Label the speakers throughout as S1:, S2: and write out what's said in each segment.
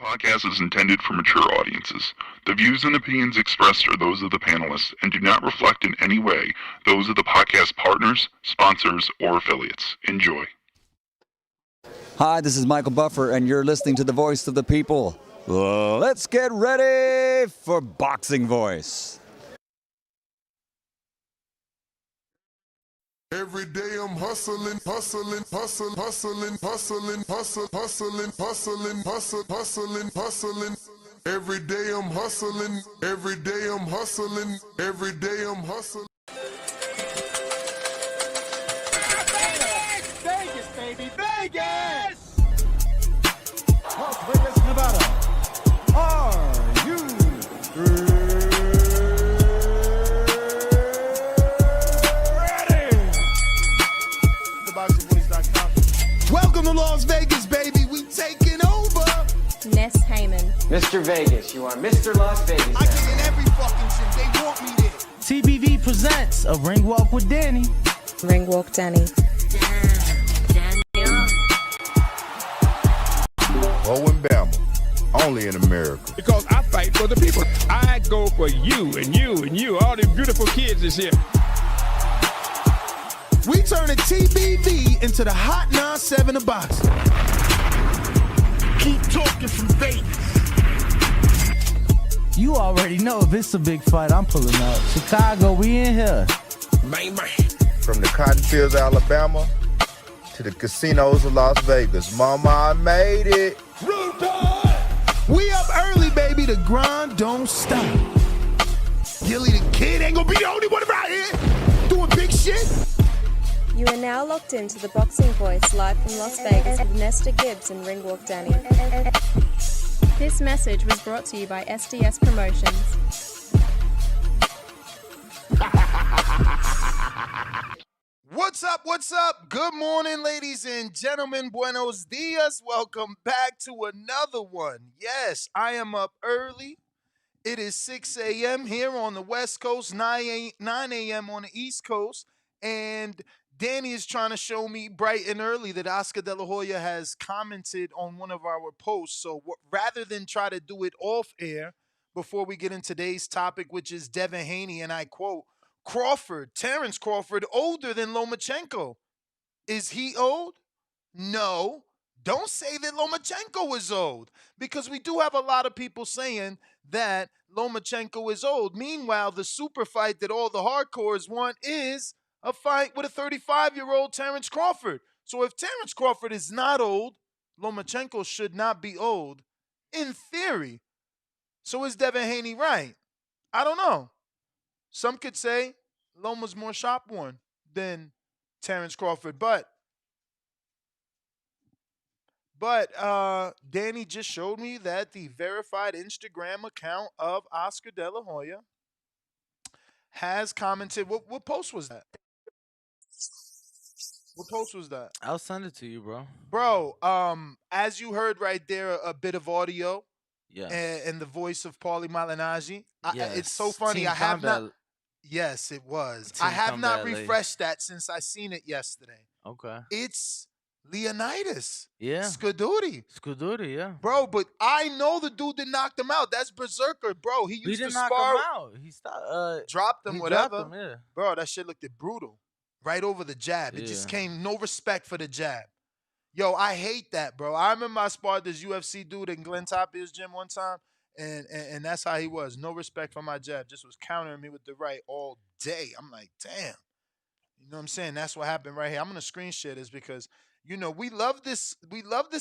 S1: Podcast is intended for mature audiences. The views and opinions expressed are those of the panelists and do not reflect in any way those of the podcast partners, sponsors, or affiliates. Enjoy.
S2: Hi, this is Michael Buffer, and you're listening to the voice of the people. Let's get ready for Boxing Voice.
S3: Every day I'm hustling, hustling, hustling, hustling, hustling, hustling, hustling, hustling, hustling, hustling, hustling. Every day I'm hustling, every day I'm hustling, every day I'm hustling.
S4: Vegas, baby, Vegas!
S5: Las Vegas, Nevada. Are you ready? TheBoxingVoice.com. Welcome to Las Vegas, baby. We taking over.
S6: Ness Heyman.
S7: Mr. Vegas, you are Mr. Las Vegas.
S5: I get in every fucking shit. They want me there.
S8: TBV presents a ring walk with Danny.
S6: Ring Walk Danny.
S3: Oh, and Bama, only in America.
S4: Because I fight for the people. I go for you and you and you. All these beautiful kids is here.
S5: We turning TBV into the Hot 97 of boxing.
S4: Keep talking from Vegas.
S8: You already know if it's a big fight, I'm pulling up. Chicago, we in here.
S4: Man.
S3: From the cotton fields of Alabama to the casinos of Las Vegas. Mama, I made it.
S5: We up early, baby. The grind don't stop. Gilly the Kid ain't gonna be the only one around here doing big shit.
S6: You are now locked into the Boxing Voice live from Las Vegas with Nesta Gibbs and Ring Walk Danny. This message was brought to you by SDS Promotions.
S5: What's up? What's up? Good morning, ladies and gentlemen. Buenos dias. Welcome back to another one. Yes, I am up early. It is 6 a.m. here on the West Coast, 9 a.m. on the East Coast. And Danny is trying to show me bright and early that Oscar De La Hoya has commented on one of our posts. So rather than try to do it off air before we get into today's topic, which is Devin Haney, and I quote, Crawford, Terrence Crawford, older than Lomachenko. Is he old? No. Don't say that Lomachenko is old, because we do have a lot of people saying that Lomachenko is old. Meanwhile, the super fight that all the hardcores want is a fight with a 35-year-old Terrence Crawford. So if Terrence Crawford is not old, Lomachenko should not be old, in theory. So is Devin Haney right? I don't know. Some could say Loma's more shop-worn than Terrence Crawford, but Danny just showed me that the verified Instagram account of Oscar De La Hoya has commented. What post was that? What post was that?
S8: I'll send it to you, bro.
S5: Bro, as you heard right there, a bit of audio
S8: Yeah.
S5: and the voice of Paulie Malignaggi.
S8: Yes.
S5: It's so funny.
S8: Team
S5: I have
S8: Combat.
S5: not. Yes, it was.
S8: Team
S5: I have not
S8: Combat LA.
S5: refreshed that since I seen it yesterday.
S8: Okay.
S5: It's Leonidas
S8: Yeah.
S5: Scuduri.
S8: Scuduri, yeah.
S5: Bro, but I know the dude that knocked him out. That's Berserker, bro. He
S8: He
S5: used
S8: didn't
S5: to
S8: knock
S5: spar.
S8: him out. He stopped.
S5: Dropped him,
S8: He
S5: whatever.
S8: dropped him, yeah.
S5: Bro, that shit looked brutal. Right over the jab. It just
S8: Yeah.
S5: came, no respect for the jab. Yo, I hate that, bro. I remember I sparred this UFC dude in Glen Tapia's gym one time, and that's how he was. No respect for my jab. Just was countering me with the right all day. I'm like, damn. You know what I'm saying? That's what happened right here. I'm gonna screen share this because we love this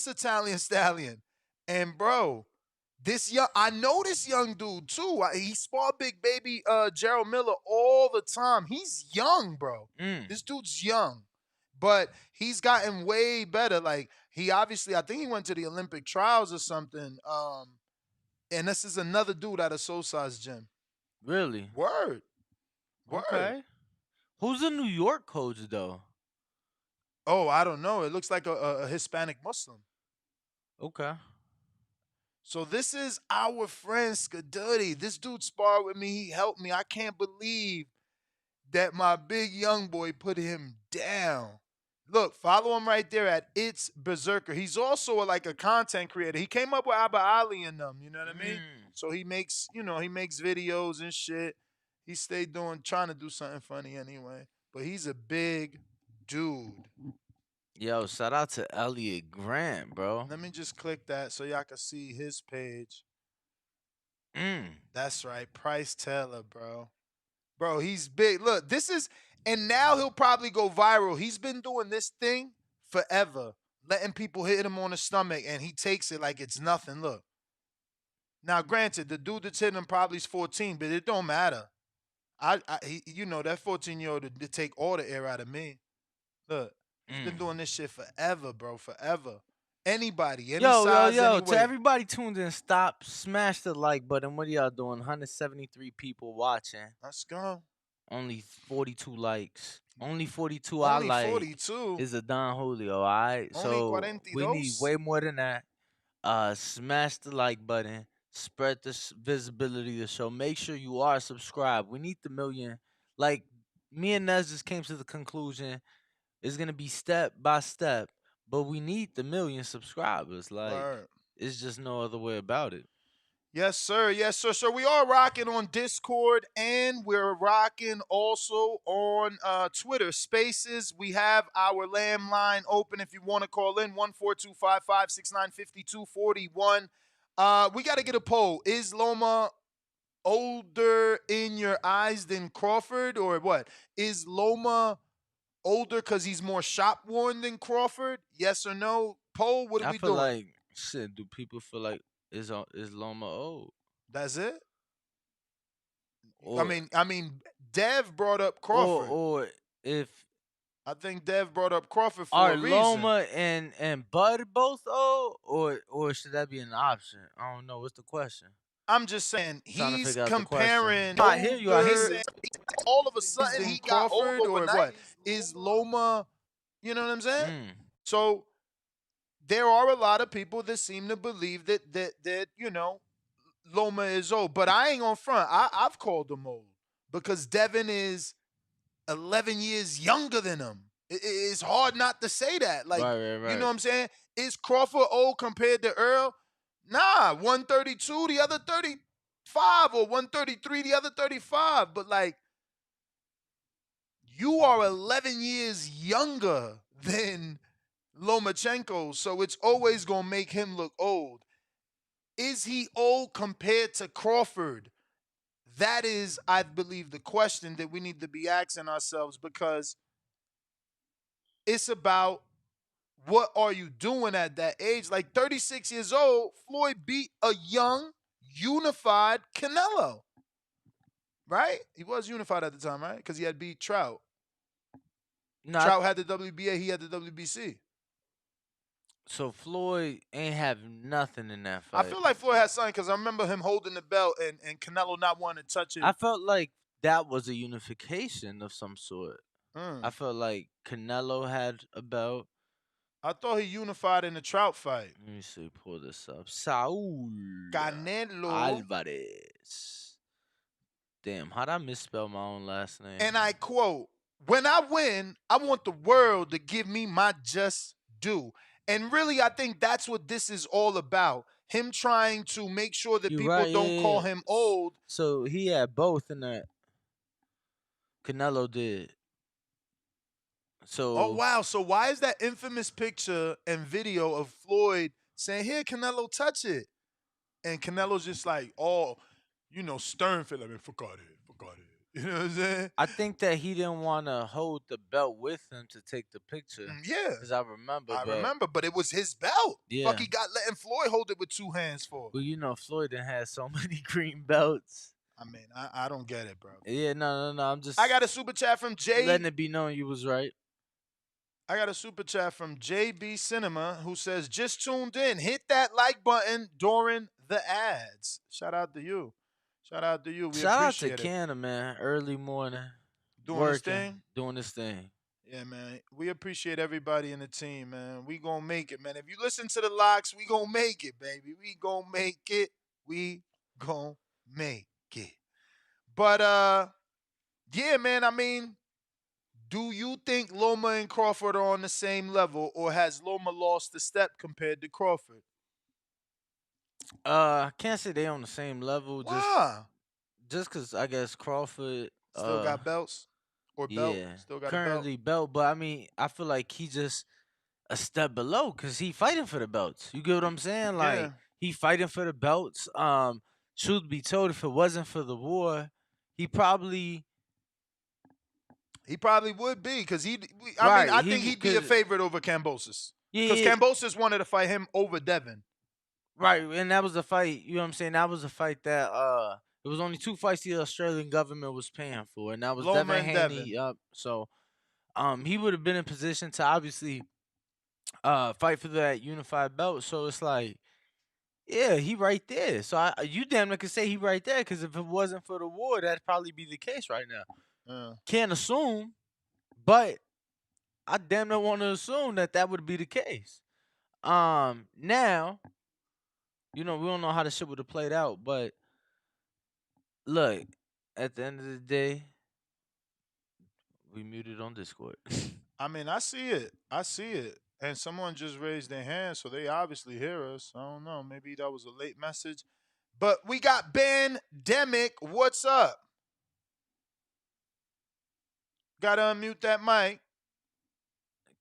S5: Italian stallion. And bro, I know this young dude too. He sparred big baby Gerald Miller all the time. He's young, bro. This dude's young. But he's gotten way better. Like, he obviously, I think he went to the Olympic trials or something. And this is another dude out of Sosa's gym.
S8: Really?
S5: Word.
S8: Okay. Who's the New York coach, though?
S5: Oh, I don't know. It looks like a Hispanic Muslim.
S8: Okay.
S5: So this is our friend Scuduri. This dude sparred with me. He helped me. I can't believe that my big young boy put him down. Look, follow him right there at It's Berserker. He's also like a content creator. He came up with Abba Ali and them, you know what I mean? So he makes, he makes videos and shit. He stayed trying to do something funny anyway. But he's a big dude.
S9: Yo, shout out to Elliot Grant, bro.
S5: Let me just click that so y'all can see his page. That's right, Price Taylor, bro. Bro, he's big. Look, and now he'll probably go viral. He's been doing this thing forever, letting people hit him on the stomach, and he takes it like it's nothing. Look. Now, granted, the dude that's hitting him probably is 14, but it don't matter. That 14-year-old to take all the air out of me. Look, he's been doing this shit forever, bro, forever. Anybody, any size,
S9: yo,
S5: any
S9: to
S5: weight.
S9: everybody tuned in, smash the like button. What are y'all doing? 173 people watching.
S5: Let's go.
S9: Only 42 likes. Only 42
S5: Only
S9: I like
S5: 42
S9: is a Don Julio, all right? So
S5: 42.
S9: we need way more than that. Smash the like button. Spread the visibility of the show. Make sure you are subscribed. We need the million. Like, me and Nez just came to the conclusion it's going to be step by step, but we need the million subscribers. Like,
S5: Word.
S9: it's just no other way about it.
S5: Yes, sir. Yes, sir. So we are rocking on Discord, and we're rocking also on Twitter Spaces. We have our landline open if you want to call in, 14255695241. We got to get a poll. Is Loma older in your eyes than Crawford, or what? Is Loma older because he's more shop-worn than Crawford? Yes or no? Poll, what are we doing?
S9: Like, shit, do people feel like is Loma old?
S5: That's it?
S9: Or,
S5: I mean, Dev brought up Crawford.
S9: Or if
S5: I think Dev brought up Crawford for
S9: are
S5: a reason.
S9: Loma and Bud both old, or should that be an option? I don't know. What's the question?
S5: I'm just saying he's comparing.
S9: I hear you. I hear you.
S5: All of a sudden he got Crawford or what? Is Loma? You know what I'm saying? So there are a lot of people that seem to believe that Loma is old, but I ain't on front. I've called him old because Devin is 11 years younger than him. It's hard not to say that. Like,
S9: right.
S5: You know what I'm saying? Is Crawford old compared to Earl? Nah, 132, the other 35, or 133, the other 35. But like, you are 11 years younger than Lomachenko, so it's always gonna make him look old. Is he old compared to Crawford? That is, I believe, the question that we need to be asking ourselves, because it's about what are you doing at that age? Like 36 years old, Floyd beat a young, unified Canelo. Right? He was unified at the time, right? Because he had beat Trout. No, Trout had the WBA, he had the WBC.
S9: So Floyd ain't have nothing in that fight.
S5: I feel like Floyd had something because I remember him holding the belt and Canelo not wanting to touch it.
S9: I felt like that was a unification of some sort. I felt like Canelo had a belt.
S5: I thought he unified in the Trout fight.
S9: Let me see, pull this up. Saul
S5: Canelo
S9: Alvarez. Damn, how'd I misspell my own last name?
S5: And I quote, "When I win, I want the world to give me my just due." And really, I think that's what this is all about. Him trying to make sure that people don't call him old.
S9: So he had both in that. Canelo did. So.
S5: Oh, wow. So why is that infamous picture and video of Floyd saying, "Here, Canelo, touch it"? And Canelo's just like, stern feeling, like, fuck out of here, fuck out of here. You know what I'm saying?
S9: I think that he didn't want to hold the belt with him to take the picture.
S5: Yeah.
S9: Because I remember.
S5: But it was his belt.
S9: Yeah.
S5: Fuck, he got letting Floyd hold it with two hands for.
S9: Well, Floyd done had so many green belts.
S5: I mean, I don't get it, bro.
S9: Yeah, no.
S5: I got a super chat from Jay.
S9: Letting it be known you was right.
S5: I got a super chat from JB Cinema who says, "Just tuned in. Hit that like button during the ads." Shout out to you. Shout out to you. We
S9: Shout out to
S5: appreciate it.
S9: Canna, man. Early morning.
S5: Doing this thing?
S9: Doing this thing.
S5: Yeah, man. We appreciate everybody in the team, man. We gonna make it, man. If you listen to the locks, we gonna make it, baby. We gonna make it. We gonna make it. But, yeah, man, I mean, Do you think Loma and Crawford are on the same level, or has Loma lost a step compared to Crawford?
S9: I can't say they on the same level.
S5: Why?
S9: Just cause I guess Crawford.
S5: Still got belts? Or belt?
S9: Yeah.
S5: Still got a belt?
S9: Currently belt, but I mean, I feel like he just a step below because he fighting for the belts. You get what I'm saying? Like
S5: Yeah.
S9: he fighting for the belts. Truth be told, if it wasn't for the war, he probably
S5: would be, because I
S9: Right,
S5: mean, I
S9: he
S5: think he'd be a
S9: 'cause-
S5: favorite over Kambosos.
S9: Yeah,
S5: Because
S9: yeah.
S5: Kambosos wanted to fight him over Devin.
S9: Right, and that was a fight. You know what I'm saying? That was a fight that it was only 2 fights the Australian government was paying for, and that was
S5: Loma
S9: Devin
S5: and
S9: Haney.
S5: Devin.
S9: So he would have been in position to obviously fight for that unified belt. So it's like, yeah, he right there. So you damn near could say he right there, because if it wasn't for the war, that'd probably be the case right now. Can't assume, but I damn near want to assume that would be the case. Now, we don't know how the shit would have played out, but look, at the end of the day, we muted on Discord.
S5: I mean, I see it. And someone just raised their hand, so they obviously hear us. I don't know. Maybe that was a late message. But we got Bandemic. What's up? Gotta unmute that mic.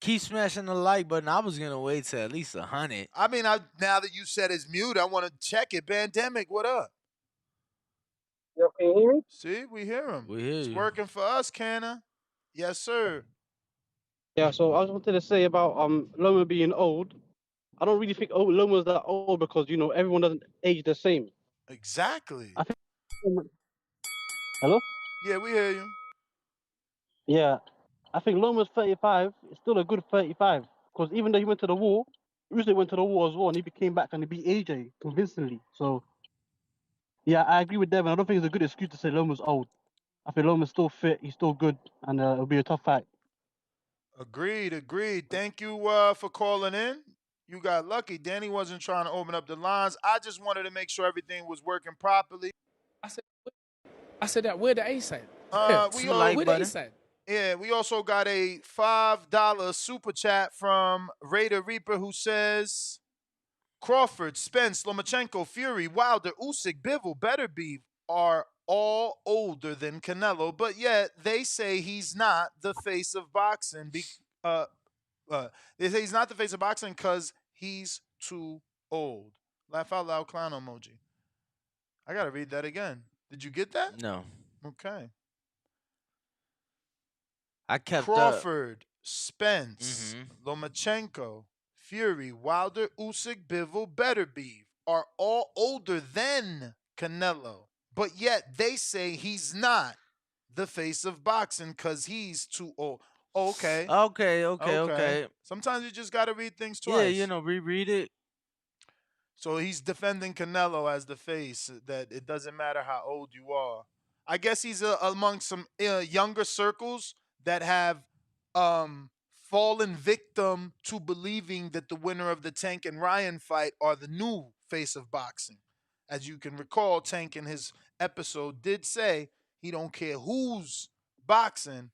S9: Keep smashing the like button. I was gonna wait till at least 100.
S5: I mean, now that you said it's mute, I want to check it. Bandemic, what up?
S10: Yo, can you hear me?
S5: See, we hear him.
S9: We hear
S5: It's
S9: you.
S5: working for us, Canna. Yes, sir.
S10: Yeah, so I just wanted to say about Loma being old. I don't really think Loma's that old because everyone doesn't age the same.
S5: Exactly.
S10: I think. Hello?
S5: Yeah, we hear you.
S10: Yeah, I think Loma's 35. It's still a good 35 because even though he went to the war, Usyk went to the war as well, and he came back and he beat AJ convincingly. So yeah, I agree with Devin. I don't think it's a good excuse to say Loma's old. I think Loma's still fit. He's still good, and it'll be a tough fight.
S5: Agreed. Thank you for calling in. You got lucky. Danny wasn't trying to open up the lines. I just wanted to make sure everything was working properly.
S11: I said that. Where the ace at?
S5: Where
S11: the ace at?
S5: Yeah, we also got a $5 super chat from Raider Reaper, who says, Crawford, Spence, Lomachenko, Fury, Wilder, Usyk, Bivol, Beterbiev are all older than Canelo, but yet they say he's not the face of boxing. They say he's not the face of boxing because he's too old. Laugh out loud clown emoji. I gotta read that again. Did you get that?
S9: No.
S5: Okay.
S9: I kept
S5: Crawford, Spence, Lomachenko, Fury, Wilder, Usyk, Bivol, Beterbiev are all older than Canelo, but yet they say he's not the face of boxing because he's too old. Okay.
S9: Okay.
S5: Sometimes you just got to read things twice.
S9: Yeah, reread it.
S5: So he's defending Canelo as the face, that it doesn't matter how old you are. I guess he's among some younger circles that have fallen victim to believing that the winner of the Tank and Ryan fight are the new face of boxing. As you can recall, Tank in his episode did say he don't care who's boxing.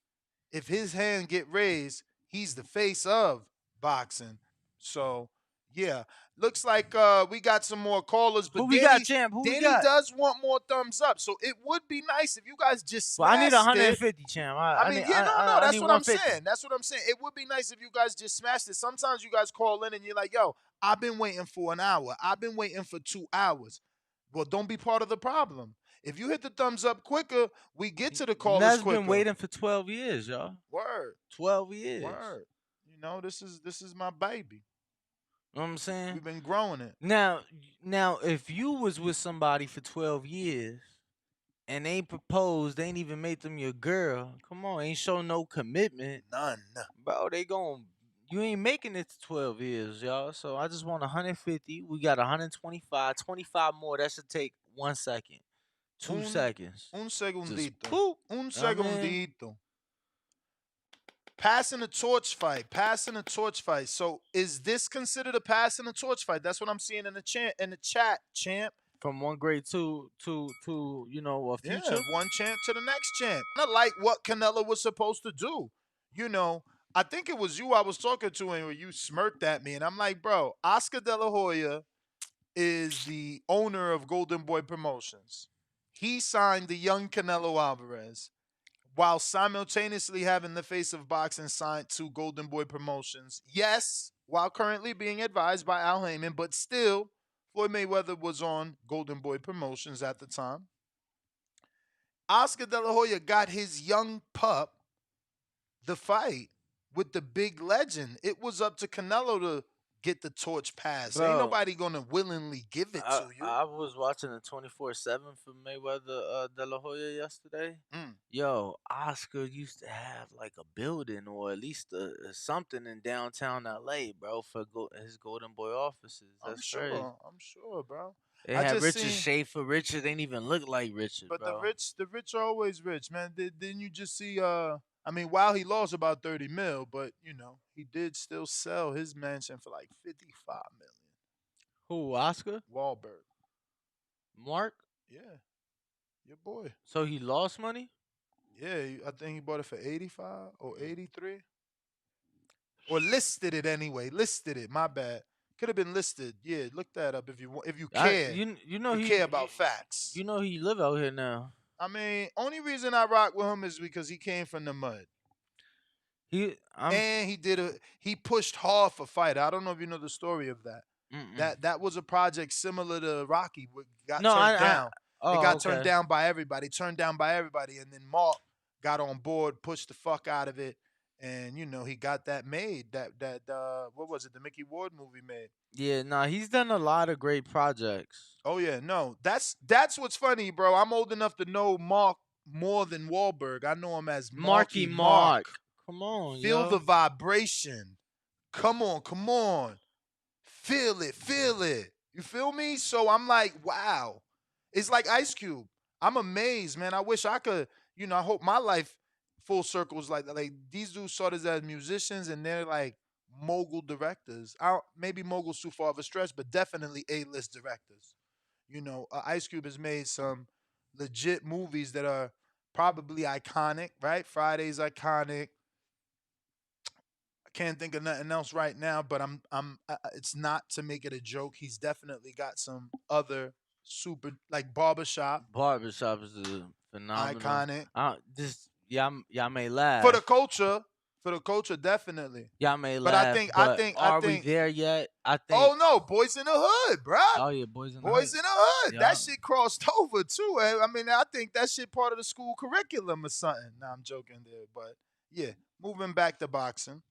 S5: If his hand get raised, he's the face of boxing. So, yeah. Looks like we got some more callers, but
S9: Who we got, champ? Who
S5: Danny
S9: we got?
S5: does want more thumbs up. So it would be nice if you guys just smashed
S9: I need 150, champ.
S5: That's what I'm saying. That's what I'm saying. It would be nice if you guys just smashed it. Sometimes you guys call in and you're like, yo, I've been waiting for an hour. I've been waiting for 2 hours. Well, don't be part of the problem. If you hit the thumbs up quicker, we get to the callers
S9: That's
S5: quicker.
S9: been waiting for 12 years, y'all.
S5: Word.
S9: 12 years.
S5: Word. This is my baby.
S9: You know what I'm saying?
S5: We've been growing it.
S9: Now, if you was with somebody for 12 years and they ain't proposed, they ain't even made them your girl, come on, ain't show no commitment.
S5: None.
S9: Bro, you ain't making it to 12 years, y'all. So I just want 150. We got 125. 25 more. That should take 1 second. 2 seconds.
S5: Un segundito.
S9: Just poop.
S5: Un segundito. Passing a torch fight. So is this considered a passing a torch fight? That's what I'm seeing in the chat, champ.
S9: From one grade to a future.
S5: Yeah, one champ to the next champ. Not like what Canelo was supposed to do. you know, I think it was you I was talking to, and you smirked at me, and I'm like, bro, Oscar De La Hoya is the owner of Golden Boy Promotions. He signed the young Canelo Alvarez while simultaneously having the face of boxing signed to Golden Boy Promotions. Yes, while currently being advised by Al Heyman, but still, Floyd Mayweather was on Golden Boy Promotions at the time. Oscar De La Hoya got his young pup the fight with the big legend. It was up to Canelo to get the torch passed. Ain't
S9: Bro,
S5: nobody gonna willingly give it
S9: I
S5: to you.
S9: I was watching the 24/7 for Mayweather De La Hoya yesterday.
S5: Mm.
S9: Yo, Oscar used to have like a building or at least something in downtown LA, bro, for his Golden Boy offices. That's crazy.
S5: I'm sure, bro.
S9: They
S5: I
S9: had
S5: just
S9: Richard
S5: seen,
S9: Schaefer. Richard ain't even look like Richard,
S5: but
S9: bro.
S5: the rich are always rich, man. Didn't you just see? I mean, while he lost about 30 mil, but he did still sell his mansion for like 55 million.
S9: Who, Oscar?
S5: Wahlberg,
S9: Mark?
S5: yeah, your boy.
S9: So he lost money?
S5: Yeah, I think he bought it for 85 or 83. Or listed it anyway. Listed it. My bad. Could have been listed. Yeah, look that up if you want. If you care,
S9: You know
S5: you
S9: he
S5: care about facts.
S9: you know he live out here now.
S5: I mean, only reason I rock with him is because he came from the mud and he pushed hard for fighter. I don't know if you know the story of that. That was a project similar to Rocky. Got turned down. It got turned down by everybody. Turned down by everybody, and then Mark got on board, pushed the fuck out of it. And he got that made. That what was it? The Mickey Ward movie made.
S9: Yeah, nah, he's done a lot of great projects.
S5: Oh yeah, no, that's what's funny, bro. I'm old enough to know Mark more than Wahlberg. I know him as Marky Mark.
S9: Come on,
S5: Feel
S9: yo.
S5: the vibration. Come on, come on. Feel it, feel it. You feel me? So I'm like, wow. It's like Ice Cube. I'm amazed, man. I wish I could, I hope my life full circles like that. Like these dudes started as musicians and they're like mogul directors. Maybe mogul's too far of a stretch, but definitely A-list directors. Ice Cube has made some legit movies that are probably iconic, right? Friday's iconic. I can't think of nothing else right now, but it's not to make it a joke. He's definitely got some other super like Barbershop.
S9: Barbershop is phenomenal.
S5: Iconic.
S9: Y'all may laugh.
S5: For the culture, definitely.
S9: Y'all may
S5: But
S9: laugh.
S5: I think,
S9: are we there yet? I think.
S5: Oh no, Boys in the Hood, bruh.
S9: Oh yeah, Boys in the
S5: Boys
S9: Hood.
S5: in the Hood.
S9: Yeah.
S5: That shit crossed over too. I mean, I think that shit part of the school curriculum or something. Nah, I'm joking there, but yeah. Moving back to boxing,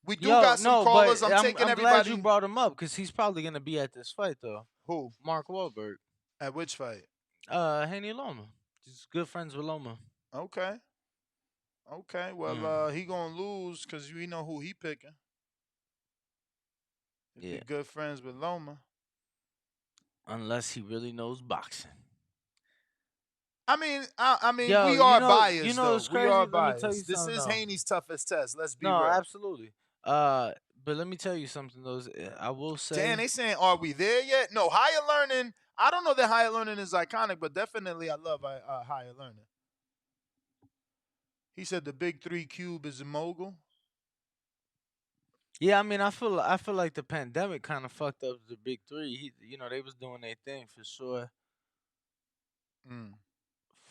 S5: we do got some callers. I'm taking
S9: I'm
S5: everybody.
S9: glad you brought him up because he's probably gonna be at this fight though.
S5: Who?
S9: Mark Wahlberg.
S5: At which fight?
S9: Haney Loma. He's good friends with Loma.
S5: Okay. Well, he gonna lose because we know who he picking. If
S9: Yeah.
S5: you're good friends with Loma.
S9: Unless he really knows boxing.
S5: I mean,
S9: Yo,
S5: we are biased.
S9: You know
S5: though.
S9: what's crazy?
S5: We are
S9: Let me
S5: biased.
S9: tell you
S5: This
S9: something,
S5: is
S9: though.
S5: Haney's toughest test. Let's be
S9: No,
S5: real.
S9: absolutely. But let me tell you something though. I will say.
S5: Dan, they saying, are we there yet? No, higher learning. I don't know that higher learning is iconic, but definitely I love higher learning. He said the big 3 cube is a mogul.
S9: Yeah, I mean, I feel like the pandemic kind of fucked up the big three. They was doing their thing for sure.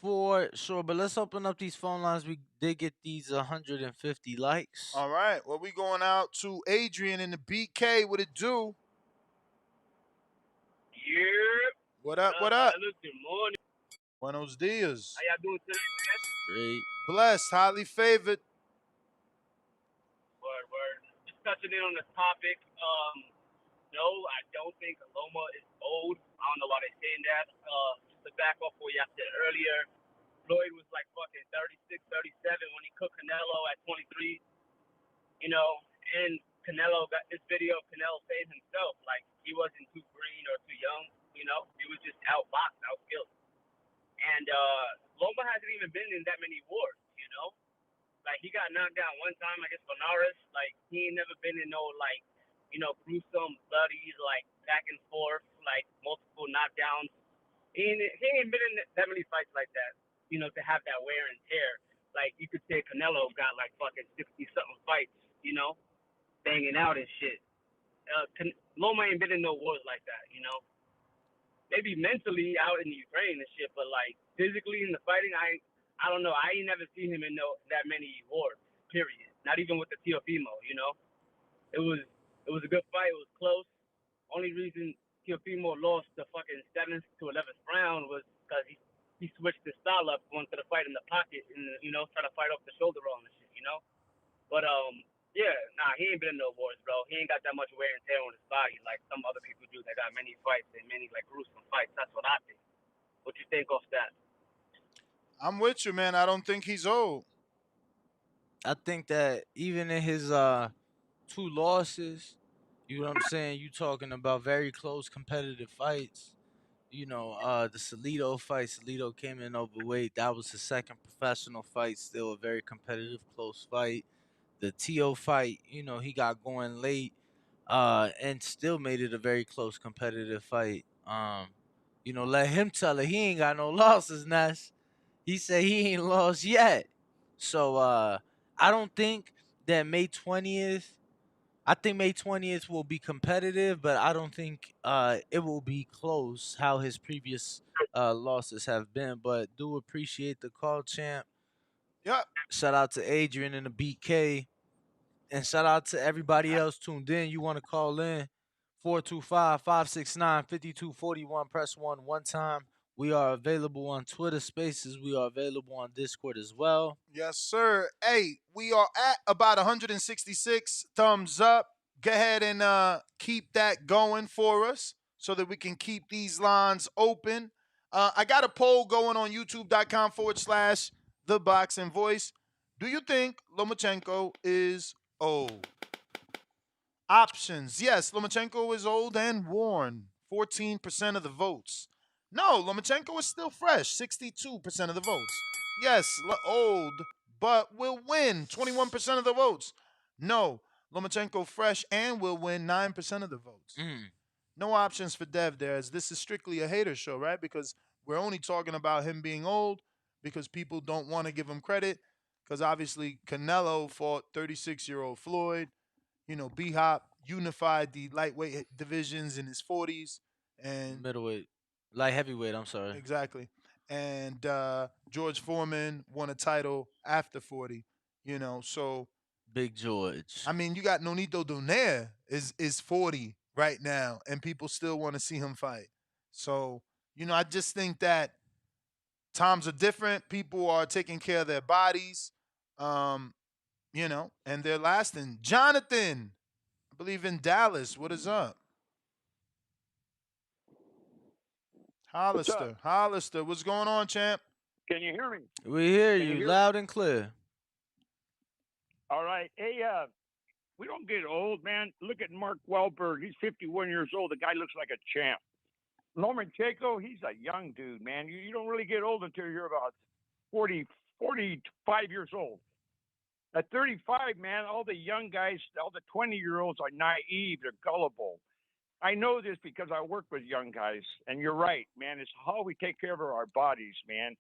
S9: For sure, but let's open up these phone lines. We did get these 150 likes.
S5: All right, well, we going out to Adrian in the BK. What it do?
S12: Yeah.
S5: What up? What up?
S12: Good morning.
S5: Buenos dias.
S12: How y'all doing today, man?
S9: Great.
S5: Blessed, highly favored.
S12: Word. Just touching in on this topic. No, I don't think Loma is old. I don't know why they're saying that. Just to back off what y'all said earlier, Floyd was like fucking 36, 37 when he cooked Canelo at 23. And Canelo got this video of Canelo saying himself, like he wasn't too green or too young. He was just outboxed, outskilled. And Loma hasn't even been in that many wars. Like he got knocked down one time, I guess Benares. Like he ain't never been in no gruesome, bloody, like back and forth, like multiple knockdowns. He ain't been in that many fights like that, to have that wear and tear. like you could say Canelo got like fucking 60-something fights, you know, banging out and shit. Loma ain't been in no wars like that, you know. Maybe mentally out in Ukraine and shit, but like physically in the fighting, I don't know. I ain't never seen him in that many wars. Period. Not even with the Teofimo, you know. It was a good fight. It was close. Only reason Teofimo lost the fucking 7th to 11th round was because he switched his style up, wanted to fight in the pocket and you know try to fight off the shoulder roll and shit, you know. But yeah, nah, he ain't been in no wars, bro. He ain't got that much wear and tear on his body like some other people do that got many fights and many like gruesome fights. That's what I think. What you think of that?
S5: I'm with you, man. I don't think he's old.
S9: I think that even in his 2 losses, you know what I'm saying? You talking about very close competitive fights. The Salido fight, Salido came in overweight. That was his second professional fight, still a very competitive, close fight. The Tio fight, he got going late, and still made it a very close competitive fight. Let him tell it. He ain't got no losses, Ness. He said he ain't lost yet. So I don't think that May 20th. I think May 20th will be competitive, but I don't think it will be close how his previous losses have been. But do appreciate the call, champ.
S5: Yep.
S9: Shout out to Adrian and the BK. And shout out to everybody else tuned in. You want to call in 425-569-5241. Press 1 time. We are available on Twitter Spaces. We are available on Discord as well.
S5: Yes, sir. Hey, we are at about 166 thumbs up. Go ahead and keep that going for us so that we can keep these lines open. I got a poll going on youtube.com/The Boxing Voice. Do you think Lomachenko is old? Options. Yes, Lomachenko is old and worn. 14% of the votes. No, Lomachenko is still fresh. 62% of the votes. Yes, old, but will win. 21% of the votes. No, Lomachenko fresh and will win. 9% of the votes. No options for Dev there, as this is strictly a hater show, right? Because we're only talking about him being old because people don't want to give him credit. Because obviously Canelo fought 36-year-old Floyd. B Hop unified the lightweight divisions in his 40s, and
S9: Middleweight. Light heavyweight, I'm sorry.
S5: exactly. And George Foreman won a title after 40. So
S9: Big George.
S5: I mean, you got Nonito Donaire is 40 right now, and people still want to see him fight. So I just think that times are different. People are taking care of their bodies, and they're lasting. Jonathan, I believe in Dallas. What is up? Hollister. Hollister. What's going on, champ?
S13: Can you hear me?
S9: We hear you loud and clear.
S13: All right. Hey, we don't get old, man. Look at Mark Wahlberg. He's 51 years old. The guy looks like a champ. Lomachenko, he's a young dude, man. You don't really get old until you're about 45 years old. At 35, man, all the young guys, all the 20-year-olds are naive. They're gullible. I know this because I work with young guys, and you're right, man. It's how we take care of our bodies, man.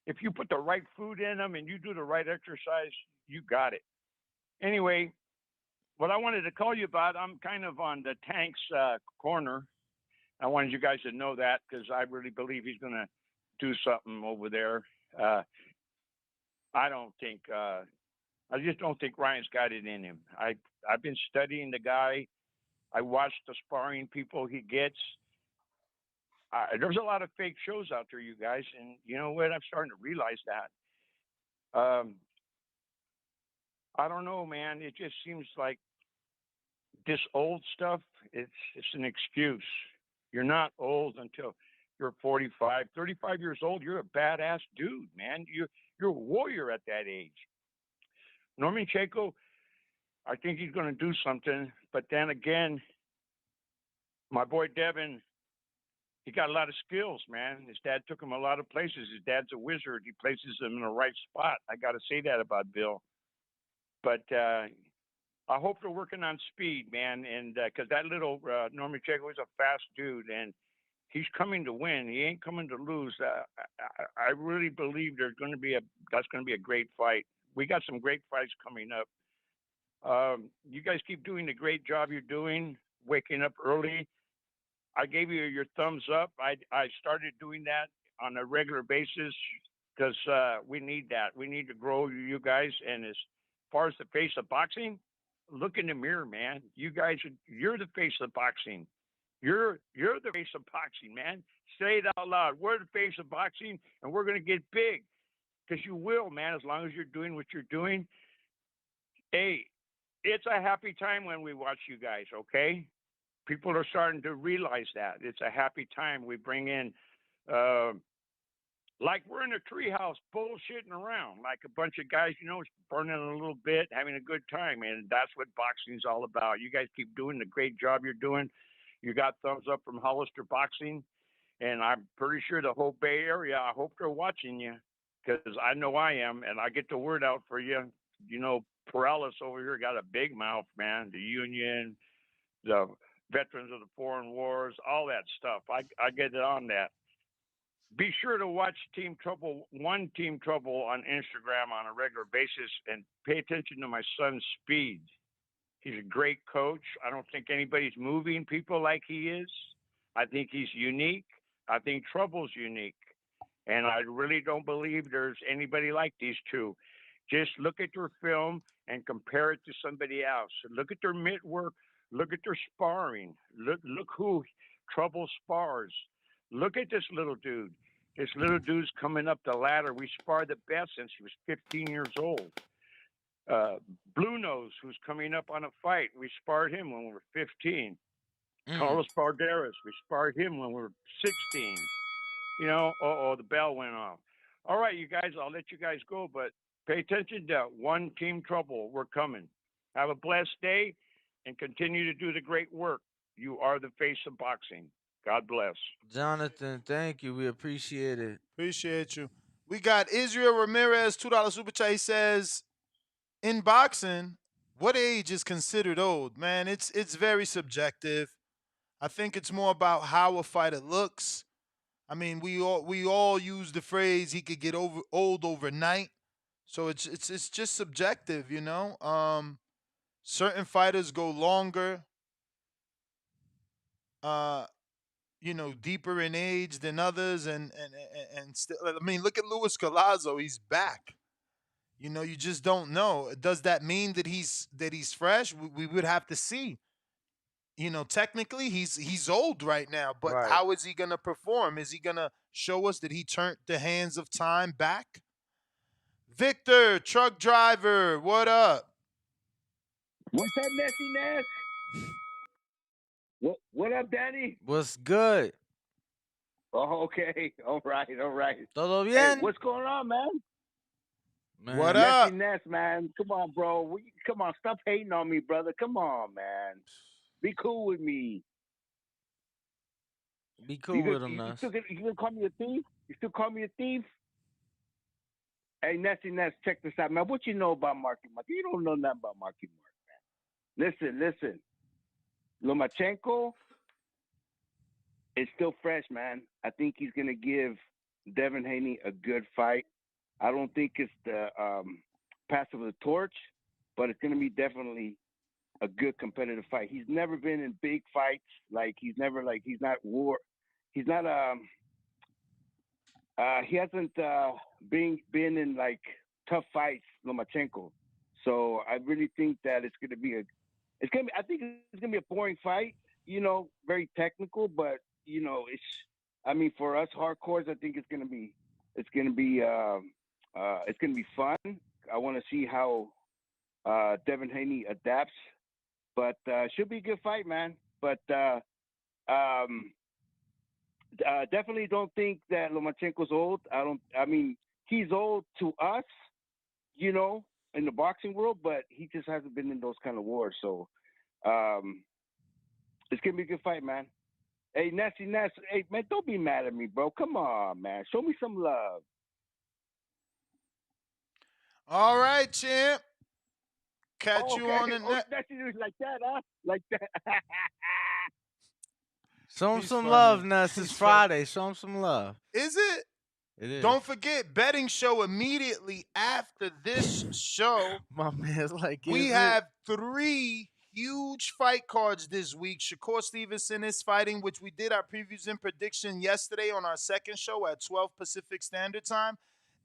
S13: If you put the right food in them and you do the right exercise, you got it. Anyway, what I wanted to call you about, I'm kind of on the Tank's corner. I wanted you guys to know that because I really believe he's going to do something over there. I just don't think Ryan's got it in him. I've been studying the guy. I watched the sparring people he gets. There's a lot of fake shows out there, you guys, and you know what? I'm starting to realize that. I don't know, man. It just seems like this old stuff. It's an excuse. You're not old until you're 45, 35 years old. You're a badass dude, man. You're a warrior at that age. Lomachenko, I think he's going to do something, but then again, my boy Devin, he got a lot of skills, man. His dad took him a lot of places. His dad's a wizard. He places him in the right spot. I got to say that about Bill. But I hope they're working on speed, man, and because that little Lomachenko is a fast dude, and He's coming to win. He ain't coming to lose. I really believe that's going to be a great fight. We got some great fights coming up. You guys keep doing the great job you're doing, waking up early. I gave you your thumbs up. I started doing that on a regular basis because we need that. We need to grow you guys. And as far as the face of boxing, look in the mirror, man. You're the face of boxing. You're the face of boxing, man. Say it out loud. We're the face of boxing, and we're gonna get big, because you will, man. As long as you're doing what you're doing. Hey, it's a happy time when we watch you guys. Okay, people are starting to realize that it's a happy time. We bring in, like we're in a treehouse bullshitting around, like a bunch of guys, burning a little bit, having a good time, and that's what boxing's all about. You guys keep doing the great job you're doing. You got thumbs up from Hollister Boxing, and I'm pretty sure the whole Bay Area, I hope they're watching you, because I know I am, and I get the word out for you. Perales over here got a big mouth, man. The union, the veterans of the foreign wars, all that stuff. I get it on that. Be sure to watch Team Trouble on Instagram on a regular basis, and pay attention to my son's speed. He's a great coach. I don't think anybody's moving people like he is. I think he's unique. I think Trouble's unique. And I really don't believe there's anybody like these two. Just look at their film and compare it to somebody else. Look at their mitt work. Look at their sparring. Look who Trouble spars. Look at this little dude. This little dude's coming up the ladder. We sparred the best since he was 15 years old. Blue Nose, who's coming up on a fight, we sparred him when we were 15. Carlos Barderas, we sparred him when we were 16. The bell went off. All right, you guys, I'll let you guys go, but pay attention to One Team Trouble. We're coming. Have a blessed day and continue to do the great work. You are the face of boxing. God bless.
S9: Jonathan, thank you. We appreciate it.
S5: Appreciate you. We got Israel Ramirez, $2 super chat. He says, in boxing, what age is considered old? Man, it's very subjective. I think it's more about how a fighter looks. I mean, we all use the phrase he could get old overnight. So it's just subjective, Certain fighters go longer, deeper in age than others, and still. I mean, look at Luis Collazo. He's back. You just don't know. Does that mean that he's fresh? We would have to see. Technically he's old right now, but
S9: Right.
S5: how is he gonna perform? Is he gonna show us that he turned the hands of time back? Victor, truck driver, what up?
S14: What's up, Messiness? What up, Danny?
S9: What's good?
S14: Oh, okay. All right.
S9: Todo
S14: Hey,
S9: bien?
S14: what's going on, man?
S9: Man.
S5: What up?
S14: Messiness, man. Come on, bro. Come on, stop hating on me, brother. Come on, man. Be cool with me.
S9: Be cool with him,
S14: You
S9: Ness.
S14: still gonna call me a thief? You still call me a thief? Hey, Ness, check this out, man. What you know about Marky Mark? You don't know nothing about Marky Mark, man. Listen. Lomachenko is still fresh, man. I think he's gonna give Devin Haney a good fight. I don't think it's the pass of the torch, but it's gonna be definitely a good competitive fight. He's never been in big fights. He hasn't been in tough fights, Lomachenko. So I really think that I think it's gonna be a boring fight, very technical, but for us hardcores, I think it's gonna be fun. I want to see how Devin Haney adapts, but should be a good fight, man. But definitely don't think that Lomachenko's old. He's old to us, in the boxing world, but he just hasn't been in those kind of wars. So it's gonna be a good fight, man. Hey, Ness, hey man, don't be mad at me, bro. Come on, man. Show me some love.
S5: All right, champ. Catch you on the
S14: next. That's like that, huh? Like that.
S9: Show him
S5: He's
S9: some
S5: funny.
S9: love, Ness. It's
S5: He's funny.
S9: Friday. Show him some love.
S5: Is it?
S9: It is.
S5: Don't forget, betting show immediately after this show.
S9: My man's like,
S5: We
S9: is
S5: have 3 huge fight cards this week. Shakur Stevenson is fighting, which we did our previews and prediction yesterday on our second show at 12 Pacific Standard Time.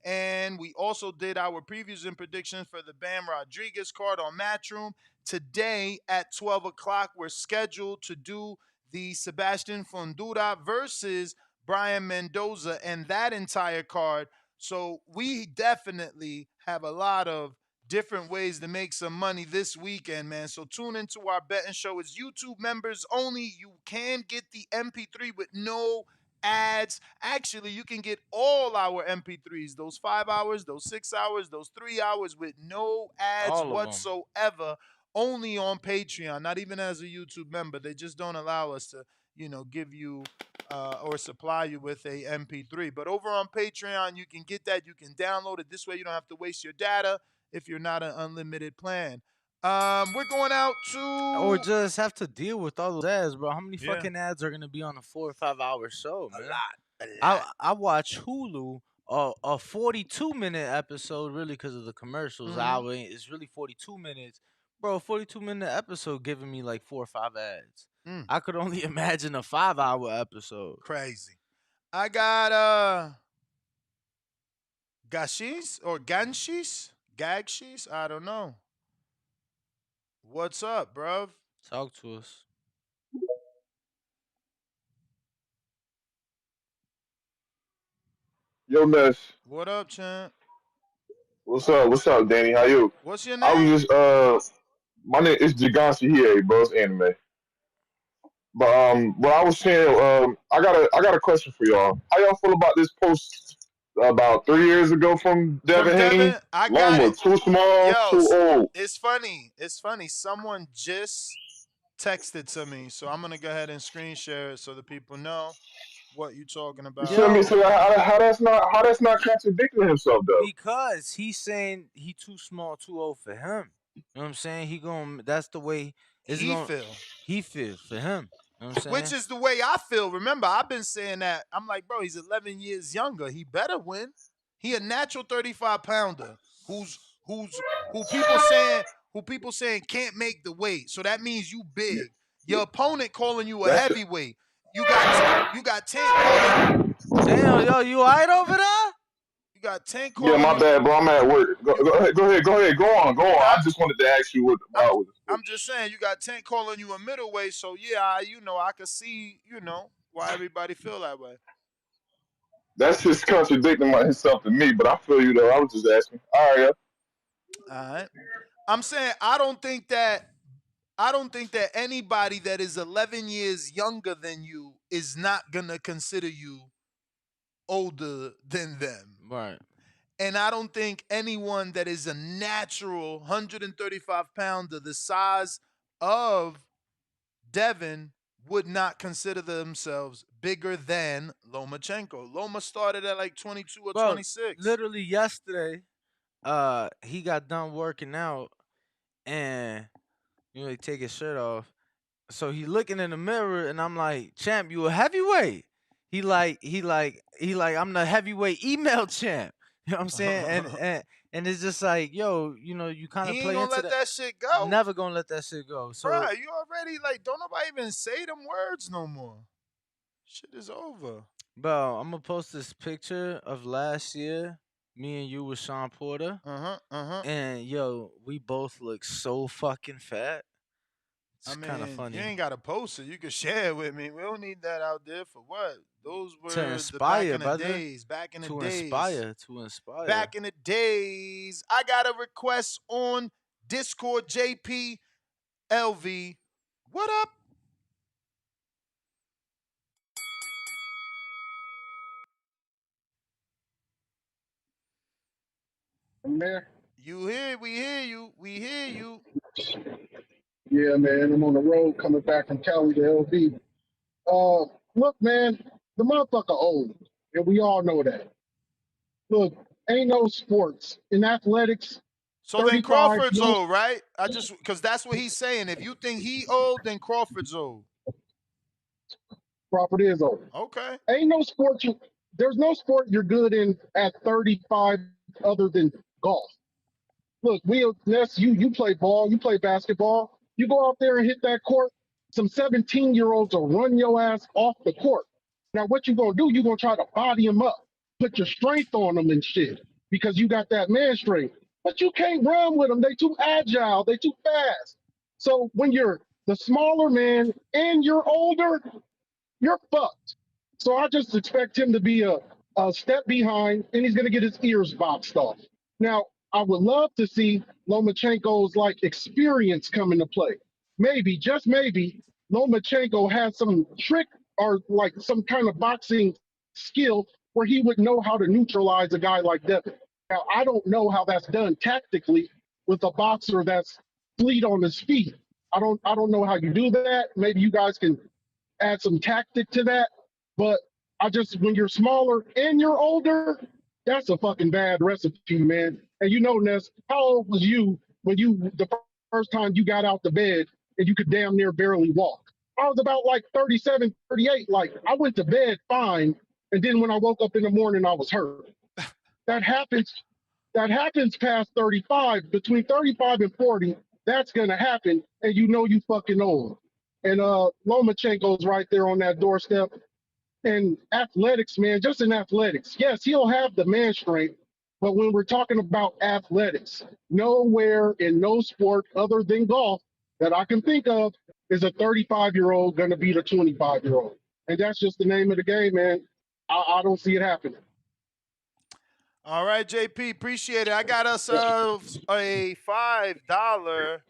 S5: And we also did our previews and predictions for the Bam Rodriguez card on Matchroom. Today at 12 o'clock, we're scheduled to do the Sebastian Fundura versus Brian Mendoza and that entire card. So we definitely have a lot of different ways to make some money this weekend, man. So tune into our betting show. It's YouTube members only. You can get the MP3 with no ads. Actually, you can get all our MP3s, those 5 hours, those 6 hours, those 3 hours with no ads whatsoever, only on Patreon, not even as a YouTube member. They just don't allow us to, give you or supply you with a MP3. But over on Patreon, you can get that. You can download it. This way you don't have to waste your data if you're not an unlimited plan. We're going out to...
S9: Or just have to deal with all those ads, bro. How many fucking ads are going to be on a 4 or 5 hour show, man?
S5: A lot.
S9: I watch Hulu, a 42-minute episode, really, because of the commercials. It's really 42 minutes. Bro, a 42-minute episode giving me like 4 or 5 ads. I could only imagine a 5-hour episode.
S5: Crazy. I got Gashis or Ganshis? Gagshis? I don't know. What's up, bruv?
S9: Talk to us.
S15: Yo, Ness.
S5: What up, champ?
S15: What's up? What's up, Danny? How you?
S5: What's your
S15: I
S5: name?
S15: was just my name is Jiganshi here, bro. It's anime. But what I was saying, I got a question for y'all. How y'all feel about this post about 3 years ago from Devin Haney?
S5: I got
S15: Loma,
S5: it.
S15: too small, too old.
S5: It's funny. Someone just texted to me, so I'm gonna go ahead and screen share it so the people know what you're talking about.
S15: You feel me? So how that's not contradicting himself though?
S9: Because he's saying he too small, too old for him. You know what I'm saying? That's the way
S5: He
S9: feel for him. You know what I'm saying?
S5: Which is the way I feel. Remember, I've been saying that. I'm like, bro, he's 11 years younger. He better win. He a natural 35-pounder who people saying can't make the weight. So that means you big. Your opponent calling you a heavyweight. You got Tank calling.
S9: Damn, yo, you all right over there?
S5: You got Tank calling.
S15: Yeah, my bad, bro. I'm at work. Go ahead. Go on. I just wanted to ask you what about.
S5: I'm just saying, you got Tank calling you a middleweight, so yeah, I could see, why everybody feel that way.
S15: That's just contradicting himself to me, but I feel you though. I was just asking. All right,
S5: yeah. All right. I'm saying I don't think that anybody that is 11 years younger than you is not gonna consider you older than them.
S9: Right.
S5: And I don't think anyone that is a natural 135-pounder the size of Devin would not consider themselves bigger than Lomachenko. Loma started at like 22 or 26.
S9: Literally yesterday, he got done working out and he take his shirt off. So he looking in the mirror and I'm like, champ, you a heavyweight? He like, I'm the heavyweight email champ. You know what I'm saying? And it's just like, yo, you kind of play into
S5: ain't gonna let that shit go.
S9: Never gonna let that shit go. So,
S5: bruh, you already don't nobody even say them words no more. Shit is over.
S9: Bro, I'm gonna post this picture of last year. Me and you with Sean Porter. And yo, we both look so fucking fat. It's kind of funny.
S5: You ain't gotta post it. You can share it with me. We don't need that out there for what? Those were
S9: to inspire,
S5: back in the days. Back in the days.
S9: To inspire.
S5: Back in the days. I got a request on Discord, JP LV. What up?
S16: I'm there.
S5: We hear you.
S16: Yeah, man. I'm on the road coming back from Cali to LV. Look, man, the motherfucker old, and we all know that. Look, ain't no sports in athletics.
S5: So then Crawford's old, right? Because that's what he's saying. If you think he old, then Crawford's old.
S16: Crawford is old.
S5: Okay.
S16: Ain't no sport there's no sport you're good in at 35 other than golf. Look, Ness, you play ball, you play basketball. You go out there and hit that court, some 17-year-olds will run your ass off the court. Now, what you gonna do? You gonna try to body them up, put your strength on them and shit, because you got that man strength. But you can't run with them. They too agile. They too fast. So when you're the smaller man and you're older, you're fucked. So I just expect him to be a step behind, and he's going to get his ears boxed off. Now, I would love to see Lomachenko's like experience come into play. Maybe, just maybe, Lomachenko has some trick or like some kind of boxing skill where he would know how to neutralize a guy like Devin. Now, I don't know how that's done tactically with a boxer that's fleet on his feet. I don't know how you do that. Maybe you guys can add some tactic to that. But when you're smaller and you're older, that's a fucking bad recipe, man. And you know, Ness, how old was you when the first time you got out the bed and you could damn near barely walk? I was about like 37, 38. Like, I went to bed fine. And then when I woke up in the morning, I was hurt. That happens. That happens past 35. Between 35 and 40, that's going to happen. And you know you fucking old. And Lomachenko's right there on that doorstep. And athletics, man, just in athletics. Yes, he'll have the man strength. But when we're talking about athletics, nowhere in no sport other than golf that I can think of is a 35-year-old going to beat a 25-year-old. And that's just the name of the game, man. I don't see it happening.
S5: All right, JP, appreciate it. I got us a $5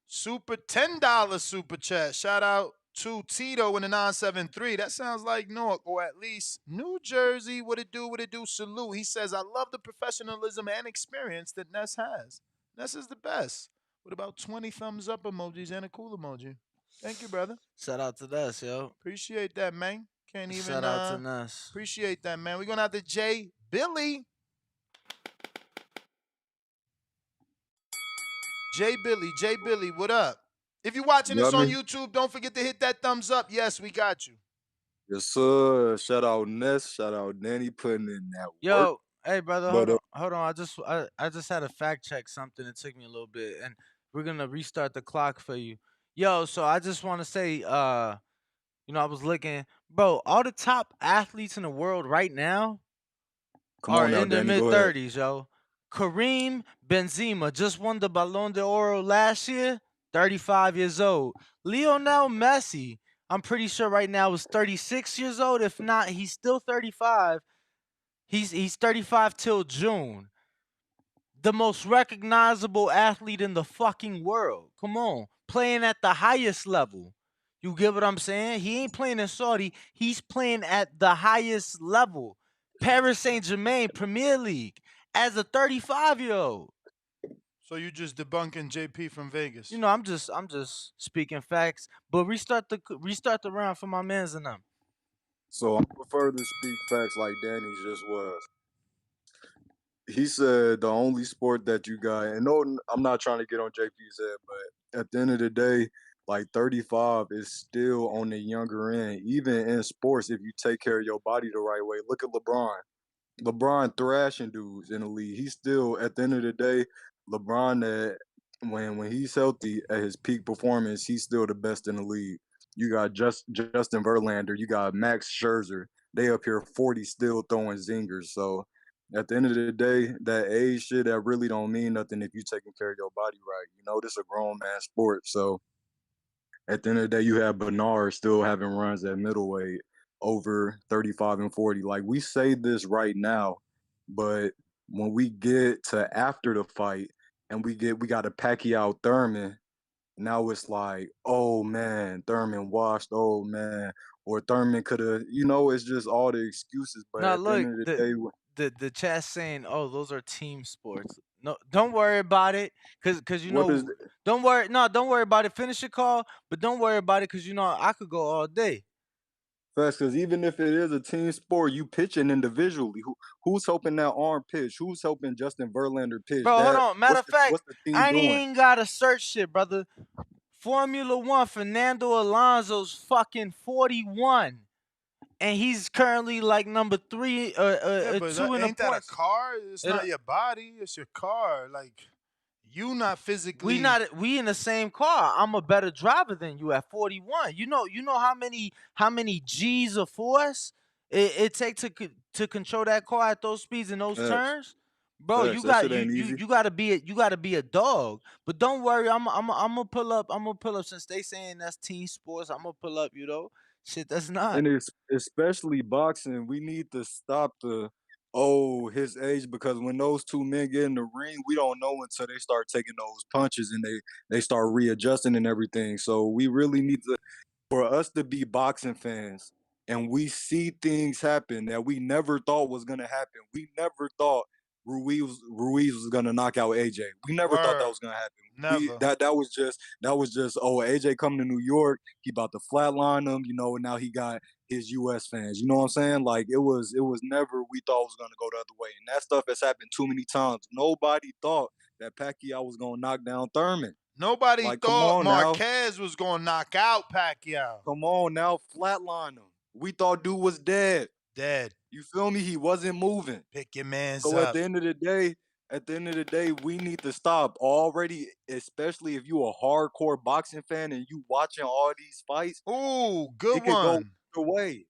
S5: $10 super chat. Shout out to Tito in the 973. That sounds like Newark, or at least New Jersey. What it do, salute. He says, I love the professionalism and experience that Ness has. Ness is the best. With about 20 thumbs up emojis and a cool emoji. Thank you, brother.
S9: Shout out to Ness, yo.
S5: Appreciate that, man. Can't even
S9: Shout out to Ness.
S5: Appreciate that, man. We're going to have to J. Billy. J. Billy, what up? If you're watching this on YouTube, don't forget to hit that thumbs up. Yes, we got you.
S17: Yes, sir. Shout out Ness. Shout out Danny putting in that
S9: Yo,
S17: work.
S9: hey, brother,
S17: But,
S9: hold on. I just had to fact check something. It took me a little bit, and we're gonna restart the clock for you. Yo, so I just want to say, I was looking, bro. All the top athletes in the world right now are in their mid-30s, yo. Kareem Benzema just won the Ballon d'Or last year, 35 years old. Lionel Messi, I'm pretty sure right now is 36 years old. If not, he's still 35. He's 35 till June. The most recognizable athlete in the fucking world. Come on. Playing at the highest level. You get what I'm saying? He ain't playing in Saudi. He's playing at the highest level. Paris Saint-Germain, Premier League, as a 35-year-old.
S5: So you just debunking JP from Vegas?
S9: I'm just speaking facts. But restart the round for my mans and them.
S17: So I prefer to speak facts like Danny just was. He said the only sport that you got, and no, I'm not trying to get on JP's head, but at the end of the day, like 35 is still on the younger end. Even in sports, if you take care of your body the right way, look at LeBron. LeBron thrashing dudes in the league. He's still, at the end of the day, LeBron, that when he's healthy at his peak performance, he's still the best in the league. You got Justin Verlander, you got Max Scherzer. They up here 40 still throwing zingers. So at the end of the day, that age shit, that really don't mean nothing if you taking care of your body right. This is a grown man sport. So at the end of the day, you have Bernard still having runs at middleweight over 35 and 40. Like, we say this right now, but when we get to after the fight and we got a Pacquiao Thurman, now it's like, oh man, Thurman washed, oh man, or Thurman could have, it's just all the excuses. But
S9: now
S17: at
S9: look,
S17: the end of the day,
S9: the chat's saying, oh, those are team sports. No, don't worry about it, cause don't worry about it. Finish your call, but don't worry about it, cause I could go all day.
S17: Facts, because even if it is a team sport, you pitching individually. Who's helping that arm pitch? Who's helping Justin Verlander pitch?
S9: Bro, hold on. Matter of fact,
S17: what's the team
S9: I
S17: doing?
S9: ain't gotta search shit, brother. Formula One, Fernando Alonso's fucking 41. and he's currently like number 3
S5: Yeah, but
S9: 2 in the
S5: ain't that a
S9: points.
S5: car? It's
S9: It,
S5: not your body. It's your car. Like you not physically.
S9: we in the same car. I'm a better driver than you at 41. You know how many G's of force it take to control that car at those speeds and those
S17: Facts.
S9: turns. Bro,
S17: Facts. That shit ain't easy.
S9: you gotta be a dog. But don't worry, I'm gonna pull up. I'm gonna pull up since they saying that's team sports. I'm gonna pull up. Shit, that's not.
S17: And it's especially boxing, we need to stop his age, because when those two men get in the ring, we don't know until they start taking those punches and they start readjusting and everything. So we really need to, for us to be boxing fans, and we see things happen that we never thought was gonna happen. We never thought Ruiz was gonna knock out AJ. We never thought that was gonna happen.
S5: Never.
S17: That was just AJ coming to New York, he about to flatline him, and now he got his US fans. You know what I'm saying? Like it was never we thought it was gonna go the other way. And that stuff has happened too many times. Nobody thought that Pacquiao was gonna knock down Thurman.
S5: Nobody
S17: Like, come
S5: thought
S17: on now.
S5: Marquez was gonna knock out Pacquiao.
S17: Come on now, flatline him. We thought dude was dead.
S5: Dead.
S17: You feel me? He wasn't moving.
S5: Pick your mans
S17: So
S5: up.
S17: at the end of the day, we need to stop already, especially if you a hardcore boxing fan and you watching all these fights.
S5: Ooh, good
S17: It could go
S5: one.
S17: either way.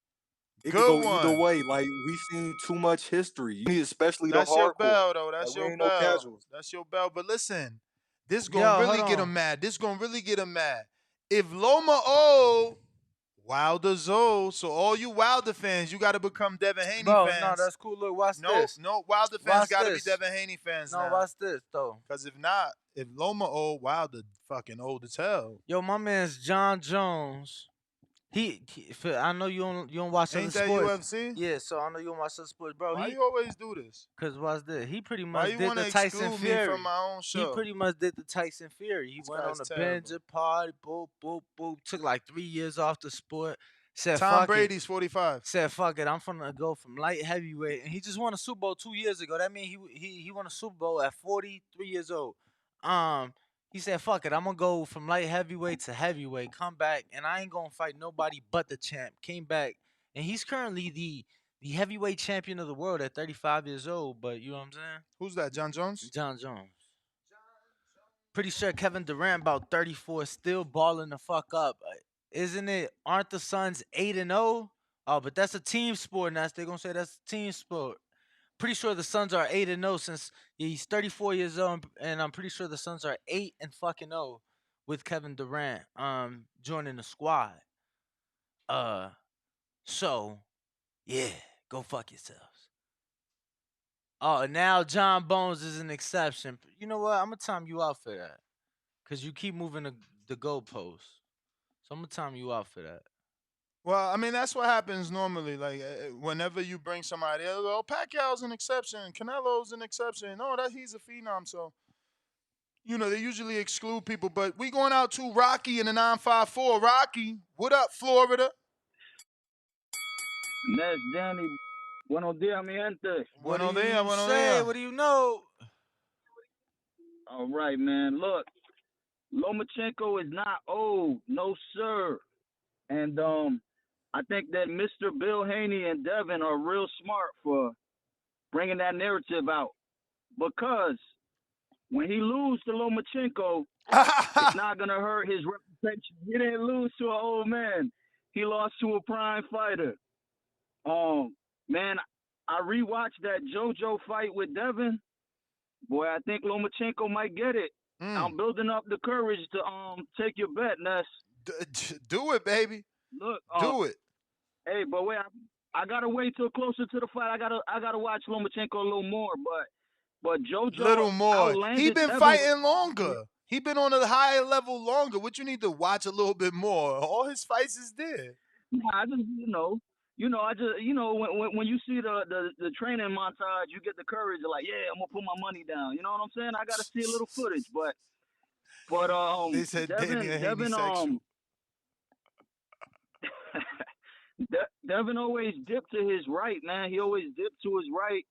S17: It could
S5: Good
S17: go either
S5: one.
S17: way. Like we seen too much history. You need especially
S5: That's
S17: the
S5: your
S17: hardcore.
S5: bell, though. That's
S17: Like, we
S5: your
S17: ain't no
S5: bell.
S17: casuals.
S5: That's your bell. But listen, this
S9: Yo,
S5: gonna really
S9: hold
S5: get
S9: on.
S5: him mad. This gonna really get him mad. If Loma old, Wilder's old. So all you Wilder fans, you got to become Devin Haney
S9: Bro,
S5: fans.
S9: no, that's cool. Look, watch
S5: No,
S9: this.
S5: no, Wilder fans
S9: Watch
S5: got to be
S9: this.
S5: Devin Haney fans
S9: No,
S5: now.
S9: watch this though.
S5: Because if not, if Loma old, Wilder fucking old as hell.
S9: Yo, my man's John Jones. I know you don't watch
S5: Ain't
S9: other
S5: that
S9: sports.
S5: UFC?
S9: Yeah, so I know you don't watch other sports, bro.
S5: Why you always do this?
S9: Cause watch this. He pretty
S5: Why
S9: much
S5: you
S9: did
S5: want to
S9: the Tyson
S5: exclude
S9: Fury.
S5: me from my own
S9: He
S5: show?
S9: pretty much did the Tyson Fury. He
S5: This
S9: went
S5: guy's
S9: on a
S5: terrible.
S9: binge party, boop, boop, boop. Took like 3 years off the sport. Said
S5: Tom
S9: fuck
S5: Brady's
S9: it.
S5: 45.
S9: Said fuck it. I'm gonna go from light heavyweight, and he just won a Super Bowl 2 years ago. That means he won a Super Bowl at 43 years old. He said fuck it. I'm gonna go from light heavyweight to heavyweight. Come back, and I ain't gonna fight nobody but the champ. Came back, and he's currently the heavyweight champion of the world at 35 years old. But you know what I'm saying?
S5: Who's that? John Jones?
S9: John Jones. Pretty sure Kevin Durant about 34, still balling the fuck up. Isn't it? Aren't the Suns 8-0? Oh, but that's a team sport, and they're gonna say that's a team sport. Pretty sure the Suns are 8-0 since he's 34 years old, and I'm pretty sure the Suns are 8-0 with Kevin Durant joining the squad. So yeah, go fuck yourselves. Oh, now John Bones is an exception. You know what? I'm gonna time you out for that, cause you keep moving the goalposts. So I'm gonna time you out for that.
S5: Well, I mean, that's what happens normally. Like, whenever you bring somebody else, oh, Pacquiao's an exception, Canelo's an exception. No, that he's a phenom. So, they usually exclude people. But we going out to Rocky in the 954. Rocky, what up, Florida?
S18: That's Danny. Buenos dias, mi gente.
S5: Buenos dias, buenos
S9: Say,
S5: dias.
S9: what do you know?
S18: All right, man. Look, Lomachenko is not old, no sir. And I think that Mr. Bill Haney and Devin are real smart for bringing that narrative out, because when he lose to Lomachenko, it's not gonna hurt his reputation. He didn't lose to an old man. He lost to a prime fighter. Man, I rewatched that JoJo fight with Devin. Boy, I think Lomachenko might get it. I'm building up the courage to take your bet, Ness.
S5: Do it, baby.
S18: Look,
S5: do it.
S18: Hey, but wait, I gotta wait till closer to the fight. I gotta watch Lomachenko a little more, but JoJo
S5: Little more.
S18: outlanded
S5: He been
S18: Devin.
S5: fighting longer. He been on a higher level longer. What you need to watch a little bit more. All his fights is there.
S18: Nah, I just when you see the training montage, you get the courage to like, yeah, I'm gonna put my money down. You know what I'm saying? I gotta see a little footage, but
S5: They said
S18: Devin Devin always dipped to his right, man. He always dipped to his right,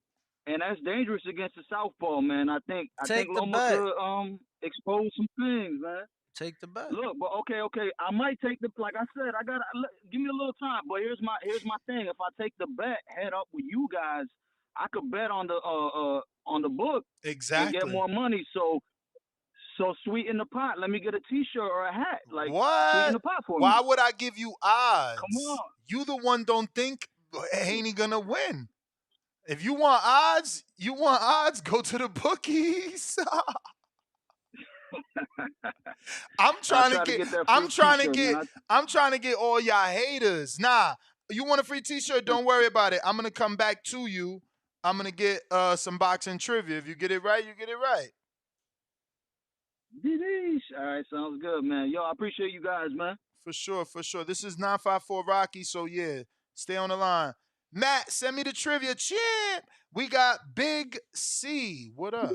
S18: and that's dangerous against the southpaw, man. I think
S9: Take the
S18: Loma
S9: bet.
S18: could expose some things, man.
S9: Take the bet.
S18: Look, but okay. I might take the, like I said, I gotta give me a little time. But here's my thing. If I take the bet, head up with you guys, I could bet on the book and get
S5: Exactly.
S18: more money. So sweeten the pot. Let me get a T-shirt or a hat. Like sweeten
S5: What?
S18: the pot for
S5: Why
S18: me.
S5: would I give you
S18: Come
S5: odds?
S18: on.
S5: You the one don't think Haney gonna win. If you want odds, go to the bookies. I'm
S18: I
S5: trying to
S18: try to
S5: get
S18: get that
S5: I'm
S18: free
S5: trying to
S18: T-shirt, man.
S5: get I'm trying to get all y'all haters. Nah, you want a free t-shirt? Don't worry about it. I'm gonna come back to you. I'm gonna get some boxing trivia. If you get it right, you get it right.
S18: All right, sounds good, man. Yo, I appreciate you guys, man.
S5: For sure, for sure. This is 954 Rocky, so yeah, stay on the line. Matt, send me the trivia. Champ. We got Big C. What up?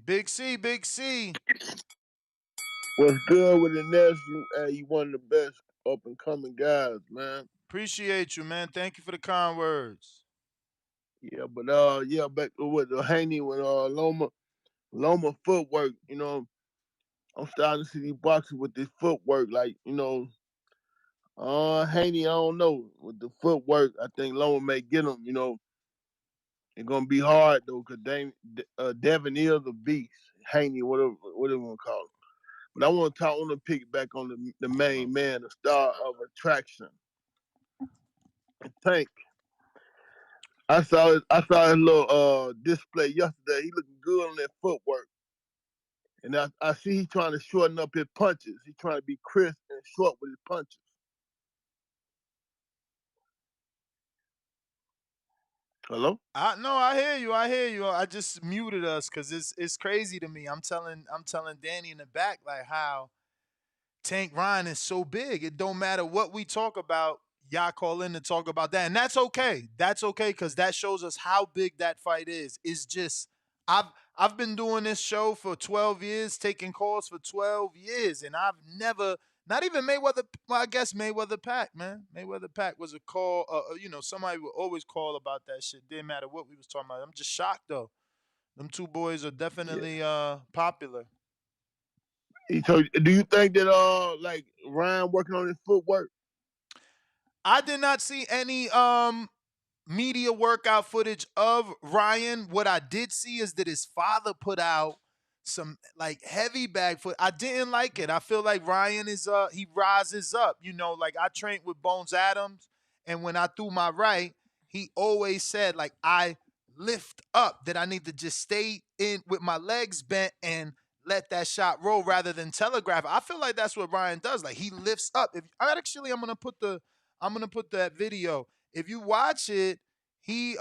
S5: Big C, Big C.
S19: What's good with the Nets? You one of the best up and coming guys, man.
S5: Appreciate you, man. Thank you for the kind words.
S19: Yeah, but back with the Haney with Loma footwork. I'm starting to see these boxers with this footwork. Like Haney, I don't know with the footwork. I think Loma may get him. It's gonna be hard though, cause Devin is a beast. Haney, whatever you want to call him. But I want to pick back on the main man, the star of attraction, Tank. I saw his little display yesterday. He looking good on that footwork. And I see he trying to shorten up his punches. He trying to be crisp and short with his punches. Hello?
S5: I hear you. I hear you. I just muted us because it's crazy to me. I'm telling Danny in the back like how Tank Ryan is so big. It don't matter what we talk about. Y'all call in to talk about that, and that's okay. That's okay because that shows us how big that fight is. It's just I've been doing this show for 12 years, taking calls for 12 years, and I've never, not even Mayweather. Well, I guess Mayweather Pack, man. Mayweather Pack was a call. Somebody would always call about that shit. Didn't matter what we was talking about. I'm just shocked though. Them two boys are definitely popular.
S19: Do you think that like Ryan working on his footwork?
S5: I did not see any media workout footage of Ryan. What I did see is that his father put out some like heavy bag foot. I didn't like it. I feel like Ryan is he rises up. Like I trained with Bones Adams, and when I threw my right, he always said like I lift up, that I need to just stay in with my legs bent and let that shot roll rather than telegraph. I feel like that's what Ryan does. Like he lifts up. If actually I'm gonna put that video. If you watch it, he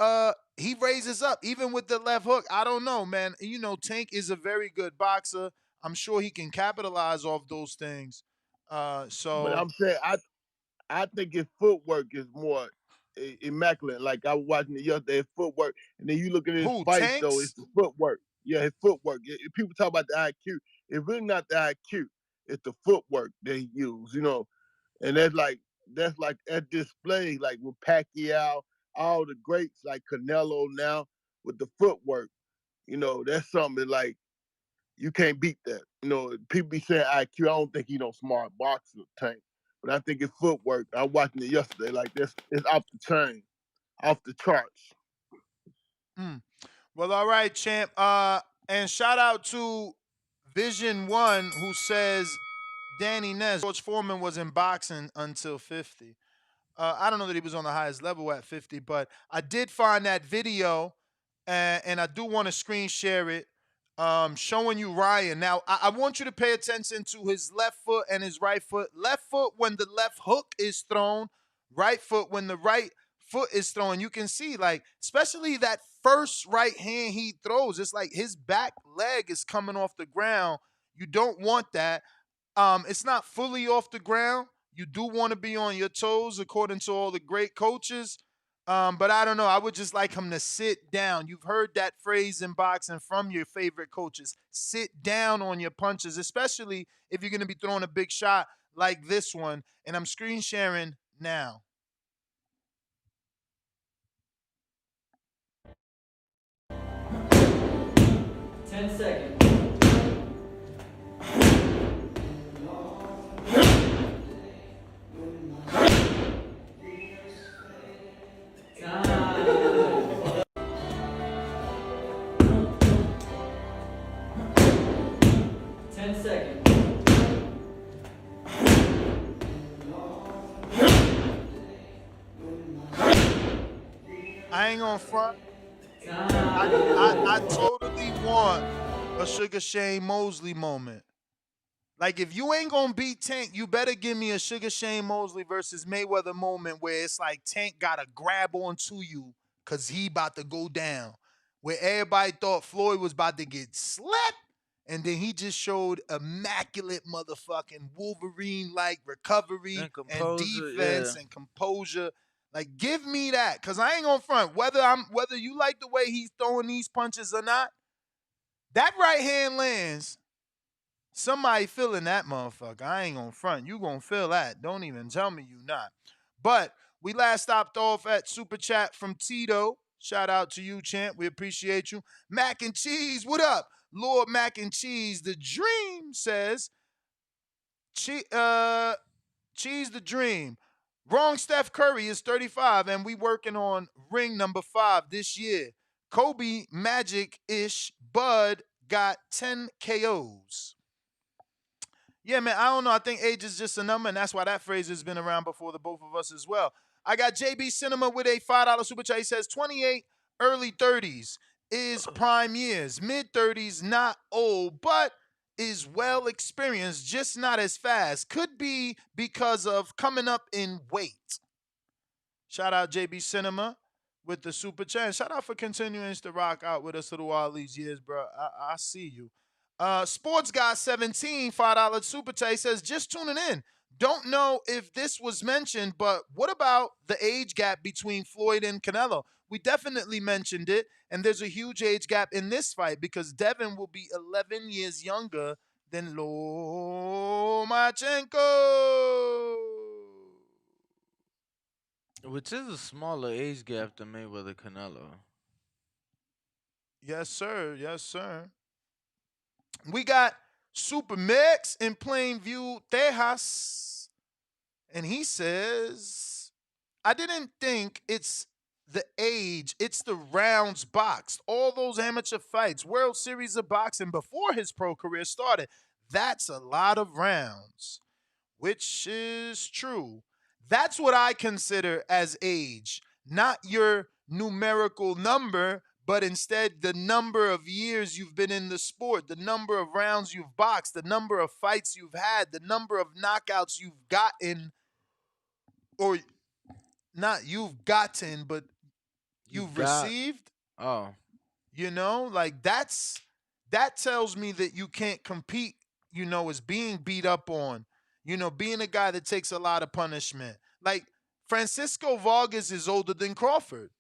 S5: raises up even with the left hook. I don't know, man. Tank is a very good boxer. I'm sure he can capitalize off those things.
S19: But I'm saying I think his footwork is more immaculate. Like I was watching it yesterday, his footwork, and then you look at his
S5: Who,
S19: fights though,
S5: Tanks?
S19: it's the footwork. Yeah, his footwork. If people talk about the IQ, it's really not the IQ. It's the footwork that he used. And that's like at display, like with Pacquiao, all the greats like Canelo now with the footwork. That's something like you can't beat that. People be saying IQ. I don't think he no smart boxer, Tank. But I think his footwork. I was watching it yesterday. Like this, it's off the chain, off the charts.
S5: Well, all right, champ. And shout out to Vision One who says Danny Nez, George Foreman was in boxing until 50. I don't know that he was on the highest level at 50, but I did find that video, and I do want to screen share it, showing you Ryan. Now, I want you to pay attention to his left foot and his right foot. Left foot when the left hook is thrown, right foot when the right foot is thrown. You can see, like, especially that first right hand he throws, it's like his back leg is coming off the ground. You don't want that. It's not fully off the ground. You do want to be on your toes, according to all the great coaches. But I don't know. I would just like him to sit down. You've heard that phrase in boxing from your favorite coaches. Sit down on your punches, especially if you're going to be throwing a big shot like this one. And I'm screen sharing now.
S20: 10 seconds. Time. 10 seconds.
S5: I ain't gonna front. I totally want a Sugar Shane Mosley moment. Like, if you ain't gonna beat Tank, you better give me a Sugar Shane Mosley versus Mayweather moment where it's like Tank gotta grab onto you because he about to go down. Where everybody thought Floyd was about to get slept, and then he just showed immaculate motherfucking Wolverine-like recovery
S9: And
S5: and
S9: composer,
S5: defense
S9: yeah.
S5: and composure. Like, give me that, cause I ain't gonna front. Whether you like the way he's throwing these punches or not, that right hand lands. Somebody feeling that motherfucker. I ain't gonna front. You gonna feel that. Don't even tell me you not. But we last stopped off at Super Chat from Tito. Shout out to you, champ. We appreciate you. Mac and Cheese, what up? Lord Mac and Cheese, the dream says, Cheese the dream. Wrong Steph Curry is 35, and we working on ring number 5 this year. Kobe Magic-ish Bud got 10 KOs. Yeah, man, I don't know. I think age is just a number, and that's why that phrase has been around before the both of us as well. I got JB Cinema with a $5 super chat. He says 28, early 30s is prime years. Mid 30s, not old, but is well experienced, just not as fast. Could be because of coming up in weight. Shout out JB Cinema with the super chat. Shout out for continuing to rock out with us through all these years, bro. I see you. Sports Guy 17, $5 super chat says, just tuning in. Don't know if this was mentioned, but what about the age gap between Floyd and Canelo? We definitely mentioned it, and there's a huge age gap in this fight because Devin will be 11 years younger than Lomachenko.
S9: Which is a smaller age gap than Mayweather Canelo.
S5: Yes, sir. Yes, sir. We got Super Mix in Plainview, Tejas. And he says, I didn't think it's the age, it's the rounds boxed. All those amateur fights, World Series of Boxing before his pro career started. That's a lot of rounds, which is true. That's what I consider as age, not your numerical number, but instead the number of years you've been in the sport, the number of rounds you've boxed, the number of fights you've had, the number of knockouts you've gotten, or not you've gotten, but you've received.
S9: Oh.
S5: You know, like that tells me that you can't compete, as being beat up on, being a guy that takes a lot of punishment. Like Francisco Vargas is older than Crawford,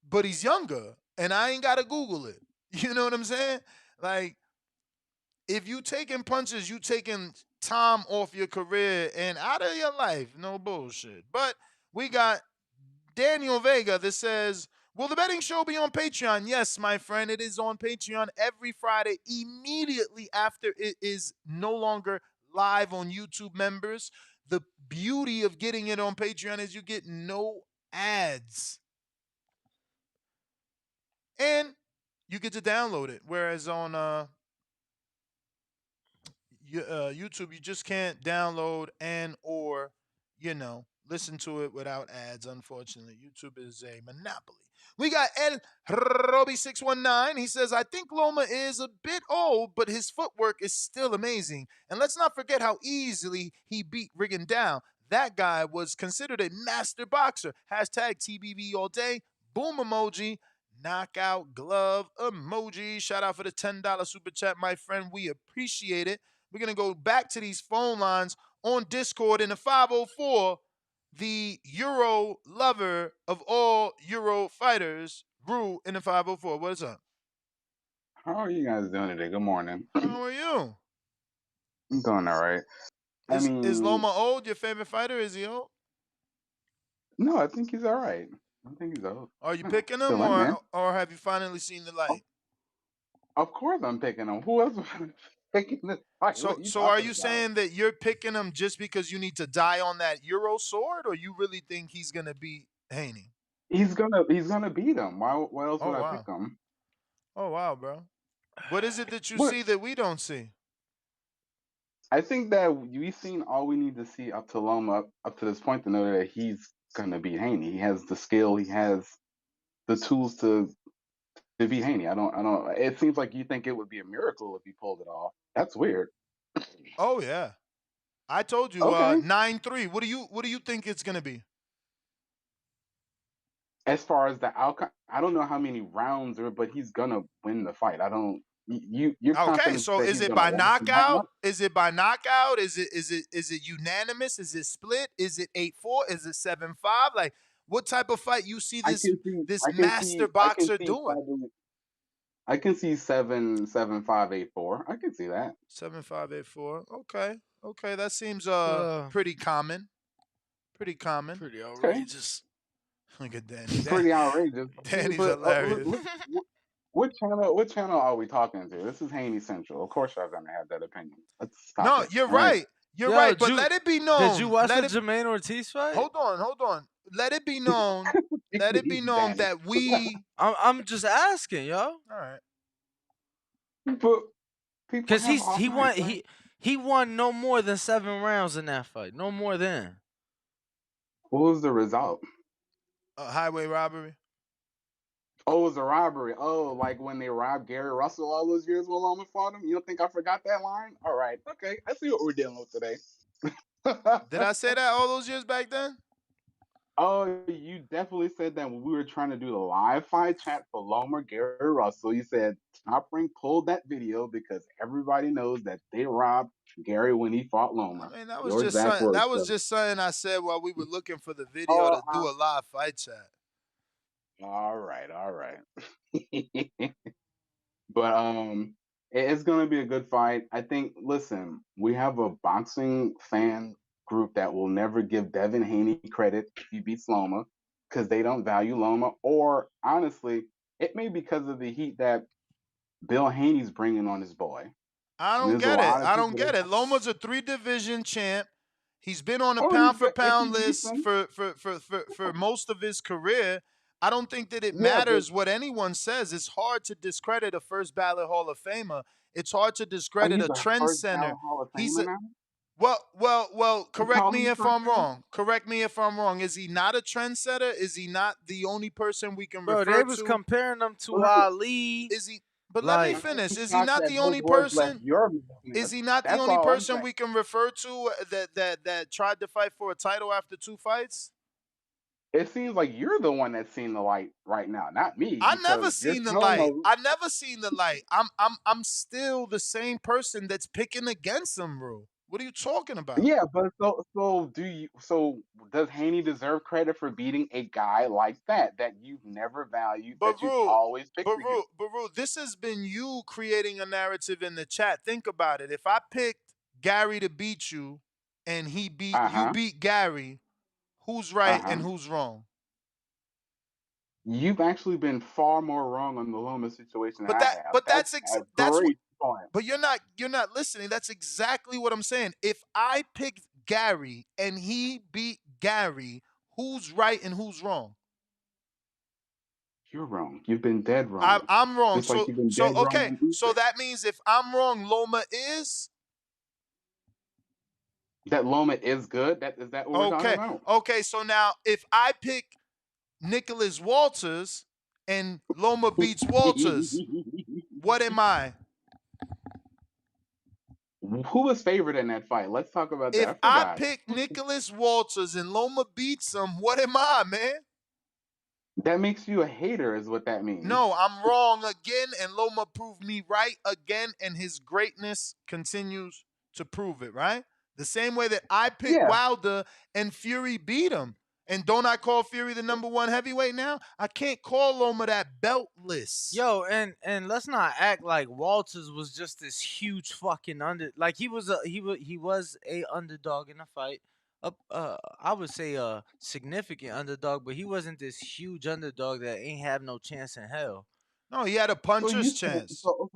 S5: but he's younger, and I ain't gotta Google it. You know what I'm saying? Like, if you taking punches, you taking time off your career and out of your life. No bullshit. But we got Daniel Vega that says, will the betting show be on Patreon? Yes, my friend. It is on Patreon every Friday, immediately after it is no longer live on YouTube members. The beauty of getting it on Patreon is you get no ads. And you get to download it. Whereas on YouTube, you just can't download and or, listen to it without ads, unfortunately. YouTube is a monopoly. We got Ed Roby619. He says, I think Loma is a bit old, but his footwork is still amazing. And let's not forget how easily he beat Riggin down. That guy was considered a master boxer. Hashtag TBV all day. Boom emoji. Knockout glove emoji. Shout out for the $10 super chat, my friend. We appreciate it. We're going to go back to these phone lines on Discord in the 504. The Euro lover of all Euro fighters, Rue in the 504. What is up?
S21: How are you guys doing today? Good morning.
S5: How are you?
S21: I'm doing all right.
S5: Is Loma old? Your favorite fighter? Is he old?
S21: No, I think he's all right. I think he's old.
S5: Are you picking him,
S21: Still in, man.
S5: or have you finally seen the light?
S21: Of course I'm picking him. Who else am I picking this fight? What
S5: So,
S21: are you
S5: are
S21: talking
S5: you
S21: about?
S5: saying that you're picking him just because you need to die on that Euro sword, or you really think he's gonna beat Haney?
S21: He's gonna beat him. Why else
S5: Oh
S21: would I pick
S5: wow.
S21: him?
S5: Oh wow, bro. What is it that you
S21: What?
S5: see that we don't see?
S21: I think that we've seen all we need to see up to Loma up to this point to know that he's gonna beat Haney. He has the skill. He has the tools to beat Haney. I don't. It seems like you think it would be a miracle if he pulled it off. That's weird.
S5: Oh yeah. I told you,
S21: Okay.
S5: 9-3. What do you think it's gonna be?
S21: As far as the outcome, I don't know how many rounds are, but he's gonna win the fight. I don't. You're
S5: Okay,
S21: confident
S5: so
S21: that
S5: is
S21: he's
S5: it
S21: gonna
S5: by
S21: walk him that much?
S5: knockout? Is it by knockout? Is it unanimous? Is it split? Is it 8-4? Is it 7-5? Like, what type of fight you see
S21: I
S5: this
S21: can see.
S5: this
S21: I can
S5: master
S21: see. I can
S5: boxer
S21: see
S5: doing?
S21: probably. I can see 7-7-5-8-4. I can see that.
S5: 7-5-8-4. Okay. Okay, that seems
S9: Uh,
S5: pretty common. Pretty common.
S9: pretty
S21: Okay.
S9: outrageous.
S5: Look at Danny.
S21: Pretty outrageous.
S5: Danny's
S21: But
S5: hilarious.
S21: what channel? What channel are we talking to? This is Haney Central. Of course, y'all gonna have that opinion. Let's stop
S5: No,
S21: it.
S5: you're
S21: All right.
S5: right. You're
S9: Yo,
S5: right. But let it be
S9: did you
S5: known.
S9: watch the
S5: Let it
S9: Jermaine Ortiz fight?
S5: hold on. Let it be known. Let it be known
S21: Danny.
S5: that we
S9: I'm just asking, yo.
S5: all right.
S21: But people
S9: Cause
S21: have off
S9: he won
S21: nights, right?
S9: he won no more than 7 rounds in that fight. No more than.
S21: What was the result?
S5: Highway robbery.
S21: Oh, it was a robbery. Oh, like when they robbed Gary Russell all those years when Loma fought him? You don't think I forgot that line? All right. Okay. I see what we're dealing with today.
S5: Did I say that all those years back then?
S21: Oh, you definitely said that when we were trying to do the live fight chat for Loma Gary Russell. You said Top Rank pulled that video because everybody knows that they robbed Gary when he fought Loma.
S5: I mean, that was
S21: Your
S5: just
S21: exact
S5: something.
S21: words,
S5: That was
S21: brother.
S5: just something I said while we were looking for the video
S21: Oh,
S5: to do a live fight chat.
S21: all right, all right. But it's gonna be a good fight. I think. Listen, we have a boxing fan group that will never give Devin Haney credit if he beats Loma because they don't value Loma, or honestly, it may be because of the heat that Bill Haney's bringing on his boy.
S5: I
S21: And
S5: don't
S21: there's a
S5: get it.
S21: lot of
S5: I don't
S21: people
S5: get
S21: that.
S5: it. Loma's a 3 division champ. He's been on the
S21: Oh,
S5: pound for
S21: if he
S5: pound
S21: beats
S5: list
S21: him,
S5: for most of his career. I don't think that it
S21: yeah, but
S5: matters what anyone says. It's hard to discredit a first ballot Hall of Famer. It's hard to discredit
S21: he's
S5: a
S21: a first
S5: trendsetter.
S21: ballot Hall of
S5: He's
S21: Famer
S5: a
S21: now.
S5: well.
S21: You
S5: Correct
S21: call
S5: me
S21: him
S5: if
S21: first
S5: I'm
S21: ballot?
S5: wrong. Correct me if I'm wrong. Is he not a trendsetter? Is he not the only person we can
S9: Bro, they
S5: refer
S9: was
S5: to?
S9: comparing them to
S21: Well,
S9: Ali.
S5: Is he? But let me
S9: Like,
S21: I'm
S5: finish.
S21: just
S5: Is he
S21: shocked
S5: not
S21: that
S5: the
S21: those
S5: only
S21: words left
S5: person?
S21: your mouth,
S5: Is
S21: man.
S5: he not the
S21: That's
S5: only
S21: all I'm
S5: person
S21: saying.
S5: we can refer to that tried to fight for a title after 2 fights?
S21: It seems like you're the one that's seeing the light right now, not me,
S5: I never
S21: because your
S5: seen the
S21: tone
S5: light.
S21: of
S5: I never seen the light. I'm still the same person that's picking against him, bro. What are you talking about?
S21: yeah, but so does Haney deserve credit for beating a guy like that you've never valued,
S5: But
S21: that you've
S5: Rue,
S21: always picked against?
S5: this has been you creating a narrative in the chat. Think about it. If I picked Gary to beat you and you
S21: Uh-huh.
S5: beat Gary, who's right and
S21: Uh-huh.
S5: who's wrong?
S21: You've actually been far more wrong on the Loma situation than
S5: But
S21: I have. That's a
S5: that's what
S21: great point.
S5: but you're not listening. That's exactly what I'm saying. If I picked Gary and he beat Gary, who's right and who's wrong?
S21: You're wrong. You've been dead wrong.
S5: I'm wrong.
S21: Just like
S5: So
S21: you've been
S5: so
S21: dead wrong
S5: okay.
S21: on
S5: So
S21: Usyk.
S5: that means if I'm wrong, Loma is
S21: That Loma is good. Is that what we're talking
S5: okay.
S21: about?
S5: Okay. So now if I pick Nicholas Walters and Loma beats Walters, what am I?
S21: Who was favored in that fight? Let's talk about that.
S5: If
S21: I
S5: I
S21: forgot.
S5: pick Nicholas Walters and Loma beats him, what am I, man?
S21: That makes you a hater, is what that means.
S5: No, I'm wrong again, and Loma proved me right again, and his greatness continues to prove it, right? The same way that I picked
S21: Yeah.
S5: Wilder and Fury beat him. And don't I call Fury the #1 heavyweight now? I can't call Loma that beltless.
S9: yo, and let's not act like Walters was just this huge fucking like he was a underdog in the fight. I would say a significant underdog, but he wasn't this huge underdog that ain't have no chance in hell.
S5: No, he had a
S21: So you
S5: puncher's
S21: think,
S5: chance.
S21: so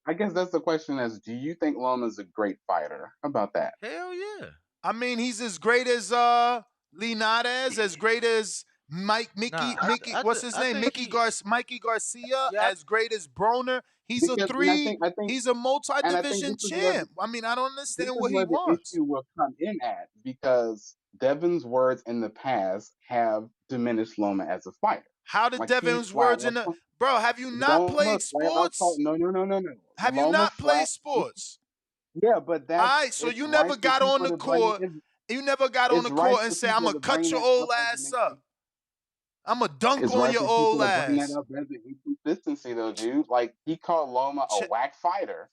S21: I guess that's the question is, do you think Loma's a great fighter? How about that?
S9: Hell yeah.
S5: I mean, he's as great as Linares, as great as
S9: Nah,
S5: what's his
S9: I
S5: name?
S9: think he.
S5: Mikey Garcia,
S9: Yeah,
S5: as great as Broner. He's a
S21: Because and
S5: he's a
S21: I think
S5: multi-division
S21: this is where
S5: champ. I mean, I don't
S21: this
S5: understand
S21: is
S5: what he
S21: where the
S5: wants.
S21: issue will come in at, because Devin's words in the past have diminished Loma as a fighter.
S5: How did
S21: Like
S5: Devin's
S21: like
S5: words in the bro? Have you not
S21: Loma,
S5: played
S21: flat out called,
S5: sports?
S21: no.
S5: Have you
S21: Loma
S5: not played
S21: flat.
S5: sports?
S21: Yeah, but
S5: All
S21: that's
S5: right, so
S21: it's
S5: you
S21: right
S5: never
S21: for
S5: got on
S21: people
S5: the
S21: to bring
S5: court. You never got on
S21: it's
S5: the
S21: right
S5: court and
S21: for
S5: say, "I'm
S21: people
S5: gonna
S21: to
S5: cut
S21: bring
S5: your
S21: that
S5: old
S21: up as an
S5: ass up. I'm gonna dunk
S21: it's
S5: on
S21: right
S5: your
S21: for people
S5: old
S21: to bring that
S5: ass."
S21: up as an inconsistency though, dude. Like he called Loma a whack fighter.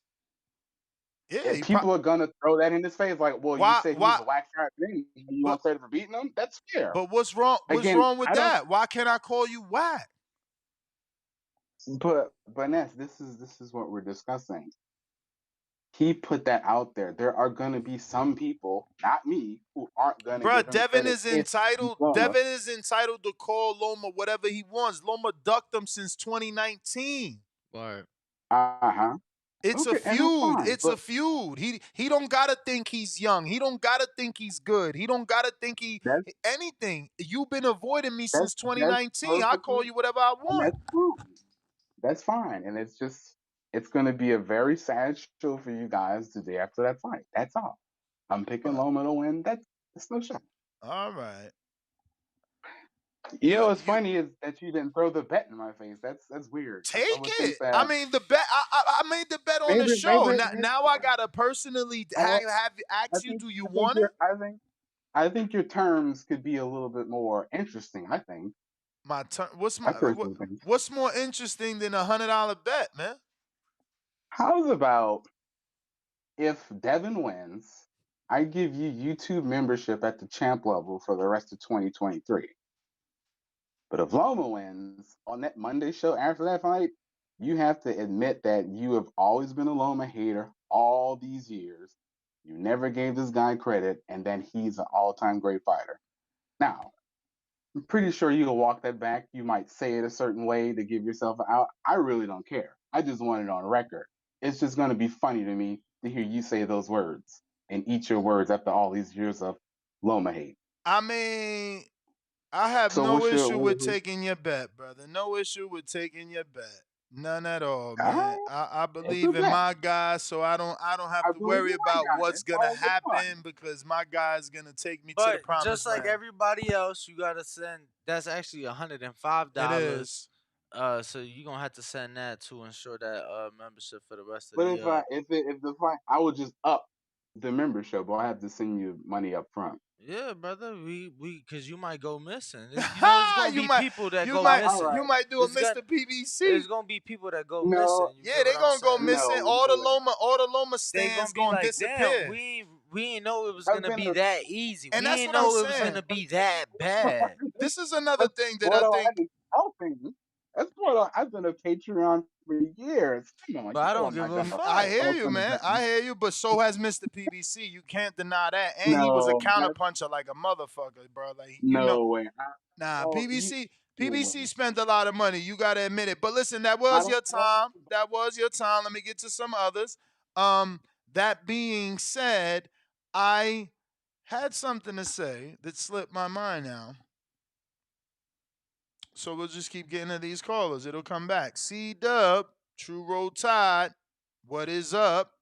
S5: Yeah,
S21: If people are gonna throw that in his face, like, well, you said he was
S5: why?
S21: a whack fighter, then you
S5: But
S21: want credit for beating him? That's fair.
S5: but what's wrong? What's
S21: Again,
S5: wrong with
S21: I don't.
S5: that? Why can't I call you whack?
S21: But Ness, this is what we're discussing. He put that out there. There are gonna be some people, not me, who aren't gonna give
S5: Bruh,
S21: him credit if he's Loma.
S5: Devin is entitled to call Loma whatever he wants. Loma ducked him since 2019.
S9: Right.
S21: Uh-huh.
S5: It's a
S21: Okay, and that's
S5: feud.
S21: fine.
S5: It's a
S21: But
S5: feud. He don't gotta think he's young. He don't gotta think he's good. He don't gotta think he
S21: that's
S5: anything. You've been avoiding me since
S21: that's
S5: 2019. I call
S21: perfectly,
S5: you whatever I
S21: and
S5: want.
S21: that's fine. That's fine. And it's gonna be a very sad show for you guys the day after that fight. That's all. I'm picking Loma to win. That's no shot.
S5: All right.
S21: You know what's funny is that you didn't throw the bet in my face. That's weird.
S5: Take
S21: I would think
S5: it. I
S21: that
S5: mean, the bet. I made the bet on the show. Now I gotta personally have
S21: I
S5: ask you.
S21: think
S5: Do you
S21: I think
S5: want it?
S21: your I think your terms could be a little bit more interesting. I think.
S5: My turn.
S21: I personally think.
S5: What's more interesting than $100 bet, man?
S21: How's about if Devin wins, I give you YouTube membership at the champ level for the rest of 2023. But if Loma wins on that Monday show after that fight, you have to admit that you have always been a Loma hater all these years. You never gave this guy credit, and then he's an all-time great fighter. Now, I'm pretty sure you'll walk that back. You might say it a certain way to give yourself an out. I really don't care. I just want it on record. It's just going to be funny to me to hear you say those words and eat your words after all these years of Loma hate.
S5: I mean, I have
S21: So
S5: no
S21: what's your
S5: issue with taking your bet, brother. No issue with taking your bet. None at all, man. I
S21: it's
S5: believe in
S21: okay.
S5: my guy, so I don't have
S21: I
S5: to
S21: believe
S5: worry
S21: in my
S5: about
S21: guy.
S5: what's
S21: It's
S5: gonna
S21: all good fun.
S5: happen because my guy's gonna take me to the
S9: But just
S5: promised
S9: like
S5: land.
S9: everybody else, you gotta send. That's actually $105.
S5: It is.
S9: So you gonna have to send that to ensure that membership for the rest of
S21: But
S9: the.
S21: if the fight, I would just up the membership, or I have to send you money up front.
S9: Yeah, brother. Cause you might go missing. You know, it's gonna
S5: you
S9: be
S5: might
S9: people that
S5: you
S9: go
S5: might
S9: missing.
S5: you might do a
S9: It's
S5: Mr.
S9: gonna
S5: PBC.
S9: There's gonna be people that go
S21: No,
S9: missing. You
S5: Yeah,
S9: get
S5: they
S9: what I'm
S5: gonna go
S9: saying?
S5: missing.
S21: no,
S5: All the Loma
S9: They gonna
S5: stands
S9: be
S5: gonna
S9: like, damn,
S5: disappear.
S9: we ain't know it was
S21: I've
S9: gonna
S21: been
S9: be
S21: to.
S9: that easy.
S5: And
S9: We
S5: that's
S9: ain't
S5: what I'm
S9: know it was
S5: saying.
S9: gonna be that bad.
S5: This is another thing that
S21: What
S5: I
S21: do I
S5: think.
S21: do? Helping. That's what I've been a Patreon for years. Come on,
S9: But
S21: you
S9: I
S21: know
S9: don't
S21: I'm
S9: give
S21: not
S9: a
S21: gonna.
S5: I
S9: fuck.
S5: hear
S21: Oh,
S5: you,
S21: gonna
S5: man.
S21: bet me.
S5: I hear you, but so has Mr. PBC. You can't deny that. And he was a
S21: No, that's
S5: counterpuncher like a motherfucker, bro. Like
S21: no way.
S5: nah,
S21: Oh, you no
S5: PBC
S21: way.
S5: spent a lot of money. You gotta admit it. But listen, that
S21: I
S5: was
S21: don't.
S5: your
S21: I don't.
S5: time. That was your time. Let me get to some others. That being said, I had something to say that slipped my mind now. So we'll just keep getting to these callers. It'll come back. C Dub, True Roll Tide, what is up?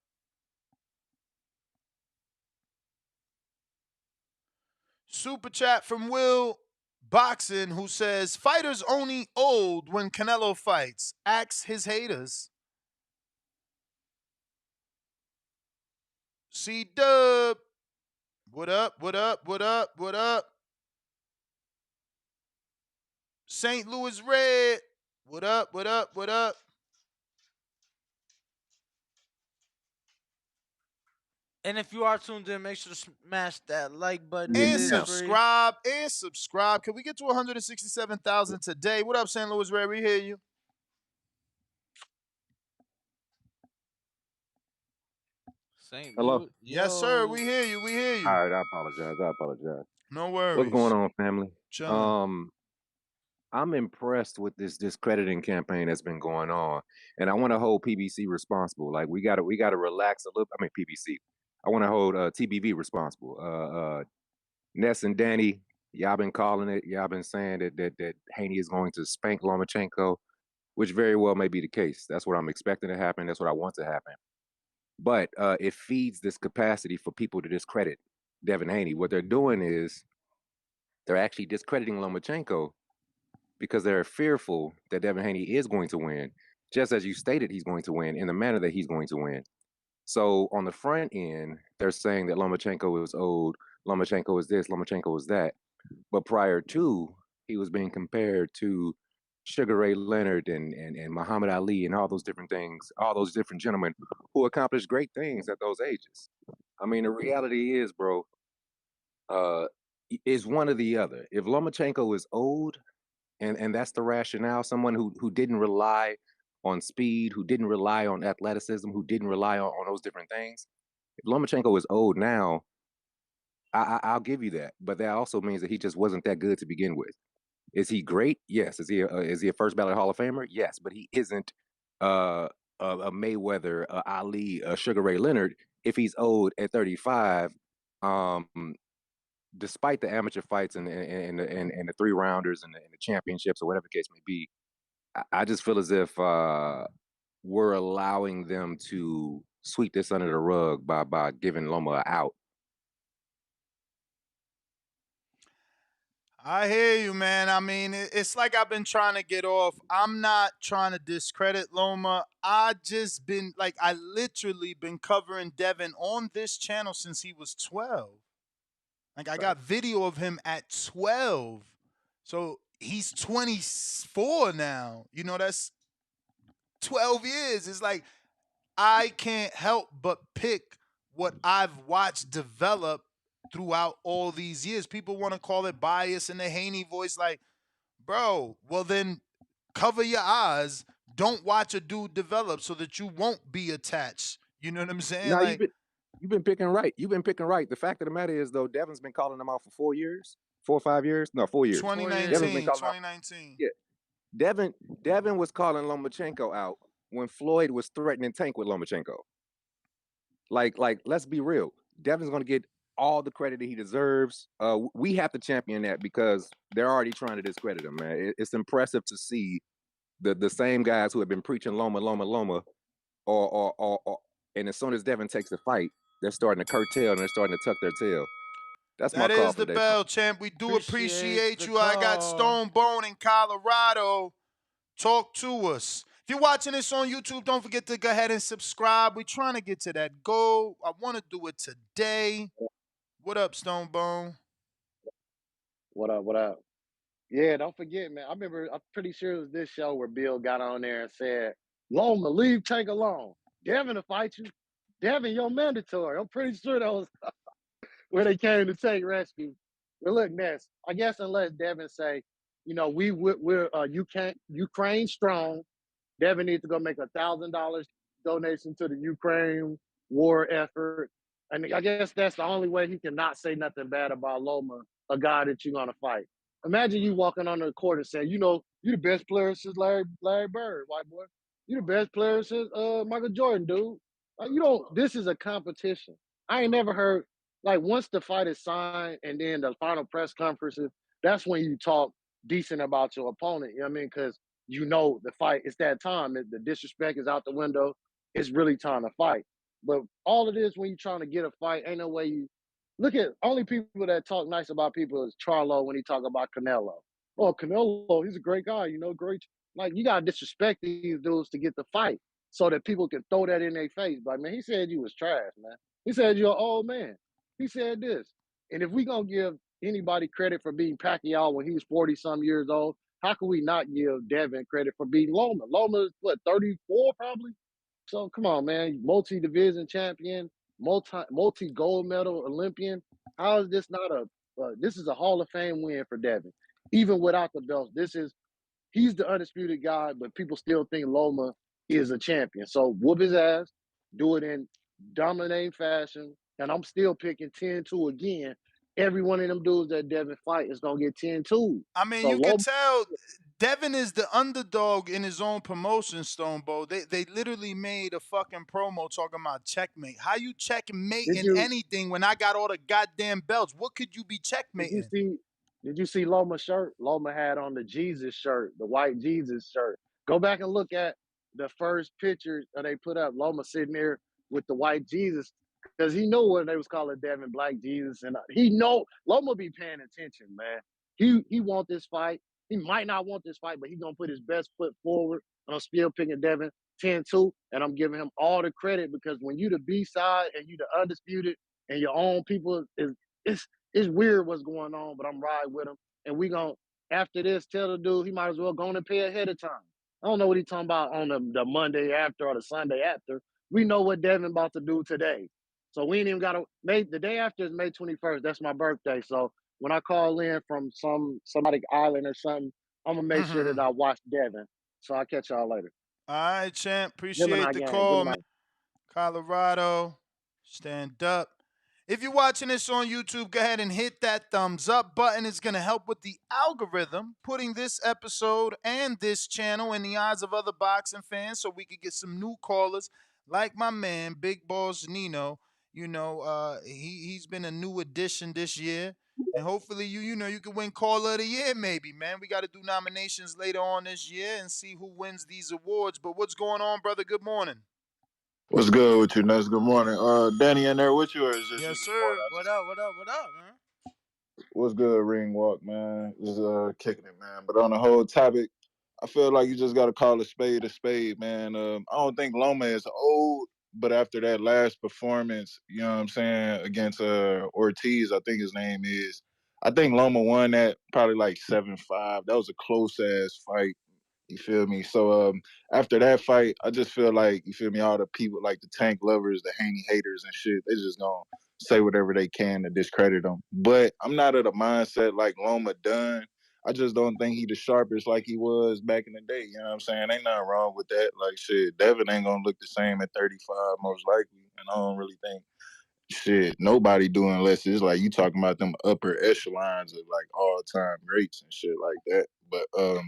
S5: Super chat from Will Boxing, who says fighters only old when Canelo fights. Ask his haters. C Dub, what up? What up? What up? What up? St. Louis Red, what up? What up? What up?
S9: And if you are tuned in, make sure to smash that like button. It
S5: And
S9: is
S21: Yeah.
S9: free.
S5: subscribe. Can we get to 167,000 today? What up, St. Louis Red? We hear you.
S9: St.
S1: Hello?
S9: Louis.
S5: Yes, sir.
S9: Yo.
S5: We hear you. We hear you.
S1: All right, I apologize.
S5: No
S1: What's going
S5: worries.
S1: on, family?
S5: Chilling.
S1: I'm impressed with this discrediting campaign that's been going on, and I want to hold PBC responsible. Like we gotta relax a little. I mean PBC. I want to hold TBV responsible. Ness and Danny, y'all been calling it. Y'all been saying that Haney is going to spank Lomachenko, which very well may be the case. That's what I'm expecting to happen. That's what I want to happen. But it feeds this capacity for people to discredit Devin Haney. What they're doing is they're actually discrediting Lomachenko because they're fearful that Devin Haney is going to win, just as you stated he's going to win in the manner that he's going to win. So on the front end, they're saying that Lomachenko is owed, Lomachenko is this, Lomachenko is that. But prior to, he was being compared to Sugar Ray Leonard and Muhammad Ali and all those different things, all those different gentlemen who accomplished great things at those ages. I mean, the reality is, bro, is one or the other. If Lomachenko is old, and that's the rationale, someone who didn't rely on speed, who didn't rely on athleticism, who didn't rely on those different things. If Lomachenko is old now, I'll give you that, but that also means that he just wasn't that good to begin with. Is he great? Yes. Is he a first ballot Hall of Famer? Yes, but he isn't a Mayweather, a Ali, a Sugar Ray Leonard if he's old at 35. Despite the amateur fights and the three rounders and the championships or whatever the case may be, I just feel as if we're allowing them to sweep this under the rug by giving Loma an out.
S5: I hear you, man. I mean, it's like I've been trying to get off. I'm not trying to discredit Loma. I just been like, I literally been covering Devin on this channel since he was 12. Like, I got video of him at 12. So he's 24 now. You know, that's 12 years. It's like, I can't help but pick what I've watched develop throughout all these years. People want to call it bias and the Haney voice. Like, bro, well then cover your eyes. Don't watch a dude develop so that you won't be attached. You know what I'm saying?
S1: No,
S5: Like,
S1: you've been picking right. You've been picking right. The fact of the matter is, though, Devin's been calling them out for 4 years, 4 or 5 years. No, 4 years.
S5: 2019,
S1: Devin's been calling
S5: 2019.
S1: Yeah, Devin was calling Lomachenko out when Floyd was threatening Tank with Lomachenko. Like, let's be real. Devin's gonna get all the credit that he deserves. We have to champion that because they're already trying to discredit him, man. It's impressive to see the same guys who have been preaching Loma, and as soon as Devin takes the fight, they're starting to curtail and they're starting to tuck their tail. That's my
S5: That
S1: call
S5: is
S1: for
S5: the
S1: the day.
S5: bell, champ. We do appreciate you. I got Stone Bone in Colorado. Talk to us. If you're watching this on YouTube, don't forget to go ahead and subscribe. We're trying to get to that goal. I want to do it today. What up, Stone Bone?
S22: What up? What up? Yeah, don't forget, man. I'm pretty sure it was this show where Bill got on there and said, Loma, leave Tank alone. Devin will fight you. Devin, you're mandatory. I'm pretty sure that was where they came to take rescue. But look, Ness, I guess unless Devin say, you know, we're Ukraine strong. Devin needs to go make $1,000 donation to the Ukraine war effort. And I guess that's the only way he can not say nothing bad about Loma, a guy that you're gonna fight. Imagine you walking on the court and saying, you know, you're the best player since Larry Bird, white boy. You're the best player since Michael Jordan, dude. Like, you don't. This is a competition. I ain't never heard like once the fight is signed and then the final press conferences. That's when you talk decent about your opponent. You know what I mean? Because you know the fight. It's that time. The disrespect is out the window. It's really time to fight. But all it is when you're trying to get a fight, ain't no way you look at only people that talk nice about people is Charlo when he talk about Canelo. Oh, Canelo, he's a great guy, you know, great. Like you gotta disrespect these dudes to get the fight so that people can throw that in their face. Like, man, he said you was trash, man. He said you're an old man. He said this. And if we gonna give anybody credit for beating Pacquiao when he was 40 some years old, how can we not give Devin credit for beating Loma? Loma's what, 34 probably? So come on, man, multi-division champion, multi gold medal Olympian. How is this not this is a Hall of Fame win for Devin, even without the belts. He's the undisputed guy, but people still think Loma is a champion. So whoop his ass, do it in dominating fashion, and I'm still picking 10-2 again. every one of them dudes that Devin fight is gonna get 10-2.
S5: I mean,
S22: So
S5: you could
S22: Loma,
S5: tell Devin is the underdog in his own promotion, Stonebow. They literally made a fucking promo talking about checkmate. How you checkmate
S22: did
S5: in
S22: you
S5: anything when I got all the goddamn belts? What could you be
S22: did you
S5: checkmating?
S22: see did you see Loma's shirt? Loma had on the Jesus shirt, the white Jesus shirt. Go back and look at the first picture that they put up. Loma sitting there with the white Jesus because he knew what they was calling Devin Black Jesus, and he know Loma be paying attention, man. He want this fight. He might not want this fight, but he gonna put his best foot forward. And I'm still picking Devin 10-2, and I'm giving him all the credit because when you the B side and you the undisputed and your own people is it's weird what's going on, but I'm riding with him. And we gonna after this tell the dude he might as well go on and pay ahead of time. I don't know what he's talking about on the Monday after or the Sunday after. We know what Devin about to do today. So we ain't even gotta the day after is May 21st. That's my birthday. So when I call in from some exotic island or something, I'm gonna make sure that I watch Devin. So I'll catch y'all later.
S5: All right, champ.
S22: Gemini
S5: Appreciate the
S22: gang,
S5: call, man.
S22: Gemini.
S5: Colorado, stand up. If you're watching this on YouTube, go ahead and hit that thumbs up button. It's going to help with the algorithm, putting this episode and this channel in the eyes of other boxing fans so we could get some new callers like my man, Big Boss Nino. He's been a new addition this year. And hopefully you can win caller of the year maybe, man. We got to do nominations later on this year and see who wins these awards. But what's going on, brother? Good morning.
S2: What's good with you, Nuts? Good morning. Danny in there with you, or is just you
S5: Yes,
S2: this
S5: sir.
S2: morning?
S9: What up? What up? What up, man?
S2: What's good, Ring Walk, man? Just kicking it, man. But on the whole topic, I feel like you just got to call a spade, man. I don't think Loma is old, but after that last performance, you know what I'm saying, against Ortiz, I think his name is. I think Loma won that probably like 7-5. That was a close ass fight. You feel me? So after that fight, I just feel like, you feel me, all the people like the Tank lovers, the Haney haters and shit, they just gonna say whatever they can to discredit him. But I'm not of the mindset like Loma done. I just don't think he the sharpest like he was back in the day. You know what I'm saying? Ain't nothing wrong with that. Like shit, Devin ain't gonna look the same at 35 most likely. And I don't really think shit nobody doing unless it's like you talking about them upper echelons of like all time greats and shit like that. But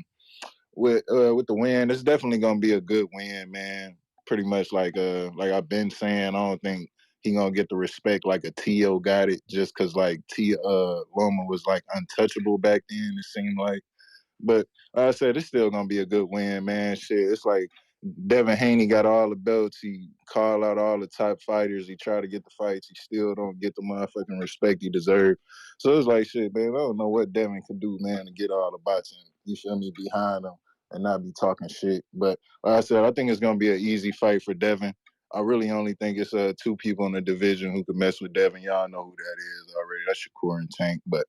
S2: with the win, it's definitely gonna be a good win, man. Pretty much like I've been saying, I don't think he gonna get the respect like a Tio got it just cause like Loma was like untouchable back then, it seemed like. But like I said, it's still gonna be a good win, man. Shit, it's like Devin Haney got all the belts. He called out all the top fighters. He tried to get the fights. He still don't get the motherfucking respect he deserved. So it's like shit, man. I don't know what Devin could do, man, to get all the boxing. You feel me behind him and not be talking shit. But like I said, I think it's gonna be an easy fight for Devin. I really only think it's two people in the division who could mess with Devin. Y'all know who that is already. That's Shakur and Tank. But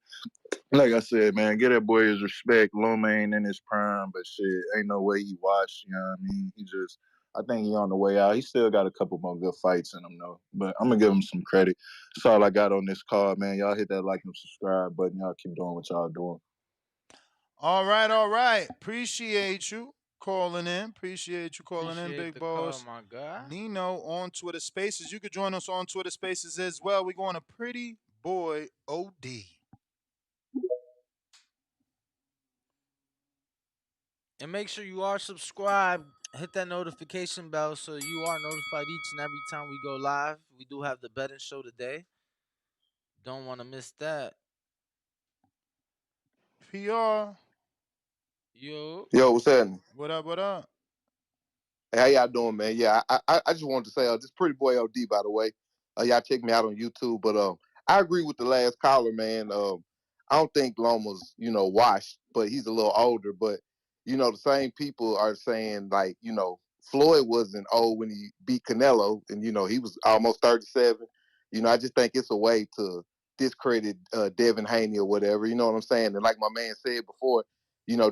S2: like I said, man, get that boy his respect. Loma ain't in his prime, but shit, ain't no way he washed. You know what I mean? I think he on the way out. He still got a couple more good fights in him, though. But I'm going to give him some credit. That's all I got on this card, man. Y'all hit that like and subscribe button. Y'all keep doing what y'all doing.
S5: All right. Appreciate you calling in. Appreciate you calling in,
S9: Appreciate
S5: Big
S9: the call,
S5: Boss.
S9: my guy.
S5: Nino on Twitter Spaces. You could join us on Twitter Spaces as well. We're going to Pretty Boy OD.
S9: And make sure you are subscribed. Hit that notification bell so you are notified each and every time we go live. We do have the betting show today. Don't want to miss that.
S5: PR.
S9: Yo.
S7: Yo, what's happening?
S5: What up?
S7: Hey, how y'all doing, man? Yeah, I just wanted to say, this Pretty Boy OD, by the way. Y'all check me out on YouTube, but I agree with the last caller, man. I don't think Loma's, washed, but he's a little older. But the same people are saying like, Floyd wasn't old when he beat Canelo, and he was almost 37. I just think it's a way to discredit Devin Haney or whatever. You know what I'm saying? And like my man said before,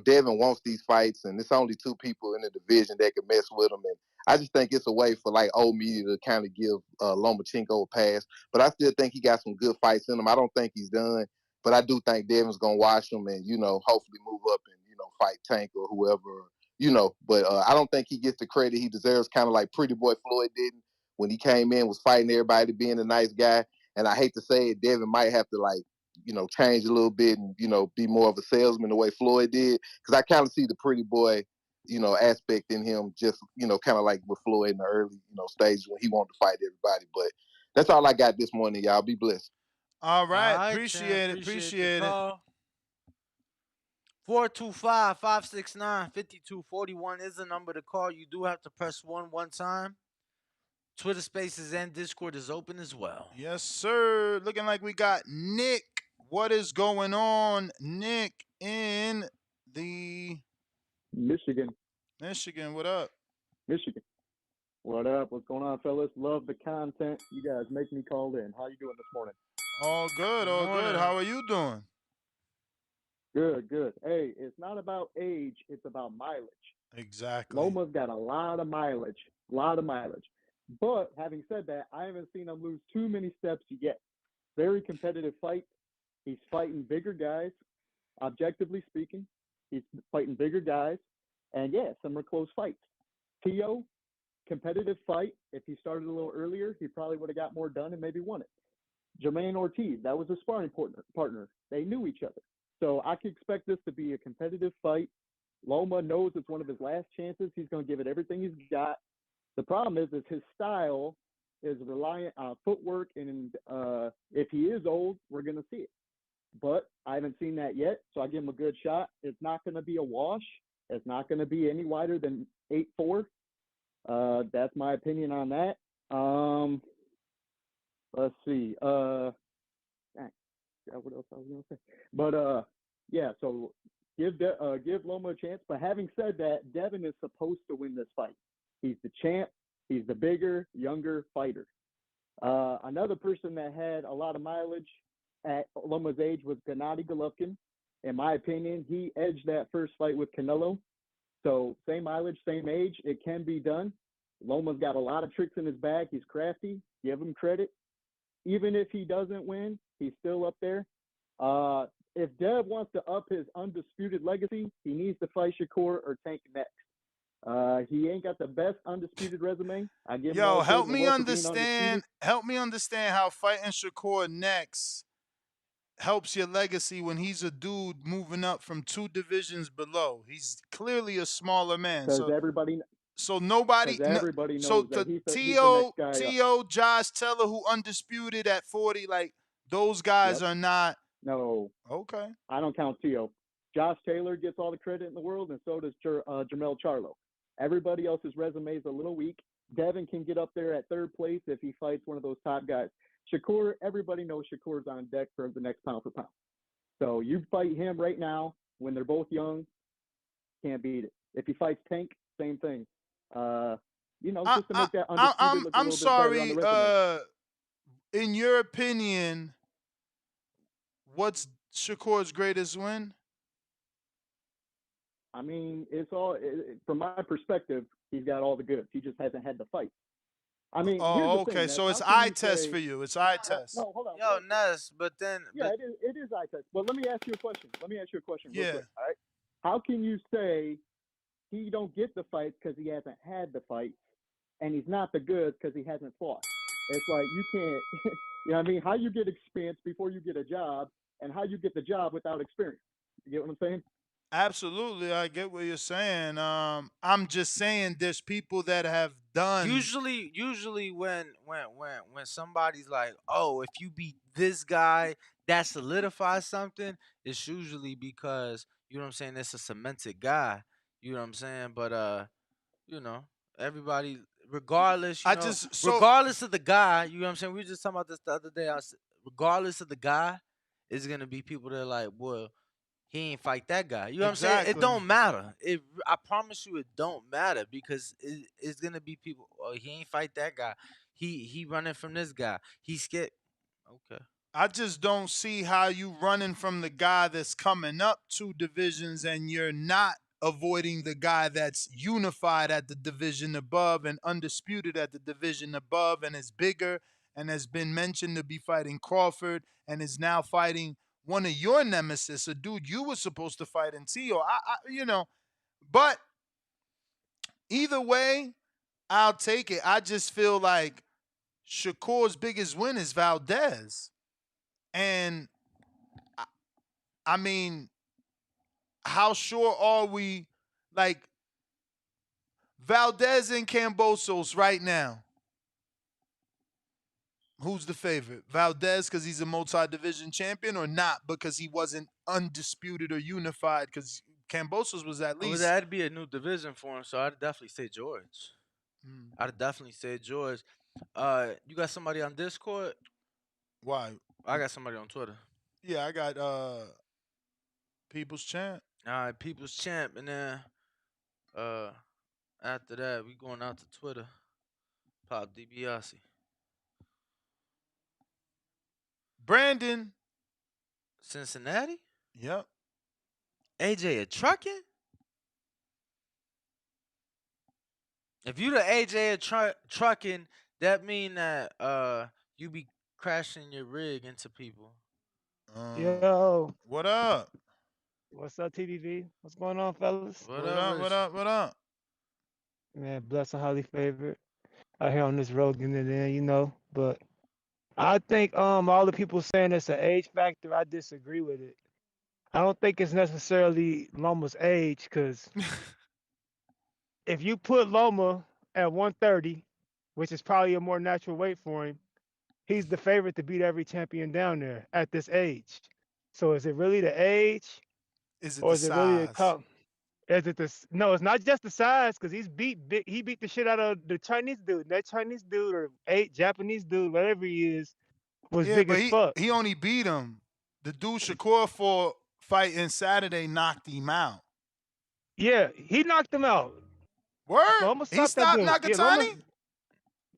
S7: Devin wants these fights, and it's only two people in the division that can mess with him. And I just think it's a way for like old media to kind of give Lomachenko a pass. But I still think he got some good fights in him. I don't think he's done, but I do think Devin's gonna watch him and hopefully move up and fight Tank or whoever. But I don't think he gets the credit he deserves. Kind of like Pretty Boy Floyd didn't when he came in, was fighting everybody, being a nice guy. And I hate to say it, Devin might have to change a little bit and be more of a salesman the way Floyd did. Because I kind of see the pretty boy, aspect in him, just kind of like with Floyd in the early stages when he wanted to fight everybody. But that's all I got this morning, y'all. Be blessed.
S5: All
S9: All
S5: right,
S9: right, champ.
S5: appreciate it,
S9: Appreciate the
S5: appreciate it.
S9: call. 425-569-5241 is the number to call. You do have to press one time. Twitter Spaces and Discord is open as well.
S5: Yes, sir. Looking like we got Nick. What is going on, Nick, in the
S3: Michigan.
S5: Michigan? What up?
S3: Michigan. What up? What's going on, fellas? Love the content. You guys make me call in. How you doing this morning?
S5: All good, all good. How are you doing?
S3: Good, good. Hey, it's not about age, it's about mileage.
S5: Exactly.
S3: Loma's got a lot of mileage. But having said that, I haven't seen him lose too many steps yet. Very competitive fight. He's fighting bigger guys, objectively speaking. He's fighting bigger guys. And yeah, some are close fights. Tio, competitive fight. If he started a little earlier, he probably would have got more done and maybe won it. Jermaine Ortiz, that was a sparring partner. They knew each other. So I could expect this to be a competitive fight. Loma knows it's one of his last chances. He's going to give it everything he's got. The problem is his style is reliant on footwork, and if he is old, we're going to see it. But I haven't seen that yet, so I give him a good shot. It's not going to be a wash. It's not going to be any wider than 8-4. That's my opinion on that. Let's see. What else I was going to say? But yeah, so give Loma a chance. But having said that, Devin is supposed to win this fight. He's the champ. He's the bigger, younger fighter. Another person that had a lot of mileage at Loma's age was Gennady Golovkin. In my opinion, he edged that first fight with Canelo. So same mileage, same age. It can be done. Loma's got a lot of tricks in his bag. He's crafty. Give him credit. Even if he doesn't win, he's still up there. If Dev wants to up his undisputed legacy, he needs to fight Shakur or Tank next. He ain't got the best undisputed resume. I give him all
S5: help
S3: credit in the
S5: me
S3: world for being
S5: understand.
S3: undisputed.
S5: Help me understand how fighting Shakur next helps your legacy when he's a dude moving up from 2 divisions below. He's clearly a smaller man.
S3: Because everybody
S5: So nobody. So
S3: knows that he's the
S5: T.O.,
S3: next guy up.
S5: T.O., Josh Teller, who undisputed at 40, like those guys are not.
S3: No.
S5: Okay.
S3: I don't count Tio. Josh Taylor gets all the credit in the world, and so does Jamel Charlo. Everybody else's resume is a little weak. Devin can get up there at 3rd place if he fights one of those top guys. Shakur, everybody knows Shakur's on deck for the next pound for pound. So you fight him right now when they're both young, can't beat it. If he fights Tank, same thing. Just to make that undisputed look a little bit better on the resume.
S5: In your opinion, what's Shakur's greatest win?
S3: I mean, from my perspective, he's got all the goods. He just hasn't had the fight. I mean, here's the thing,
S5: so
S3: Ness.
S5: it's
S3: How can
S5: eye
S3: you
S5: test
S3: say-
S5: for you. It's eye test.
S3: No, hold on.
S9: Yo, Ness, but then...
S3: Yeah, it is eye test. But let me ask you a question. Real
S5: Yeah.
S3: quick, all right? How can you say he don't get the fights because he hasn't had the fights, and he's not the goods because he hasn't fought? It's like you can't, you know what I mean? How you get experience before you get a job, and how you get the job without experience. You get what I'm saying?
S5: Absolutely, I get what you're saying. I'm just saying there's people that have done.
S9: Usually when somebody's like, oh, if you beat this guy, that solidifies something, it's usually because, you know what I'm saying, it's a cemented guy. You know what I'm saying? But everybody, regardless, regardless of the guy, you know what I'm saying? We were just talking about this the other day. Regardless of the guy, it's gonna be people that are like, well, he ain't fight that guy. You know what I'm saying? It don't matter. I promise you, it don't matter because it's gonna be people. Oh, he ain't fight that guy. He running from this guy. He's scared. Okay.
S5: I just don't see how you running from the guy that's coming up 2 divisions and you're not avoiding the guy that's unified at the division above and undisputed at the division above and is bigger and has been mentioned to be fighting Crawford and is now fighting one of your nemesis, a dude you were supposed to fight in Tio. But either way, I'll take it. I just feel like Shakur's biggest win is Valdez. And I mean, how sure are we? Like Valdez and Cambosos right now. Who's the favorite? Valdez because he's a multi-division champion, or not because he wasn't undisputed or unified? Because Cambosos was at
S9: Well,
S5: least.
S9: that'd be a new division for him, so I'd definitely say George. I'd definitely say George. You got somebody on Discord?
S5: Why?
S9: I got somebody on Twitter.
S5: Yeah, I got People's Champ.
S9: All right, People's Champ, and then after that we going out to Twitter. Pop DiBiase.
S5: Brandon.
S9: Cincinnati?
S5: Yep.
S9: AJ a trucking? If you the AJ a trucking, that mean that you be crashing your rig into people.
S4: Yo,
S5: What up?
S4: what's up, TDV? What's going on, fellas?
S9: What up?
S5: What up?
S4: Man, blessed and highly favored. Out here on this road getting it in, you know. But I think all the people saying it's an age factor, I disagree with it. I don't think it's necessarily Loma's age, because if you put Loma at 130, which is probably a more natural weight for him, he's the favorite to beat every champion down there at this age. So is it really the age?
S5: Is it
S4: or
S5: the
S4: is it really
S5: size?
S4: Is it the no? It's not just the size, because he beat the shit out of the Chinese dude. That Chinese dude or Japanese dude, whatever he is, was
S5: Yeah,
S4: big
S5: but
S4: as fuck.
S5: he only beat him. The dude Shakur for fighting Saturday knocked him out.
S4: Yeah, he knocked him out.
S5: Word?
S4: Loma
S5: He
S4: stopped that
S5: stopped
S4: dude. Yeah, Loma.
S5: Nakatani?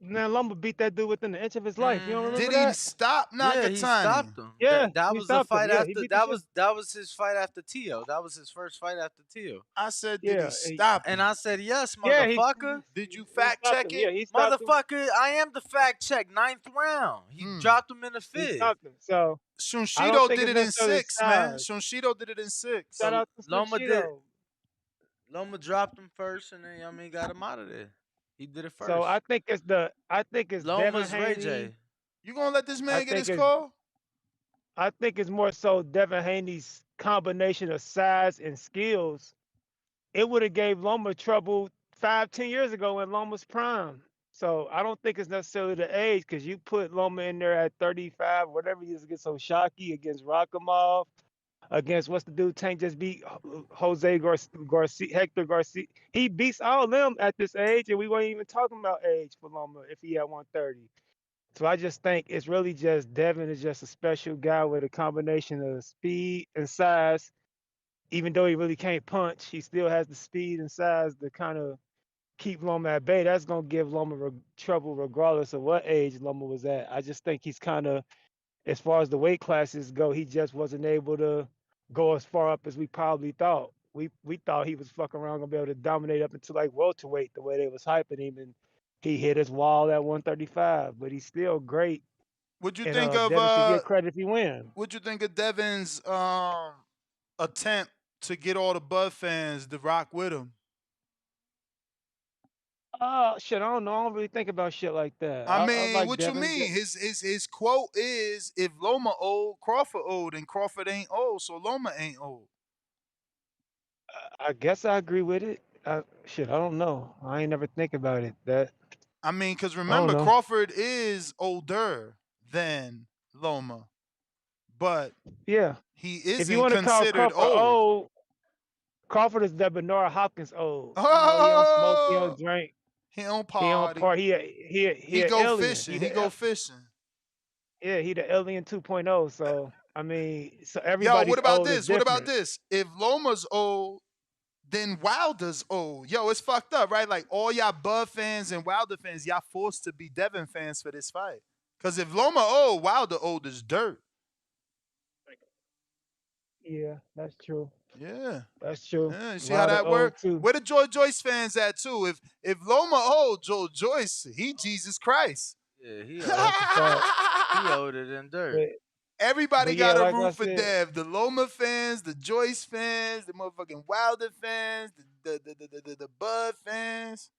S4: Man, Loma beat that dude within an inch of his life. You don't remember
S5: Did
S4: that?
S5: he stop Nakatani?
S9: Yeah, he stopped him.
S4: Yeah,
S9: that
S4: he
S9: was the
S4: stopped him.
S9: fight
S4: Yeah, he
S9: after.
S4: beat the shit.
S9: That was his fight after Tio. That was his first fight after Tio.
S5: I said, did
S4: Yeah,
S5: he stop him?
S9: And I said, yes,
S4: Yeah,
S9: motherfucker.
S5: Did you
S4: he
S5: fact
S4: stopped
S5: check
S4: him.
S5: it?
S4: Yeah, he stopped him.
S9: Motherfucker, I am the fact check. 9th round. He dropped him in the
S4: He
S9: 5th.
S4: stopped him. So I don't
S5: Shunshido
S4: think
S5: did
S4: it's
S5: it in
S4: necessarily
S5: 6, man.
S4: size.
S5: Shunshido did it in 6.
S4: Shout out to
S9: Loma
S4: Sushido.
S9: Loma dropped him first, and then got him out of there. He did it first.
S4: So I think it's Devin
S9: Loma's Ray
S4: Haney.
S9: J.
S5: You gonna let this man get his call?
S4: I think it's more so Devin Haney's combination of size and skills. It would have gave Loma trouble 5-10 years ago in Loma's prime. So I don't think it's necessarily the age, because you put Loma in there at 35, whatever he is against Oshaki, against Rakhimov, against what's the dude Tank just beat, Jose Garcia, Hector Garcia. He beats all them at this age, and we weren't even talking about age for Loma if he had 130. So I just think it's really just Devin is just a special guy with a combination of speed and size. Even though he really can't punch, he still has the speed and size to kind of keep Loma at bay. That's going to give Loma trouble regardless of what age Loma was at. I just think he's kind of, as far as the weight classes go, he just wasn't able to go as far up as we probably thought. We thought he was fucking around going to be able to dominate up into like welterweight the way they was hyping him, and he hit his wall at 135, but he's still great.
S5: Would you
S4: And
S5: think of
S4: Devin should get credit if he wins.
S5: What'd you think of Devin's attempt to get all the Bud fans to rock with him?
S4: Shit, I don't know. I don't really think about shit like that.
S5: I
S4: I
S5: mean,
S4: like
S5: what
S4: Devin.
S5: you mean? His quote is, "If Loma old, Crawford old, and Crawford ain't old, so Loma ain't old."
S4: I guess I agree with it. Shit, I don't know. I ain't never think about it.
S5: I mean, because remember, Crawford is older than Loma, but
S4: yeah,
S5: he
S4: if
S5: isn't
S4: you want to call
S5: considered
S4: Crawford
S5: old.
S4: Crawford is the Bernard Hopkins old.
S5: Oh,
S4: you know, he don't smoke, he don't drink,
S5: he don't
S4: he don't
S5: party.
S4: He
S5: He go
S4: alien.
S5: fishing. He go fishing.
S4: Yeah, he the alien 2.0. So I mean, so
S5: Yo,
S4: everybody's
S5: what about
S4: old is
S5: this? What about
S4: different.
S5: this? If Loma's old, then Wilder's old. Yo, it's fucked up, right? Like all y'all Bud fans and Wilder fans, y'all forced to be Devin fans for this fight. Because if Loma old, Wilder old as dirt.
S4: Yeah, that's true.
S5: Yeah.
S4: That's true.
S5: Yeah, you see how that works? Where the Joe Joyce fans at too? If Loma old, Joe Joyce, he Jesus Christ.
S9: Yeah, he old. He older than dirt.
S5: Everybody
S4: but
S5: got
S4: yeah,
S5: a
S4: like
S5: root
S4: I
S5: for
S4: said-
S5: Dev. The Loma fans, the Joyce fans, the motherfucking Wilder fans, the Bud fans.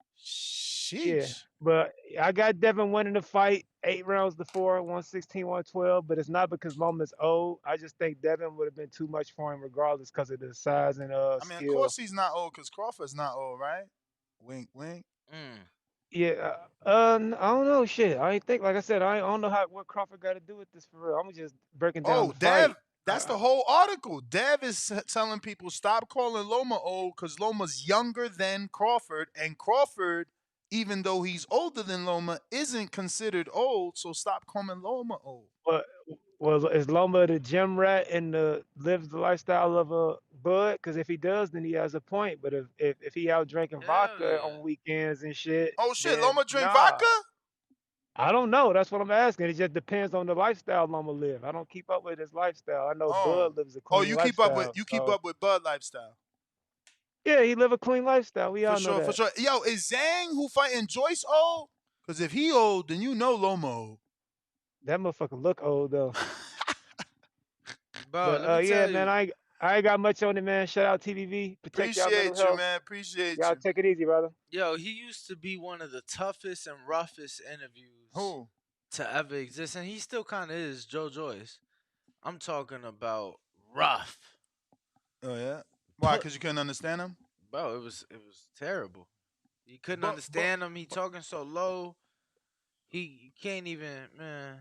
S4: Yeah,
S5: Sheesh.
S4: but I got Devin winning the fight 8 rounds to 4, 116, 112. But it's not because Loma's old. I just think Devin would have been too much for him regardless because of the size and
S5: I mean, of
S4: skill.
S5: course he's not old because Crawford's not old, right? Wink, wink.
S9: Mm.
S4: Yeah, I don't know. Shit, I ain't think. Like I said, I don't know what Crawford got to do with this for real. I'm just breaking down
S5: Oh,
S4: the fight.
S5: Dev, that's the whole article. Dev is telling people stop calling Loma old because Loma's younger than Crawford, and Crawford, even though he's older than Loma, isn't considered old. So stop calling Loma old.
S4: But well, is Loma the gym rat and lives the lifestyle of a bud? Because if he does, then he has a point. But if he out drinking
S9: Hell
S4: vodka
S9: yeah.
S4: on weekends and shit,
S5: Oh shit,
S4: then
S5: Loma drink
S4: nah.
S5: vodka?
S4: I don't know. That's what I'm asking. It just depends on the lifestyle Loma live. I don't keep up with his lifestyle. I know
S5: Oh,
S4: Bud lives a
S5: oh,
S4: clean
S5: you keep up with
S4: lifestyle.
S5: you keep
S4: So
S5: up with Bud lifestyle
S4: yeah, he live a clean lifestyle. We
S5: for
S4: all know
S5: sure, for
S4: that.
S5: sure. Yo, is Zhang who fighting Joyce old? Because if he old, then you know Loma old.
S4: That motherfucker look old though.
S9: Bro,
S4: But
S9: let me
S4: yeah,
S9: tell
S4: man,
S9: you.
S4: I ain't got much on it, man. Shout out TVV. Protect y'all mental
S5: Appreciate you,
S4: health.
S5: man. Appreciate
S4: Y'all
S5: you.
S4: take it easy, brother.
S9: Yo, he used to be one of the toughest and roughest interviews
S5: Who?
S9: to ever exist, and he still kind of is. Joe Joyce. I'm talking about rough.
S5: Oh yeah. Why?
S9: Put,
S5: Because you couldn't understand him?
S9: bro, it was terrible. You couldn't
S5: But
S9: understand him. He talking so low. He can't even, man.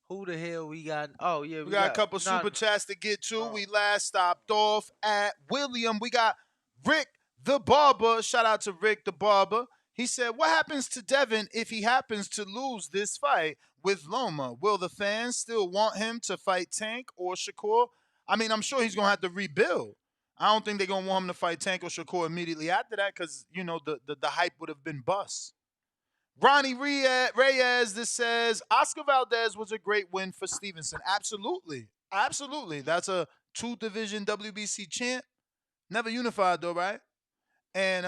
S9: Who the hell we got? Oh yeah,
S5: we
S9: we
S5: got a
S9: got
S5: couple
S9: not.
S5: super chats to get to.
S9: Oh,
S5: We last stopped off at William. We got Rick the Barber. Shout out to Rick the Barber. He said, what happens to Devin if he happens to lose this fight with Loma? Will the fans still want him to fight Tank or Shakur? I mean, I'm sure he's going to have to rebuild. I don't think they're going to want him to fight Tank or Shakur immediately after that because, you know, the hype would have been bust. Ronnie Reyes, this says, Oscar Valdez was a great win for Stevenson. Absolutely. Absolutely. That's a 2-division WBC champ. Never unified though, right? And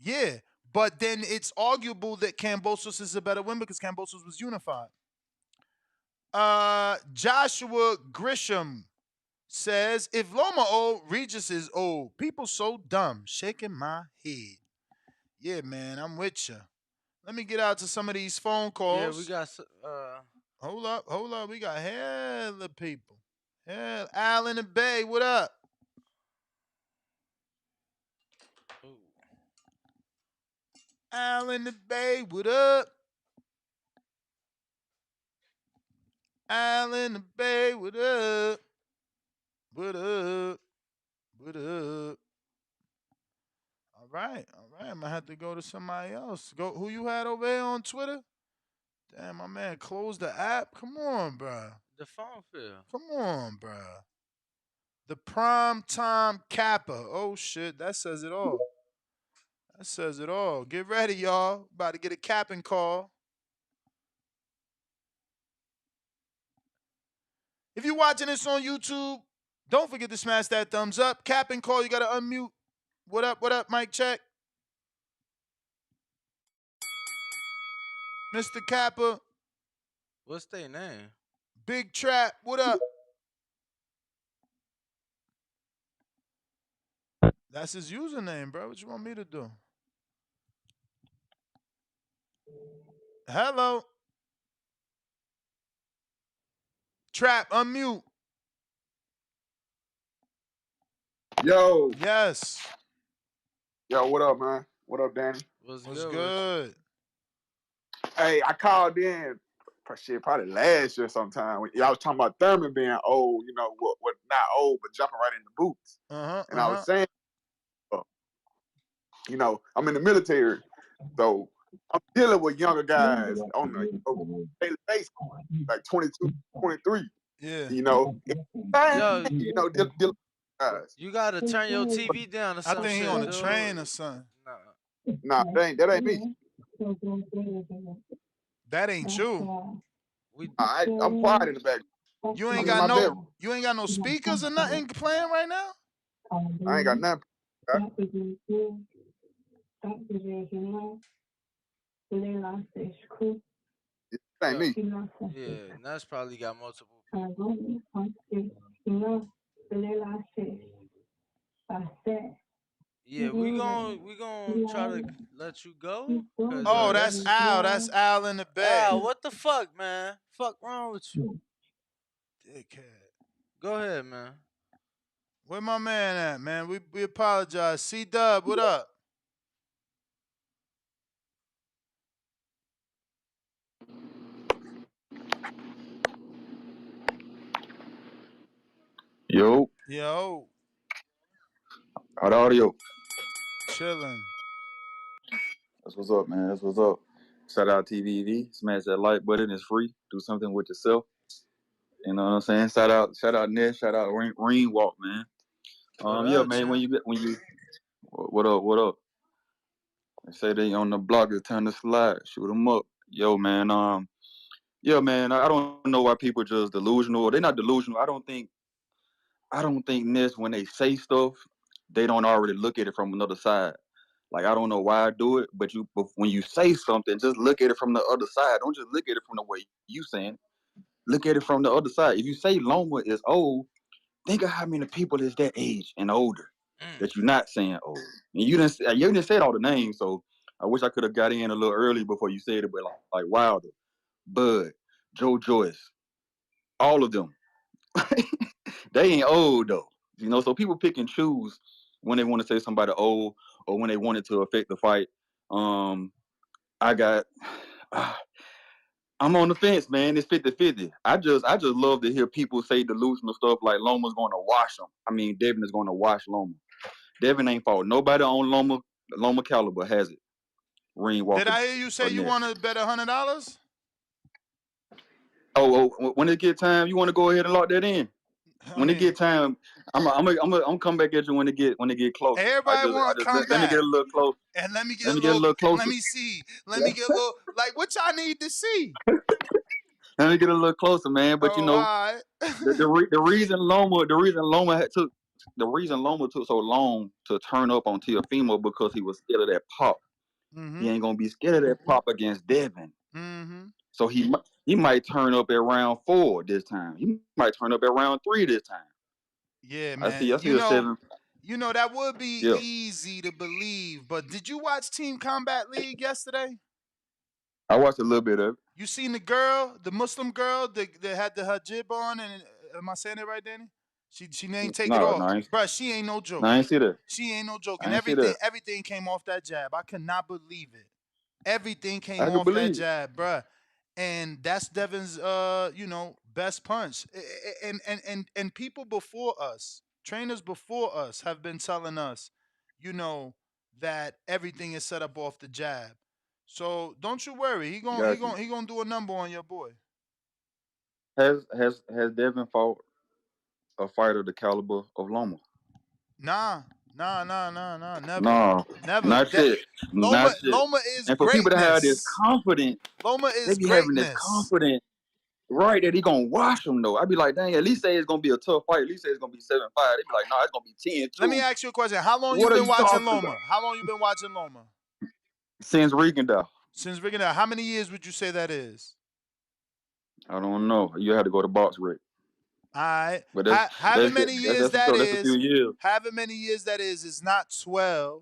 S5: yeah. But then it's arguable that Kambosos is a better win because Kambosos was unified. Joshua Grisham says, if Loma old, Regis is old. People so dumb. Shaking my head. Yeah, man, I'm with you. Let me get out to some of these phone
S9: yeah, we
S5: calls.
S9: got.
S5: Hold up. We got hella people. Hell, Al in the Bay, what up?
S9: Ooh.
S5: Al in the Bay, what up? Al in the Bay, what up? What up? What up? All right. I'm gonna have to go to somebody else. Go. Who you had over there on Twitter? Damn, my man closed the app. Come on, bro.
S9: The phone fell.
S5: Come on, bro. The prime time Kappa. Oh shit, that says it all. That says it all. Get ready, y'all. About to get a capping call. If you're watching this on YouTube, don't forget to smash that thumbs up. Capping call, you got to unmute. What up, mic check? Mr. Kappa,
S9: What's their name?
S5: Big Trap, what up? That's his username, bro. What you want me to do? Hello? Trap, unmute.
S6: Yo,
S5: Yes.
S6: yo, what up, man? What up, Danny?
S9: What's
S5: What's
S9: good with you?
S5: good?
S6: Hey, I called in probably last year sometime. Y'all was talking about Thurman being old, you know, what not old, but jumping right in the boots. And I was saying, you know, I'm in the military, so I'm dealing with younger guys on the daily basis, like 22, 23.
S5: Yeah.
S6: You know,
S9: Yo,
S6: you know, dealing with guys.
S9: you gotta turn your TV down or
S5: I
S9: some
S5: think he
S9: shit,
S5: on a
S9: dude.
S5: train or something.
S6: Nah, that ain't me.
S5: That ain't you.
S6: I'm quiet in the back.
S5: You
S6: I'm
S5: ain't
S6: in
S5: got
S6: my
S5: no
S6: bedroom.
S5: speakers or nothing playing right now?
S6: I ain't got nothing. It ain't
S9: Yo,
S6: me.
S9: yeah, Nuts probably got multiple people. Yeah, we gon' try to let you go? Cause
S5: Oh, that's
S9: that's
S5: Al. That's Al in the Bay.
S9: what the fuck, man? Fuck wrong with you?
S5: Dickhead.
S9: Go ahead, man.
S5: Where my man at, man? We apologize. C-Dub, what up?
S8: Yo,
S5: Yo,
S8: hot audio.
S5: chilling.
S8: That's what's up, man. That's what's up. Shout out TVV. Smash that like button. It's free. Do something with yourself. You know what I'm saying? Shout out Ness. Shout out Ring Walk, man.
S9: What
S8: Yeah,
S9: up,
S8: man.
S9: champ?
S8: What up? What up? They say they on the block. It's time to slide. Shoot them up. Yo, man. Yeah, man. I don't know why people just delusional. They're not delusional. I don't think Ness, when they say stuff, they don't already look at it from another side. Like, I don't know why I do it, but when you say something, just look at it from the other side. Don't just look at it from the way you saying it. Look at it from the other side. If you say Loma is old, think of how many people is that age and older that you're not saying old. And you didn't say all the names, so I wish I could have got in a little early before you said it, but like Wilder, Bud, Joe Joyce, all of them. They ain't old though. You know, so people pick and choose when they want to say somebody old or when they want it to affect the fight. I got I'm on the fence, man. It's 50-50. I just love to hear people say delusional stuff like Loma's going to wash him. I mean, Devin is going to wash Loma. Devin ain't fought nobody on Loma caliber has it. Ring
S5: Did
S8: Walker
S5: I hear you say
S8: or
S5: you
S8: Ness.
S5: want to bet $100?
S8: Oh, when it get time, you want to go ahead and lock that in.
S5: I
S8: When it
S5: mean,
S8: get time, I'm come back at you when it get closer.
S5: everybody want to come
S8: Let me get
S5: back.
S8: a little close.
S5: And let me get
S8: Let
S5: a
S8: me get a
S5: little,
S8: little closer.
S5: let me see. Let me get a little, like, what y'all need to see?
S8: Let me get a little closer, man. But you
S5: Oh,
S8: know,
S5: all right.
S8: the reason Loma took so long to turn up on Teofimo because he was scared of that pop.
S5: Mm-hmm.
S8: He ain't gonna be scared of that pop against Devin.
S5: Mm-hmm.
S8: So he might turn up at round 4 this time. He might turn up at round 3 this time.
S5: Yeah,
S8: I
S5: man.
S8: see a 7.
S5: That would be
S8: Yeah,
S5: easy to believe. But did you watch Team Combat League yesterday?
S8: I watched a little bit of it.
S5: You seen the girl, the Muslim girl that had the hijab on, and am I saying it right, Danny? She ain't take it off, bruh. She ain't no joke.
S8: I ain't see that.
S5: She ain't no joke, and
S8: I ain't see that.
S5: everything came off that jab. I cannot believe it. Everything came
S8: I can
S5: off that
S8: believe it.
S5: jab, bruh. And that's Devin's best punch. And people before us, trainers before us, have been telling us, that everything is set up off the jab. So don't you worry.
S8: Got you.
S5: He gonna do a number on your boy.
S8: Has Devin fought a fighter the caliber of Loma?
S5: Nah, never,
S8: No,
S5: never.
S8: not shit. Not shit.
S5: Loma is
S8: And for people to have this
S5: greatness.
S8: confidence,
S5: Loma
S8: they
S5: is
S8: be having this
S5: greatness.
S8: confidence, right, that he gonna wash them though. I be like, dang, at least say it's gonna be a tough fight. At least say it's gonna be 7-5. They be like, nah, it's gonna be 10-2.
S5: Let me ask you a question. How long you
S8: What are
S5: been
S8: you
S5: watching
S8: talking
S5: Loma?
S8: about?
S5: How long you been watching Loma?
S8: Since Regendow.
S5: Since Riggin. How many years would you say that is?
S8: I don't know. You had to go to box rate.
S5: All right.
S8: But that's
S5: However many years that
S8: that's a few
S5: is,
S8: years.
S5: however many years that is not 12.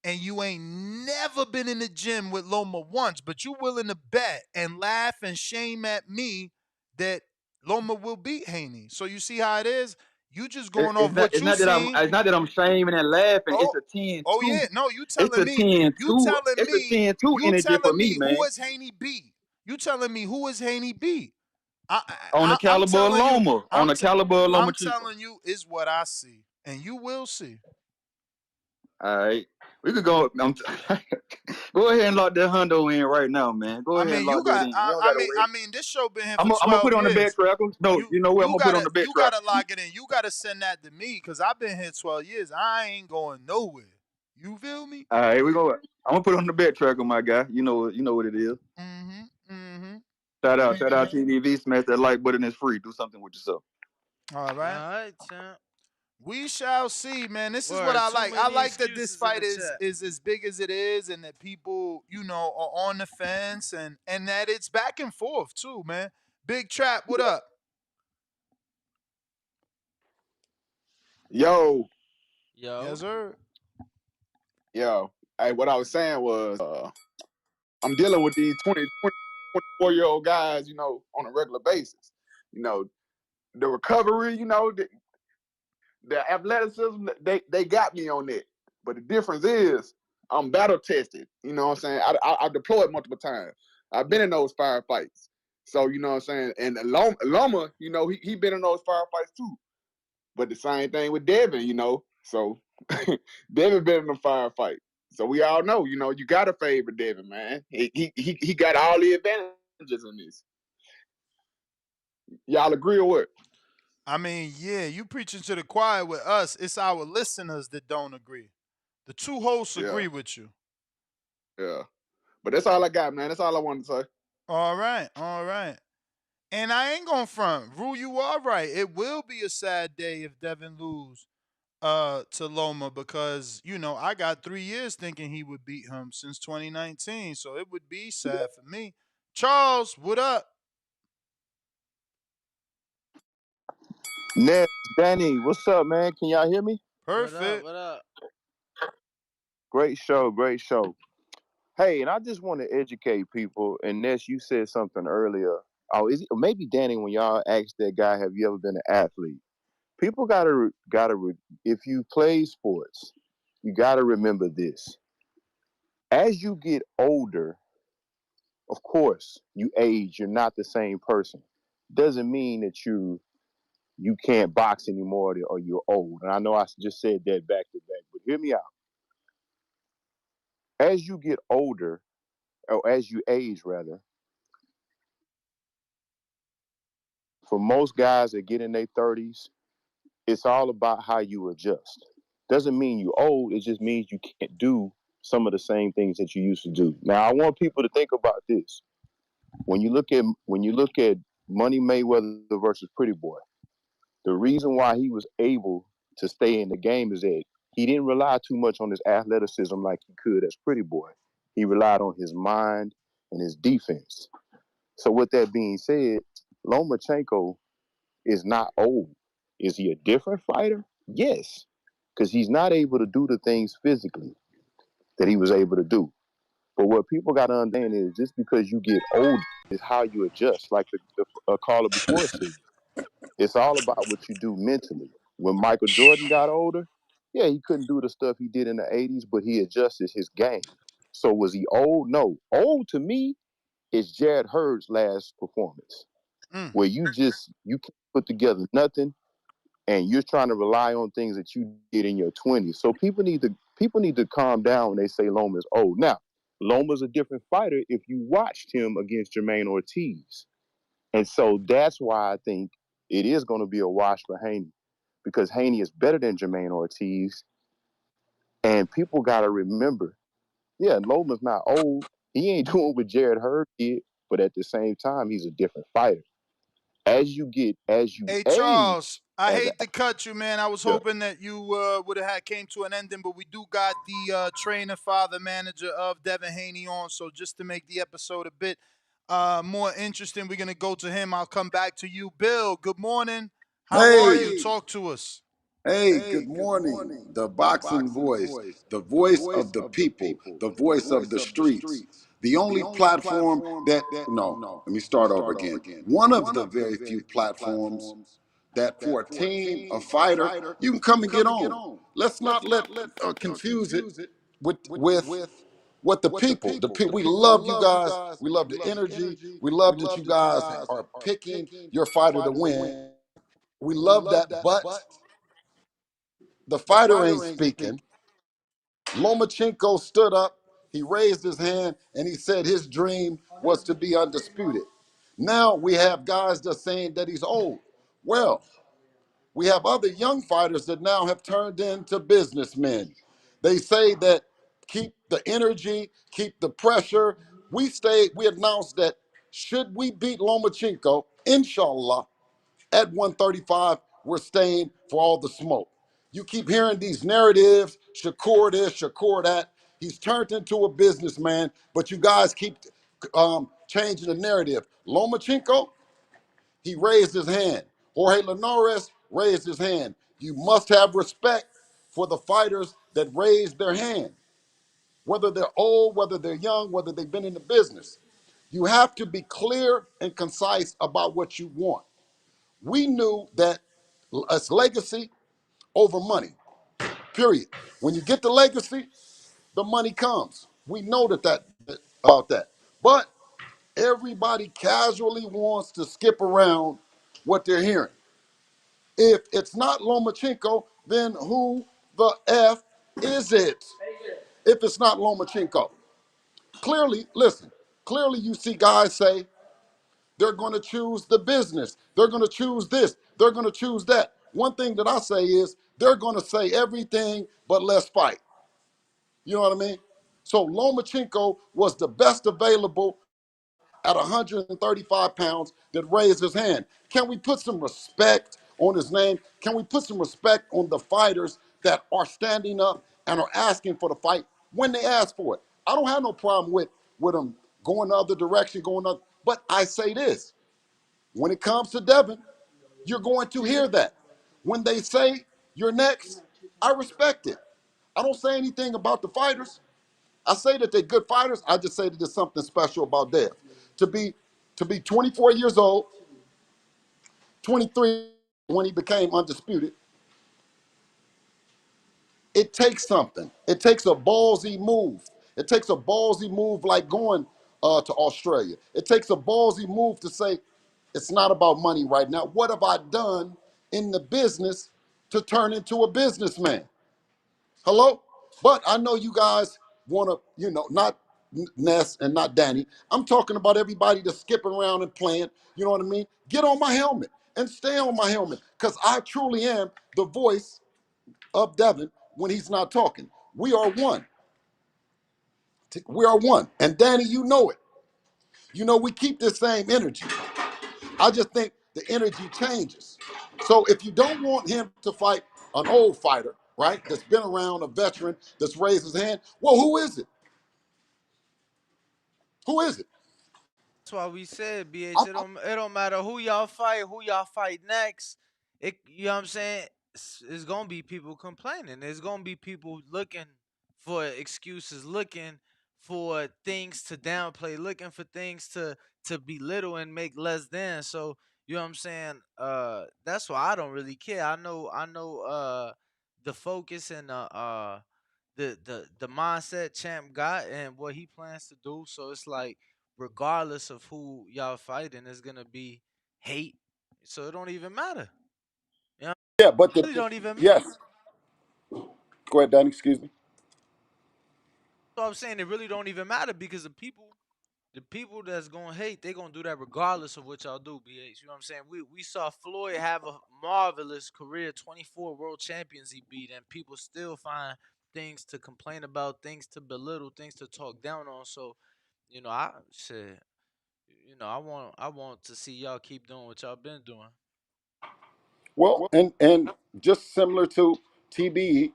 S5: And you ain't never been in the gym with Loma once, but you willing to bet and laugh and shame at me that Loma will beat Haney. So you see how it is? You just going off what you seen.
S8: It's not that I'm shaming and laughing.
S5: Oh,
S8: It's a 10-2.
S5: oh yeah. No, you
S8: It's
S5: telling
S8: a
S5: me.
S8: 10-2.
S5: You telling
S8: It's a
S5: me.
S8: 10-2
S5: You
S8: energy for
S5: telling
S8: me,
S5: me
S8: man.
S5: who is Haney beat? You telling me who is Haney beat?
S8: On the
S5: I'm
S8: caliber of
S5: telling you.
S8: Loma. On the caliber of
S5: I'm
S8: Lomachenko.
S5: telling you is what I see, and you will see.
S8: All right. We could go. Go ahead and lock that hundo in right now, man. Go
S5: I
S8: ahead and
S5: mean, you
S8: lock that
S5: got.
S8: in. We don't gotta wait.
S5: I mean, this show been here
S8: I'm
S5: for
S8: gonna put
S5: 12
S8: it on the bet
S5: years.
S8: tracker. No, you know what? I'm gonna put it on the bet tracker.
S5: You gotta lock it in. You gotta send that to me because I've been here 12 years. I ain't going nowhere. You feel me?
S8: All right, I'm gonna put it on the bet tracker, my guy. You know what it is. Shout out TVV. Smash that like button. It's free. Do something with yourself.
S5: All right.
S9: All right, champ.
S5: We shall see, man. This is what
S9: Word,
S5: I
S9: too
S5: like. I
S9: many
S5: like that this
S9: excuses in
S5: fight
S9: the chat.
S5: is as big as it is, and that people, are on the fence, and that it's back and forth too, man. Big Trap, what up?
S6: Yo.
S9: Yo.
S5: Yes, sir.
S6: Yo. what I was saying was, I'm dealing with these 24-year-old guys, on a regular basis. The recovery, the athleticism, they got me on that. But the difference is I'm battle tested. You know what I'm saying? I deployed multiple times. I've been in those firefights. So, you know what I'm saying? And Loma, he been in those firefights too. But the same thing with Devin, So Devin been in the firefight. So we all know, you gotta favor Devin, man. He got all the advantages in this. Y'all agree or what?
S5: I mean, yeah, you preaching to the choir with us. It's our listeners that don't agree. The two hosts
S6: Yeah,
S5: agree with you.
S6: yeah. But that's all I got, man. That's all I wanted to say.
S5: All right, all right. And I ain't gonna front. Rule, you are right. It will be a sad day if Devin lose to Loma because, I got 3 years thinking he would beat him since 2019. So it would be sad for me. Charles, what up?
S10: Ned, Danny, what's up, man? Can y'all hear me?
S9: What up?
S5: Perfect.
S9: What up?
S10: Great show, great show. Hey, and I just want to educate people. And Ness, you said something earlier. Oh, maybe Danny when y'all asked that guy, "Have you ever been an athlete?" People if you play sports, you gotta remember this. As you get older, of course, you age. You're not the same person. Doesn't mean that you can't box anymore or you're old. And I know I just said that back to back, but hear me out. As you get older, or as you age rather, for most guys that get in their 30s, it's all about how you adjust. Doesn't mean you old, it just means you can't do some of the same things that you used to do. Now I want people to think about this. When you look at Money Mayweather versus Pretty Boy, the reason why he was able to stay in the game is that he didn't rely too much on his athleticism like he could as Pretty Boy. He relied on his mind and his defense. So with that being said, Lomachenko is not old. Is he a different fighter? Yes, because he's not able to do the things physically that he was able to do. But what people got to understand is just because you get older is how you adjust. Like the caller before said, it's all about what you do mentally. When Michael Jordan got older, yeah, he couldn't do the stuff he did in the 80s, but he adjusted his game. So was he old? No. Old to me is Jared Hurd's last performance,
S5: Mm.
S10: where you can't put together nothing and you're trying to rely on things that you did in your 20s. So people need to calm down when they say Loma's old. Now, Loma's a different fighter if you watched him against Jermaine Ortiz. And so that's why I think it is going to be a wash for Haney, because Haney is better than Jermaine Ortiz. And people got to remember, yeah, Loma's not old. He ain't doing what Jared Hurd did, but at the same time, he's a different fighter. As you
S5: Hey
S10: age,
S5: Charles, I
S10: as a
S5: hate to cut you, man. I was
S10: yeah.
S5: hoping that you would have had came to an ending, but we do got the trainer, father, manager of Devin Haney on. So just to make the episode a bit more interesting, we're gonna go to him. I'll come back to you, Bill. Good morning. How are you?
S11: Hey,
S5: Talk to us.
S11: hey, good morning. The boxing voice, the voice of the people, the voice of the streets. The only platform that, no, let me start over again. One of the very few platforms that for a team, a fighter, you can come and get on. Let's not let confuse it with what the people, we love you guys. We love the energy. We love that you guys are picking your fighter to win. We love that, but the fighter ain't speaking. Lomachenko stood up, he raised his hand, and he said his dream was to be undisputed. Now we have guys that's saying that he's old. Well, we have other young fighters that now have turned into businessmen. They say that keep the energy, keep the pressure. We announced that should we beat Lomachenko, inshallah, at 135, we're staying for all the smoke. You keep hearing these narratives, Shakur this, Shakur that. He's turned into a businessman, but you guys keep changing the narrative. Lomachenko, he raised his hand. Jorge Linares raised his hand. You must have respect for the fighters that raised their hand. whether they're old, whether they're young, whether they've been in the business. You have to be clear and concise about what you want. We knew that it's legacy over money, period. When you get the legacy, the money comes. We know about that. But everybody casually wants to skip around what they're hearing. If it's not Lomachenko, then who the F is it? If it's not Lomachenko. Clearly, listen, clearly you see guys say they're going to choose the business. They're going to choose this. They're going to choose that. One thing that I say is they're going to say everything but let's fight. You know what I mean? So Lomachenko was the best available at 135 pounds that raised his hand. Can we put some respect on his name? Can we put some respect on the fighters that are standing up and are asking for the fight when they ask for it? I don't have no problem with them going the other direction, but I say this. When it comes to Devin, you're going to hear that. When they say you're next, I respect it. I don't say anything about the fighters. I say that they're good fighters. I just say that there's something special about Dev. To be 24 years old, 23 when he became undisputed, it takes something. It takes a ballsy move. It takes a ballsy move like going to Australia. It takes a ballsy move to say, it's not about money right now. What have I done in the business to turn into a businessman? Hello? But I know you guys want to, not Ness and not Danny. I'm talking about everybody that's skipping around and playing. You know what I mean? Get on my helmet and stay on my helmet because I truly am the voice of Devin when he's not talking. We are one. We are one. And Danny, you know it. You know, we keep this same energy. I just think the energy changes. So if you don't want him to fight an old fighter, right, that's been around, a veteran, that's raised his hand, well, who is it? Who is it?
S9: That's why we said,
S11: I,
S9: BH, it don't matter who y'all fight next. You know what I'm saying? It's gonna be people complaining. There's gonna be people looking for excuses, looking for things to downplay, looking for things to belittle and make less than. So you know what I'm saying? That's why I don't really care. I know the focus and the mindset Champ got and what he plans to do. So it's like regardless of who y'all fighting, it's gonna be hate. So it don't even matter. You know,
S11: yeah, but
S9: it really don't even matter.
S11: yes. Go ahead, Danny. Excuse me.
S9: So I'm saying it really don't even matter because the people that's gonna hate, they gonna do that regardless of what y'all do, BH. You know what I'm saying? We saw Floyd have a marvelous career, 24 world champions he beat, and people still find things to complain about, things to belittle, things to talk down on. So, I said, I want to see y'all keep doing what y'all been doing.
S11: Well, and just similar to TBE,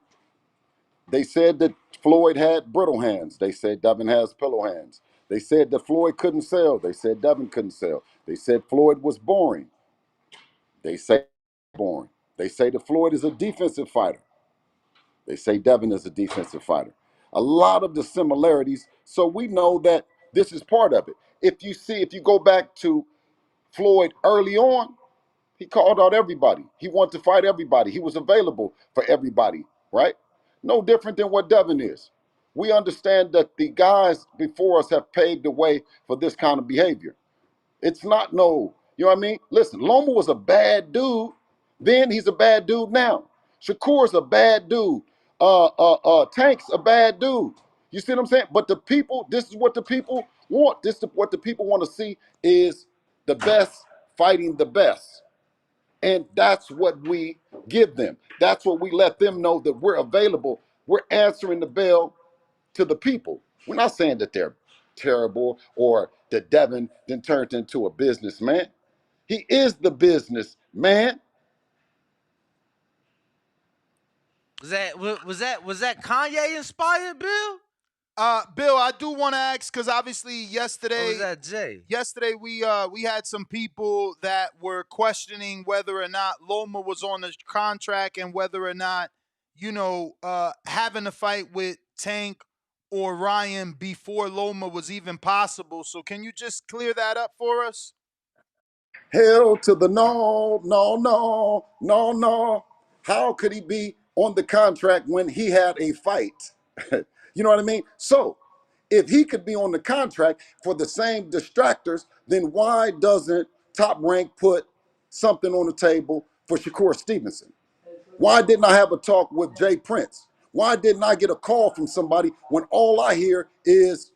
S11: they said that Floyd had brittle hands. They said Devin has pillow hands. They said that Floyd couldn't sell. They said Devin couldn't sell. They said Floyd was boring. They say boring. They say that Floyd is a defensive fighter. They say Devin is a defensive fighter. A lot of the similarities. So we know that this is part of it. If you go back to Floyd early on, he called out everybody. He wanted to fight everybody. He was available for everybody, right? No different than what Devin is. We understand that the guys before us have paved the way for this kind of behavior. It's not no, you know what I mean? Listen, Loma was a bad dude. Then he's a bad dude now. Shakur's a bad dude. Tank's a bad dude. You see what I'm saying? But the people, this is what the people want. What the people want to see is the best fighting the best. And that's what we give them. That's what we let them know that we're available. We're answering the bell to the people. We're not saying that they're terrible or that Devin then turned into a businessman. He is the business man.
S9: Was that Kanye inspired, Bill?
S5: Bill, I do want to ask because obviously
S9: Or was
S5: yesterday,
S9: that Jay?
S5: yesterday we had some people that were questioning whether or not Loma was on the contract and whether or not having a fight with Tank or Ryan before Loma was even possible. So can you just clear that up for us?
S11: Hell to the no, no, no, no, no. How could he be on the contract when he had a fight? You know what I mean? So, if he could be on the contract for the same distractors, then why doesn't Top Rank put something on the table for Shakur Stevenson? Why didn't I have a talk with Jay Prince? Why didn't I get a call from somebody when all I hear is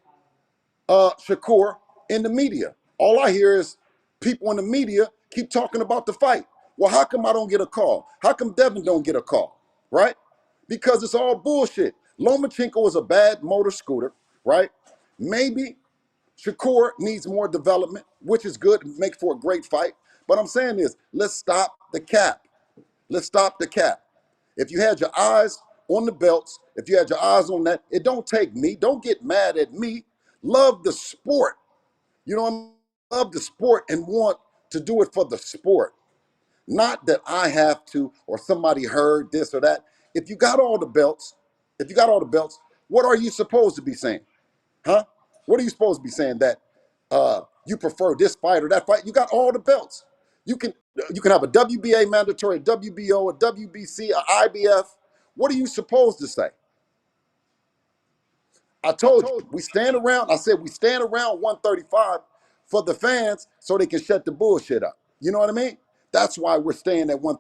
S11: Shakur in the media? All I hear is people in the media keep talking about the fight. Well, how come I don't get a call? How come Devin don't get a call? Right? Because it's all bullshit. Lomachenko is a bad motor scooter, right? Maybe Shakur needs more development, which is good, make for a great fight. But I'm saying is, let's stop the cap. Let's stop the cap. If you had your eyes on the belts, if you had your eyes on that, it don't take me. Don't get mad at me. Love the sport. You know what I mean? Love the sport and want to do it for the sport. Not that I have to or somebody heard this or that. If you got all the belts, if you got all the belts, what are you supposed to be saying? Huh? What are you supposed to be saying that you prefer this fight or that fight? You got all the belts. You can have a WBA mandatory, a WBO, a WBC, a IBF. What are you supposed to say? I told you, we stand around. I said we stand around 135 for the fans so they can shut the bullshit up. You know what I mean? That's why we're staying at one.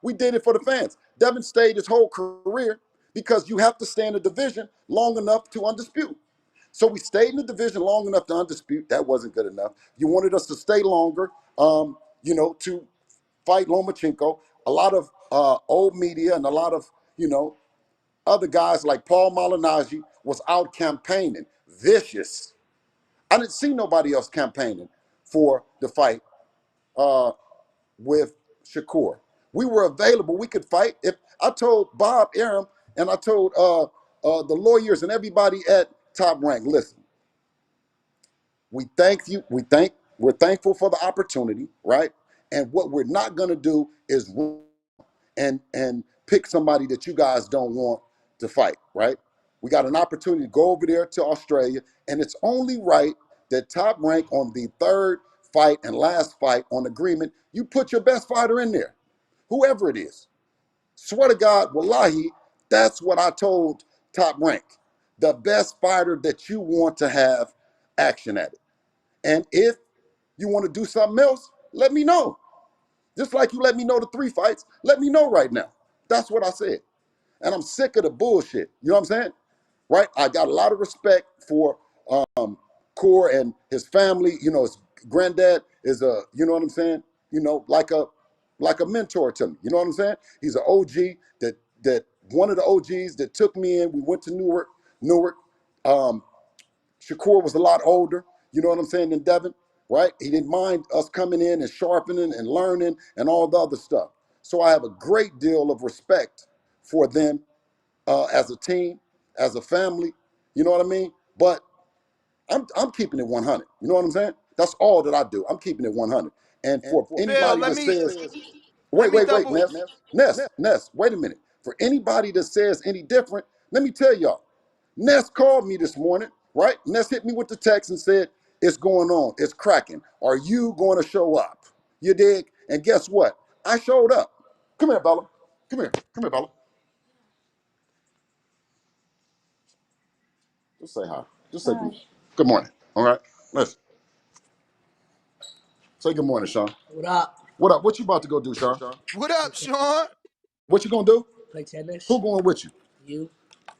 S11: We did it for the fans. Devin stayed his whole career because you have to stay in the division long enough to undispute. So we stayed in the division long enough to undispute. That wasn't good enough. You wanted us to stay longer, to fight Lomachenko. A lot of old media and a lot of, other guys like Paul Malignaggi was out campaigning, vicious. I didn't see nobody else campaigning for the fight with Shakur. We were available. We could fight. If I told Bob Arum and I told the lawyers and everybody at Top Rank, listen, we thank you. We're thankful for the opportunity, right? And what we're not gonna do is and pick somebody that you guys don't want to fight, right? We got an opportunity to go over there to Australia, and it's only right that Top Rank on the third fight and last fight on agreement, you put your best fighter in there, whoever it is. Swear to God, wallahi, that's what I told Top Rank. The best fighter that you want to have action at it. And if you want to do something else, let me know. Just like you let me know the 3 fights, let me know right now. That's what I said. And I'm sick of the bullshit. You know what I'm saying? Right? I got a lot of respect for Core and his family. His granddad is you know what I'm saying? Like a mentor to me. You know what I'm saying? He's an OG that one of the OGs that took me in. We went to Newark. Um, Shakur was a lot older, you know what I'm saying, than Devin, right? He didn't mind us coming in and sharpening and learning and all the other stuff. So I have a great deal of respect for them as a team, as a family, you know what I mean? But I'm keeping it 100. You know what I'm saying? That's all that I do. I'm keeping it 100. And for
S5: Bill,
S11: anybody
S5: let
S11: that
S5: me
S11: says,
S5: let me
S11: wait,
S5: double.
S11: Ness, wait a minute. For anybody that says any different, let me tell y'all, Ness called me this morning, right? Ness hit me with the text and said, it's going on, it's cracking. Are you going to show up? You dig? And guess what? I showed up. Come here, Bella. Come here, Bella. Just say hi. Just say good morning. All right? Listen. Say good morning, Sean.
S20: What up?
S11: What up? What you about to go do, Sean?
S5: What up, Sean?
S11: What you gonna do?
S20: Play tennis.
S11: Who going with you?
S20: You.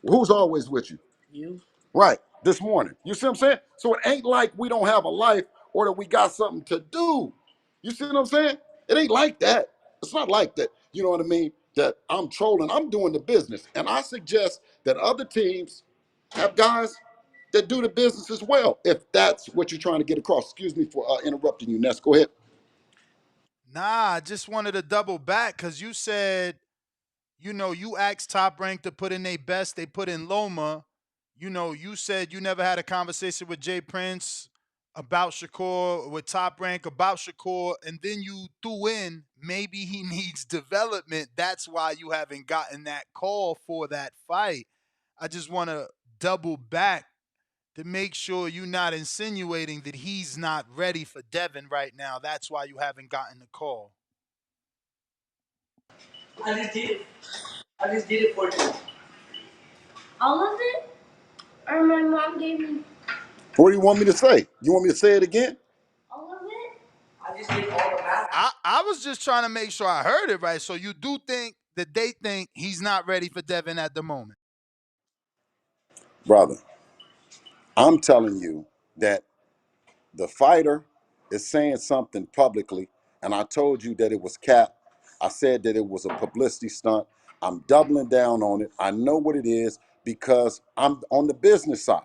S11: Who's always with you?
S20: You.
S11: Right, this morning. You see what I'm saying? So it ain't like we don't have a life or that we got something to do. You see what I'm saying? It ain't like that. It's not like that. You know what I mean? That I'm trolling. I'm doing the business. And I suggest that other teams have guys that do the business as well, if that's what you're trying to get across. Excuse me for interrupting you, Ness. Go ahead.
S5: Nah, I just wanted to double back because you said, you asked Top Rank to put in their best. They put in Loma. You said you never had a conversation with Jay Prince about Shakur, with Top Rank about Shakur, and then you threw in maybe he needs development. That's why you haven't gotten that call for that fight. I just want to double back to make sure you're not insinuating that he's not ready for Devin right now. That's why you haven't gotten the call.
S20: I just did it. I just did it for you. All of it? Or my mom gave me
S11: What do you want me to say? You want me to say it again?
S20: all of it? I just did all about it.
S5: I was just trying to make sure I heard it right. So you do think that they think he's not ready for Devin at the moment?
S11: Brother, I'm telling you that the fighter is saying something publicly, and I told you that it was cap. I said that it was a publicity stunt. I'm doubling down on it. I know what it is because I'm on the business side.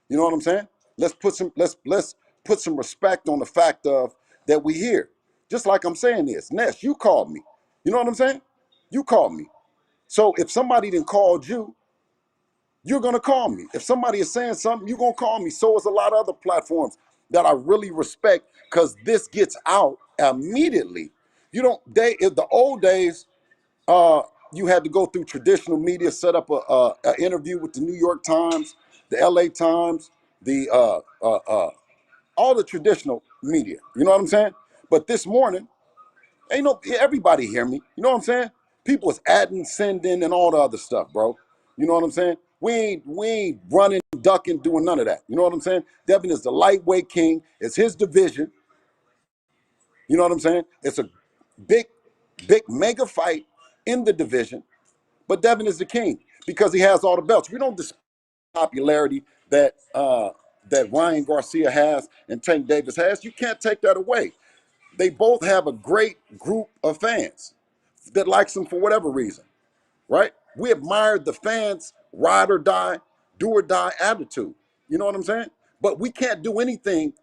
S11: You know what I'm saying? Let's put some respect on the fact of that we here. Just like I'm saying this. Ness, you called me. You know what I'm saying? You called me. So if somebody didn't called you, you're gonna call me. If somebody is saying something, you're gonna call me. So is a lot of other platforms that I really respect because this gets out immediately. You don't in the old days, you had to go through traditional media, set up a interview with the New York Times, the LA Times, the all the traditional media. You know what I'm saying? But this morning, ain't no everybody hear me. You know what I'm saying? People is adding, sending, and all the other stuff, bro. You know what I'm saying? We ain't running, ducking, doing none of that. You know what I'm saying? Devin is the lightweight king. It's his division. You know what I'm saying? It's a big, big mega fight in the division. But Devin is the king because he has all the belts. We don't display popularity that Ryan Garcia has and Tank Davis has. You can't take that away. They both have a great group of fans that likes them for whatever reason, right? We admired the fans' ride or die, do or die attitude. You know what I'm saying? But we can't do anything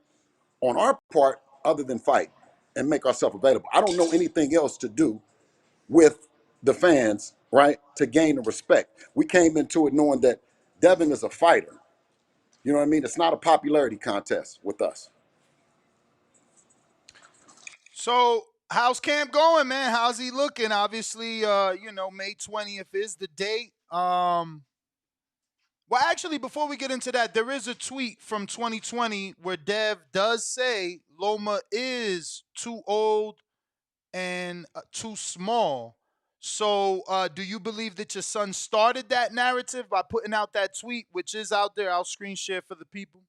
S11: on our part other than fight and make ourselves available. I don't know anything else to do with the fans, right, to gain the respect. We came into it knowing that Devin is a fighter. You know what I mean? It's not a popularity contest with us.
S5: So how's camp going, man? How's he looking? Obviously, May 20th is the date. Well, actually, before we get into that, there is a tweet from 2020 where Dev does say Loma is too old and too small. So, do you believe that your son started that narrative by putting out that tweet, which is out there? I'll screen share for the people.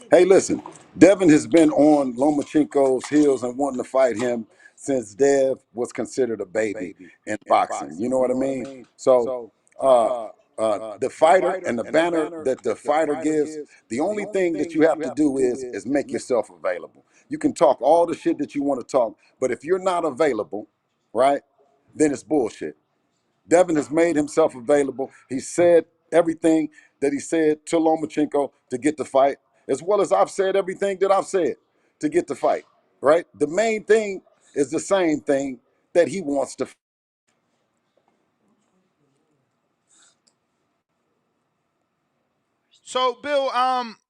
S11: Hey, listen, Devin has been on Lomachenko's heels and wanting to fight him since Dev was considered a baby in boxing. You know what I mean? So, the fighter and the banner that the fighter gives, the only thing that you have to do is make yourself available. You can talk all the shit that you want to talk, but if you're not available, right, then it's bullshit. Devin has made himself available. He said everything that he said to Lomachenko to get the fight, as well as I've said everything that I've said to get the fight, right? The main thing is the same thing that he wants to.
S5: So, Bill,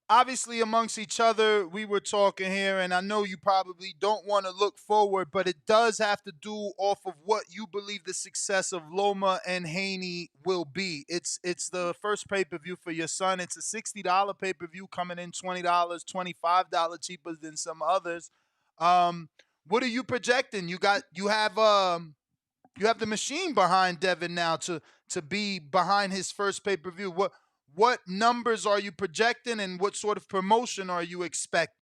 S5: obviously amongst each other, we were talking here, and I know you probably don't want to look forward, but it does have to do off of what you believe the success of Loma and Haney will be. It's the first pay-per-view for your son. It's a $60 pay-per-view coming in $20, $25 cheaper than some others. What are you projecting? You have the machine behind Devin now to be behind his first pay-per-view. What numbers are you projecting and what sort of promotion are you expecting?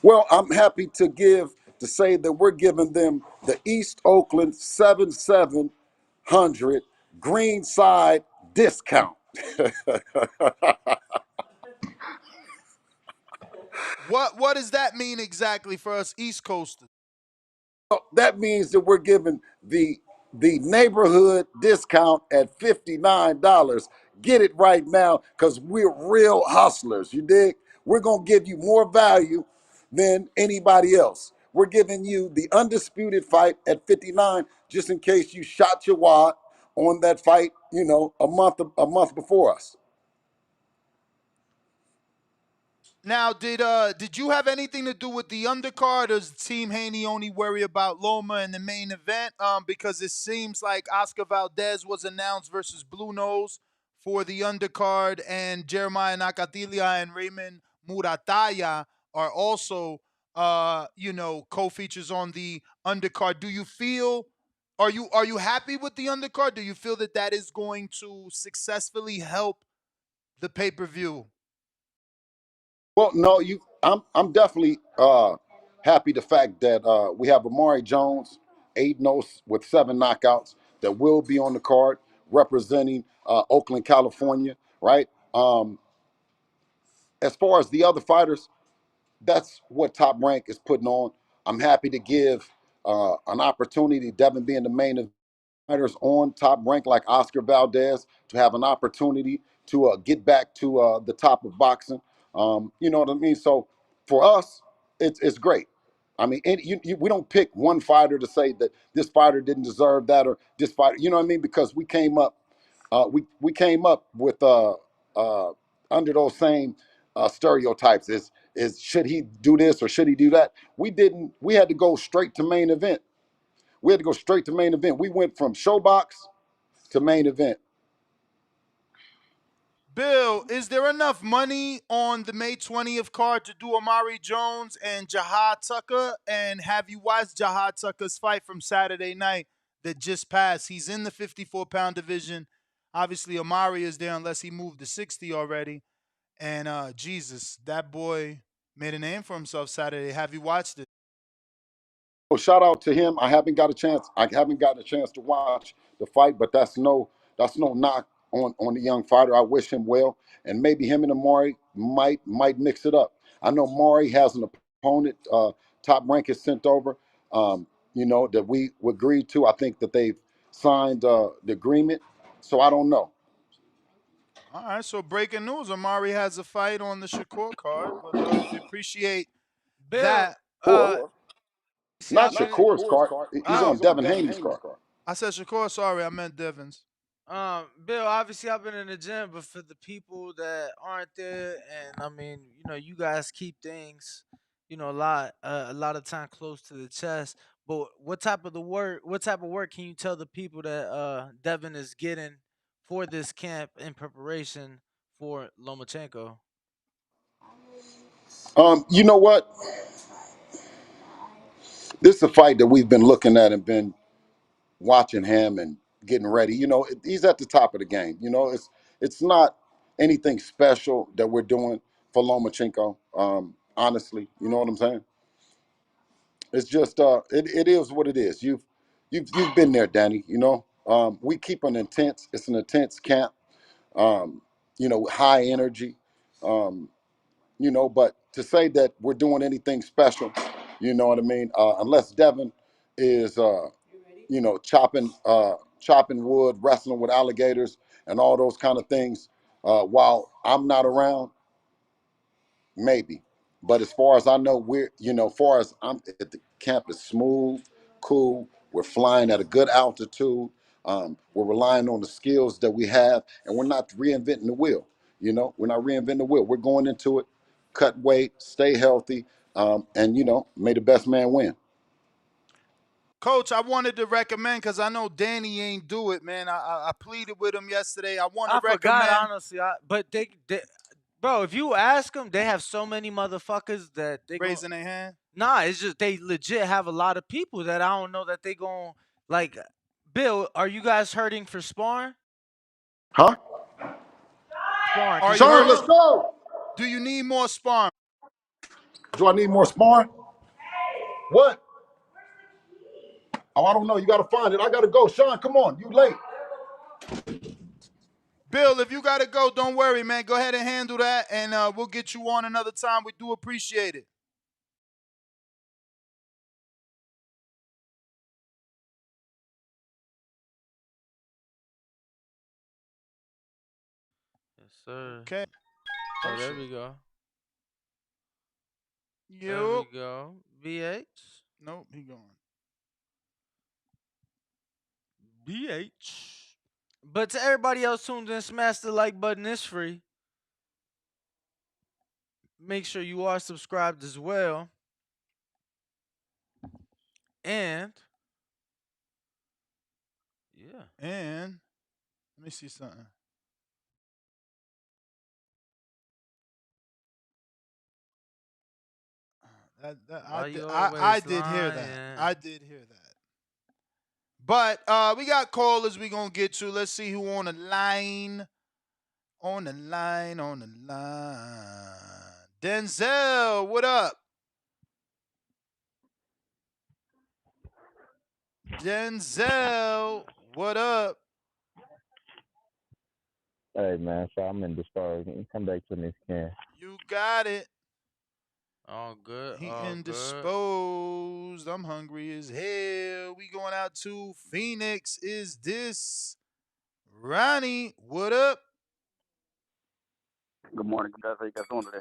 S11: Well, I'm happy to say that we're giving them the East Oakland 7700 Greenside discount.
S5: What does that mean exactly for us East Coasters?
S11: That means that we're giving the neighborhood discount at $59. Get it right now because we're real hustlers. You dig? We're gonna give you more value than anybody else. We're giving you the undisputed fight at 59, just in case you shot your wad on that fight, a month before us.
S5: Now, did you have anything to do with the undercard, or does Team Haney only worry about Loma in the main event? Because it seems like Oscar Valdez was announced versus Blue Nose for the undercard, and Jeremiah Nakatilia and Raymond Murataya are also, co-features on the undercard. Do you feel? Are you happy with the undercard? Do you feel that that is going to successfully help the pay-per-view?
S11: Well, no, I'm definitely happy the fact that we have Amari Jones, 8-0 with 7 knockouts that will be on the card representing Oakland, California, right? As far as the other fighters, that's what Top Rank is putting on. I'm happy to give an opportunity, Devin being the main fighters on Top Rank like Oscar Valdez, to have an opportunity to get back to the top of boxing. You know what I mean? So for us, it's great. I mean, we don't pick one fighter to say that this fighter didn't deserve that or this fighter. You know what I mean? Because we came up with under those same stereotypes. Is should he do this or should he do that? We didn't. We had to go straight to main event. We had to go straight to main event. We went from showbox to main event.
S5: Bill, is there enough money on the May 20th card to do Amari Jones and Jahad Tucker? And have you watched Jahad Tucker's fight from Saturday night that just passed? He's in the 54-pound division. Obviously, Amari is there unless he moved to 60 already. And Jesus, that boy made a name for himself Saturday. Have you watched it?
S11: So shout out to him. I haven't got a chance. I haven't gotten a chance to watch the fight, but that's no knock on the young fighter. I wish him well, and maybe him and Amari might mix it up. I know Maury has an opponent. Top Rank is sent over. That we agreed to. I think that they've signed the agreement. So I don't know.
S5: All right, so breaking news: Amari has a fight on the Shakur card, but we appreciate
S9: Bill,
S5: that.
S9: see,
S11: Not
S9: I've been.
S11: Shakur's card. He's
S9: Oh,
S11: on Devin Haney's card.
S5: I said Shakur. Sorry, I meant Devins.
S9: Bill, obviously I've been in the gym, but for the people that aren't there, and I mean, you guys keep things, a lot of time close to the chest. But what type of work can you tell the people that Devin is getting for this camp in preparation for Lomachenko?
S11: You know what? This is a fight that we've been looking at and been watching him and getting ready. He's at the top of the game. It's not anything special that we're doing for Lomachenko. Honestly, you know what I'm saying? It's just it is what it is. You've been there, Danny. We keep an intense. It's an intense camp. Um, high energy. Um, but to say that we're doing anything special, you know what I mean? Unless Devin is chopping wood, wrestling with alligators, and all those kind of things. While I'm not around, maybe. But as far as I know, as far as I'm at the camp is smooth, cool. We're flying at a good altitude. We're relying on the skills that we have, and we're not reinventing the wheel. We're not reinventing the wheel. We're going into it, cut weight, stay healthy, and may the best man win.
S5: Coach, I wanted to recommend because I know Danny ain't do it, man. I pleaded with him yesterday. I want to
S9: I forgot
S5: recommend
S9: honestly, but bro, if you ask them, they have so many motherfuckers that they go.
S5: raising their hand.
S9: Nah, it's just they legit have a lot of people that I don't know that they gon' like. Bill, are you guys hurting for sparring?
S11: Huh?
S9: Sparring,
S5: Are
S9: cause
S5: you
S11: Sean,
S5: hurting?
S11: let's go.
S5: Do you need more sparring?
S11: Do I need more sparring? What? Oh, I don't know. You got to find it. I got to go. Sean, come on. You late.
S5: Bill, if you got to go, don't worry, man. Go ahead and handle that, and we'll get you on another time. We do appreciate it.
S9: yes, sir.
S5: Okay.
S9: Oh, there
S5: Appreciate
S9: we go.
S5: it.
S9: There we
S5: You.
S9: go. BH.
S5: Nope, he gone.
S9: BH. But to everybody else tuned in, smash the like button. It's free. Make sure you are subscribed as well. And yeah.
S5: And let me see something.
S9: Why you always
S5: did hear that.
S9: lying?
S5: I did hear that. But we got callers we gonna get to. Let's see who on the line. On the line. On the line. Denzel, what up? Denzel, what up?
S12: Hey man, so I'm in the Sparring. Come back to me if you can.
S5: You got it.
S9: All good,
S5: He
S9: all good.
S5: indisposed. I'm hungry as hell. We going out to Phoenix. Is this Ronnie? What up?
S13: Good morning, guys. How you guys doing today?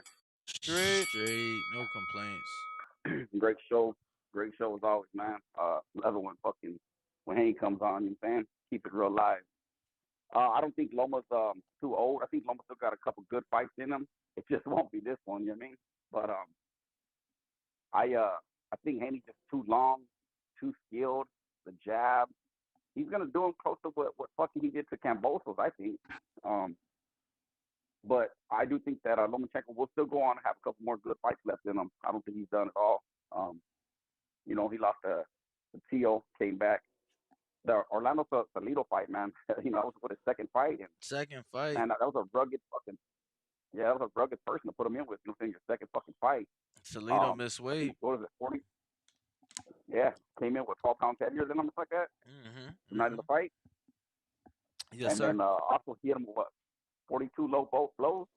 S5: Straight.
S9: Straight, no complaints.
S13: Great show. Great show as always, man. Another one fucking when Haney comes on, you know what I'm saying? Keep it real live. I don't think Loma's too old. I think Loma still got a couple good fights in him. It just won't be this one, you know what I mean? But I think Haney's just too long, too skilled, the jab. He's gonna do him close to what fucking he did to Cambosos, I think. But I do think that Lomachenko will still go on and have a couple more good fights left in him. I don't think he's done at all. He lost the Tio, came back. The Orlando Salido fight, man. That was his second fight, and
S9: Second fight.
S13: man, that was a rugged fucking that was a rugged person to put him in with. Your second fucking fight.
S9: Salido missed
S13: I think,
S9: weight.
S13: what was it, 40? Yeah, came in with 12 pounds heavier than him, like that. The night of the fight.
S9: Yes,
S13: and
S9: sir.
S13: then also hit him with 42 low blows.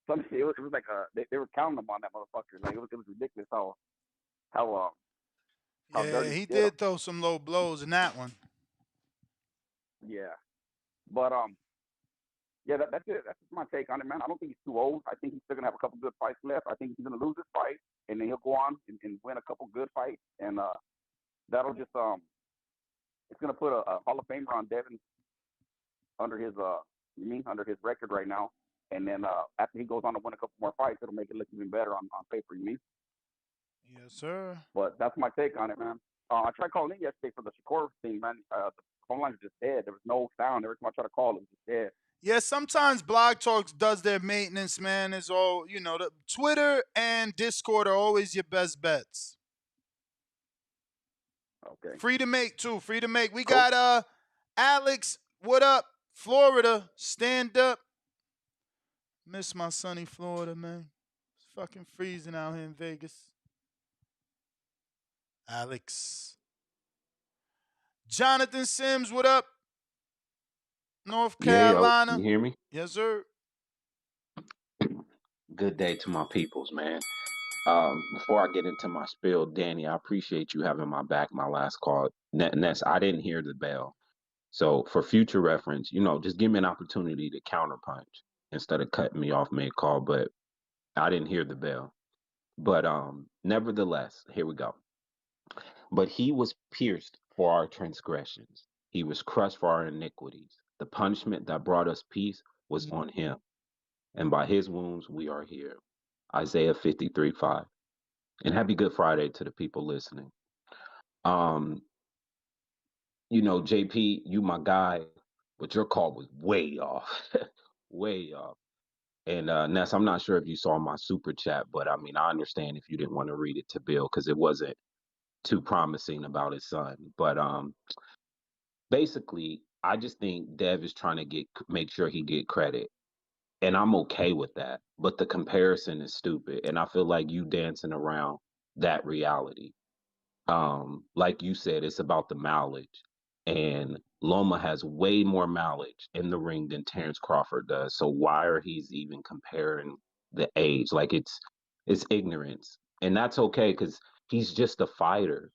S13: Some shit. It was like they were counting him on that motherfucker. Like it was ridiculous how
S5: Yeah,
S13: dirty
S5: he
S13: did him.
S5: did throw some low blows in that one.
S13: Yeah, but yeah, that's it. That's just my take on it, man. I don't think he's too old. I think he's still gonna have a couple good fights left. I think he's gonna lose this fight, and then he'll go on and win a couple good fights, and that'll just it's gonna put a Hall of Famer on Devin under his under his record right now, and then after he goes on to win a couple more fights, it'll make it look even better on paper. You mean?
S5: Yes, sir.
S13: But that's my take on it, man. I tried calling in yesterday for the Shakur thing, man. The phone lines were just dead. There was no sound. Every time I tried to call, it was just dead.
S5: Yeah, sometimes Blog Talks does their maintenance, man. It's all, the Twitter and Discord are always your best bets.
S13: Okay.
S5: Free to make, too. Free to make. We
S13: Cool.
S5: got Alex, what up? Florida, stand up. Miss my sunny Florida, man. It's fucking freezing out here in Vegas. Alex. Jonathan Sims, what up? North
S23: Yeah, yo,
S5: Carolina.
S23: can you hear me?
S5: Yes, sir.
S23: Good day to my peoples, man. Before I get into my spiel, Danny, I appreciate you having my back my last call. Ness, I didn't hear the bell. So for future reference, just give me an opportunity to counterpunch instead of cutting me off mid-call, but I didn't hear the bell. But nevertheless, here we go. But he was pierced for our transgressions. He was crushed for our iniquities. The punishment that brought us peace was on him. And by his wounds we are here. Isaiah 53:5. And happy Good Friday to the people listening. JP, you my guy, but your call was way off. Way off. And Ness, I'm not sure if you saw my super chat, but I understand if you didn't want to read it to Bill because it wasn't too promising about his son. But basically, I just think Dev is trying to make sure he get credit. And I'm okay with that. But the comparison is stupid. And I feel like you dancing around that reality. Like you said, it's about the mileage. And Loma has way more mileage in the ring than Terrence Crawford does. So why are he's even comparing the age? Like it's ignorance. And that's okay because he's just a fighter.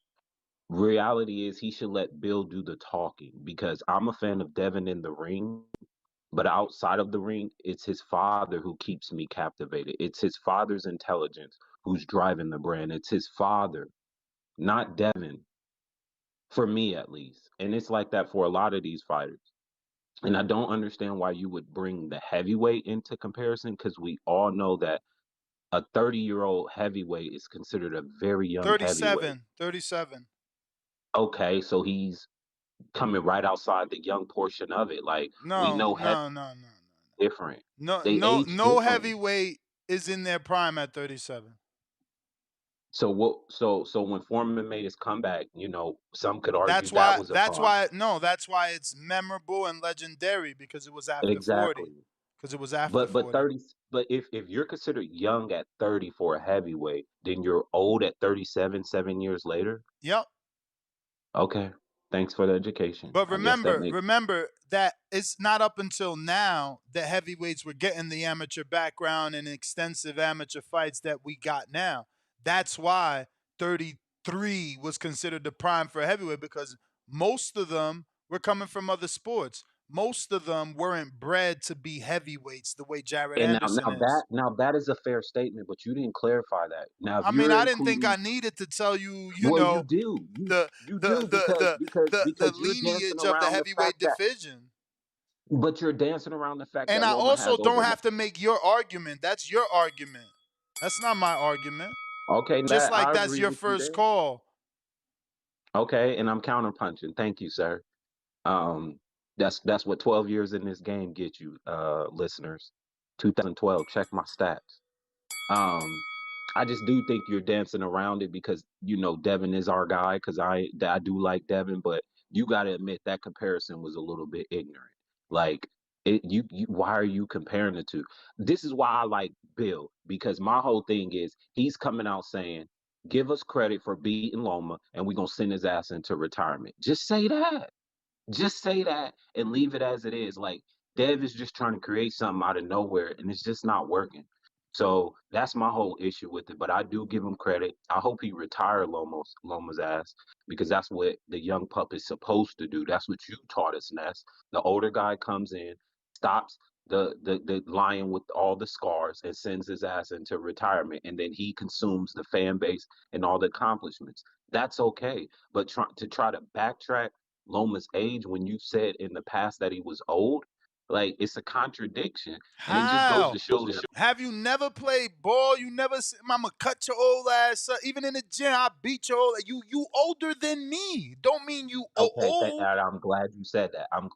S23: Reality is he should let Bill do the talking because I'm a fan of Devin in the ring. But outside of the ring, it's his father who keeps me captivated. It's his father's intelligence who's driving the brand. It's his father, not Devin, for me at least. And it's like that for a lot of these fighters. And I don't understand why you would bring the heavyweight into comparison because we all know that a 30-year-old heavyweight is considered a very young heavyweight.
S5: 37.
S23: Okay, so he's coming right outside the young portion of it. Like we know different.
S5: No
S23: They age different.
S5: heavyweight is in their prime at 37.
S23: So what? So when Foreman made his comeback, some could argue
S5: That's
S23: that
S5: why.
S23: was a
S5: That's
S23: prime.
S5: why. No, that's why it's memorable and legendary because it was after 40.
S23: Exactly.
S5: Because it was after
S23: But
S5: 40.
S23: 30. But if you're considered young at 30 for a heavyweight, then you're old at 37, 7 years later.
S5: Yep.
S23: Okay. Thanks for the education.
S5: But
S23: I guess that
S5: remember,
S23: makes.
S5: remember that it's not up until now that heavyweights were getting the amateur background and extensive amateur fights that we got now. That's why 33 was considered the prime for heavyweight because most of them were coming from other sports. Most of them weren't bred to be heavyweights the way Jared
S23: And
S5: Anderson is.
S23: now that is a fair statement, but you didn't clarify that. Now, if
S5: I mean,
S23: you're
S5: I didn't think
S23: including,
S5: I needed to tell you,
S23: well, you do,
S5: the
S23: you
S5: the
S23: do
S5: the
S23: because
S5: the
S23: because
S5: the
S23: because you're dancing
S5: lineage of the
S23: around the
S5: heavyweight
S23: fact that,
S5: division.
S23: but you're dancing around the fact
S5: And
S23: that
S5: I
S23: Loma
S5: also
S23: has
S5: don't
S23: over.
S5: have to make your argument. That's your argument. That's not my argument.
S23: Okay,
S5: Just
S23: that
S5: like
S23: I
S5: that's
S23: agree
S5: your
S23: with you
S5: first
S23: there.
S5: call.
S23: Okay, and I'm counterpunching. Thank you, sir. Um, that's what 12 years in this game get you, listeners. 2012. Check my stats. Um, I just do think you're dancing around it because Devin is our guy because I do like Devin, but you got to admit that comparison was a little bit ignorant. Like why are you comparing the two? This is why I like Bill because my whole thing is he's coming out saying, "Give us credit for beating Loma, and we're gonna send his ass into retirement." Just say that. Just say that and leave it as it is. Like Dev is just trying to create something out of nowhere, and it's just not working. So that's my whole issue with it. But I do give him credit. I hope he retire Loma's ass because that's what the young pup is supposed to do. That's what you taught us, Ness. The older guy comes in, stops the lion with all the scars and sends his ass into retirement, and then he consumes the fan base and all the accomplishments. That's okay. But try to backtrack Loma's age when you said in the past that he was old, like it's a contradiction, and it just goes to
S5: How?
S23: show that.
S5: Have you never played ball? You never said, "Mama, cut your old ass up." Even in the gym, I beat your old. You older than me. Don't mean you
S23: Okay,
S5: old.
S23: and I'm glad you said that. I'm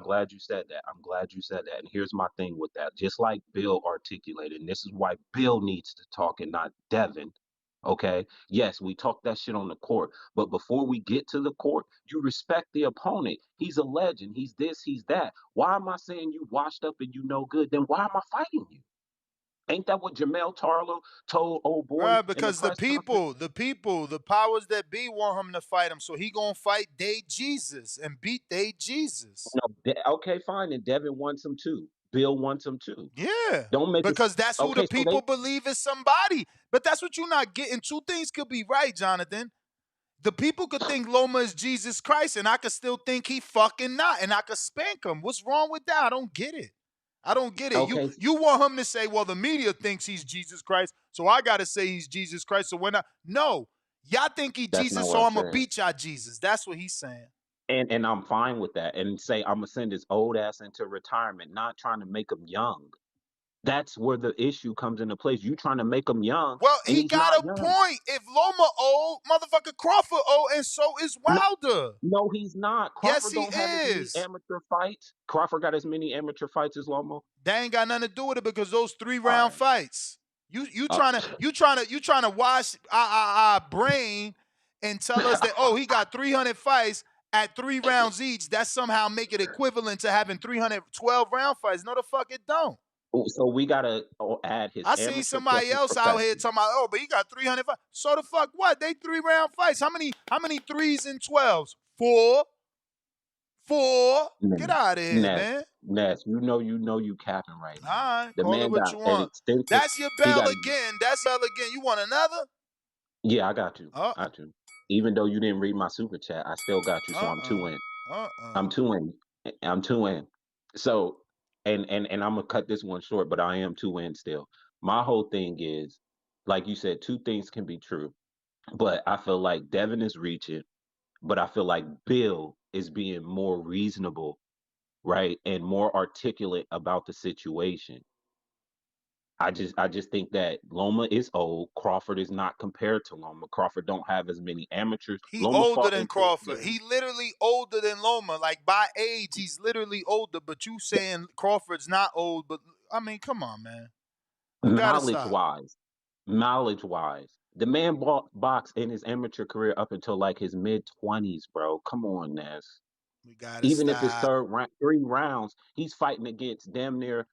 S23: glad you said that. I'm glad you said that. And here's my thing with that. Just like Bill articulated, and this is why Bill needs to talk and not Devin. Okay. Yes, we talk that shit on the court, but before we get to the court, you respect the opponent. He's a legend. He's this. He's that. Why am I saying you washed up and you no good? Then why am I fighting you? Ain't that what Jamel Tarlow told old boy
S5: Bruh,
S23: in the
S5: because
S23: press conference?
S5: the powers that be want him to fight him. So he gonna fight they Jesus and beat they Jesus.
S23: No, okay, fine. And Devin wants him too. Bill wants him too.
S5: Yeah.
S23: Don't make it.
S5: Because that's who the
S23: Okay, so they.
S5: people believe is somebody. But that's what you're not getting. Two things could be right, Jonathan. The people could think Loma is Jesus Christ, and I could still think he fucking not, and I could spank him. What's wrong with that? I don't get it. I don't get it.
S23: Okay,
S5: You want him to say, well, the media thinks he's Jesus Christ, so I gotta say he's Jesus Christ. So when I no, y'all think he
S23: that's not
S5: Jesus,
S23: what
S5: so
S23: I
S5: I'm gonna
S23: said.
S5: beat y'all Jesus. That's what he's saying.
S23: And I'm fine with that. And say I'm gonna send his old ass into retirement, not trying to make him young. That's where the issue comes into place. You trying to make him young,
S5: Well,
S23: and
S5: he
S23: he's
S5: got
S23: not
S5: a
S23: young.
S5: point. If Loma old, motherfucker Crawford old, and so is
S23: No,
S5: Wilder.
S23: no, he's not.
S5: Yes,
S23: Crawford
S5: he
S23: don't have as many
S5: is.
S23: amateur fights. Crawford got as many amateur fights as Lomo.
S5: That ain't got nothing to do with it because those 3 round
S23: All
S5: fights. You
S23: right.
S5: trying to wash our brain and tell us that he got 300 fights at 3 rounds each. That somehow make it equivalent to having 312 round fights. No, the fuck it don't.
S23: So we gotta add his
S5: I seen
S23: amateur plus
S5: somebody
S23: his
S5: else out here
S23: professional.
S5: talking about, but he got 300 fights. So the fuck what? They 3 round fights. How many 3s and 12s? Four. Get out of here,
S23: Ness,
S5: man.
S23: Ness, you capping right
S5: All
S23: now.
S5: right,
S23: The
S5: call it
S23: man
S5: what
S23: got
S5: you
S23: an
S5: want.
S23: extensive.
S5: That's your
S23: He
S5: bell
S23: got.
S5: again. That's bell again. You want another?
S23: Yeah, I got you.
S5: Uh
S23: I got you. Even though you didn't read my super chat, I still got you. So I'm
S5: uh
S23: 2 in.
S5: uh
S23: I'm 2 in. I'm 2 in. So and I'm gonna cut this one short, but I am 2 in still. My whole thing is, like you said, two things can be true, but I feel like Devin is reaching, but I feel like Bill is being more reasonable, right, and more articulate about the situation. I just think that Loma is old. Crawford is not compared to Loma. Crawford don't have as many amateurs.
S5: He
S23: Loma
S5: older
S23: fought
S5: than
S23: in
S5: Crawford.
S23: 10 years.
S5: He literally older than Loma. Like by age, he's literally older. But you saying Crawford's not old? But I mean, come on, man. We gotta
S23: Knowledge
S5: stop.
S23: wise, knowledge wise. The man boxed in his amateur career up until like his mid-20s, bro. Come on, Ness.
S5: We gotta
S23: Even if it's
S5: stop.
S23: three rounds, he's fighting against damn near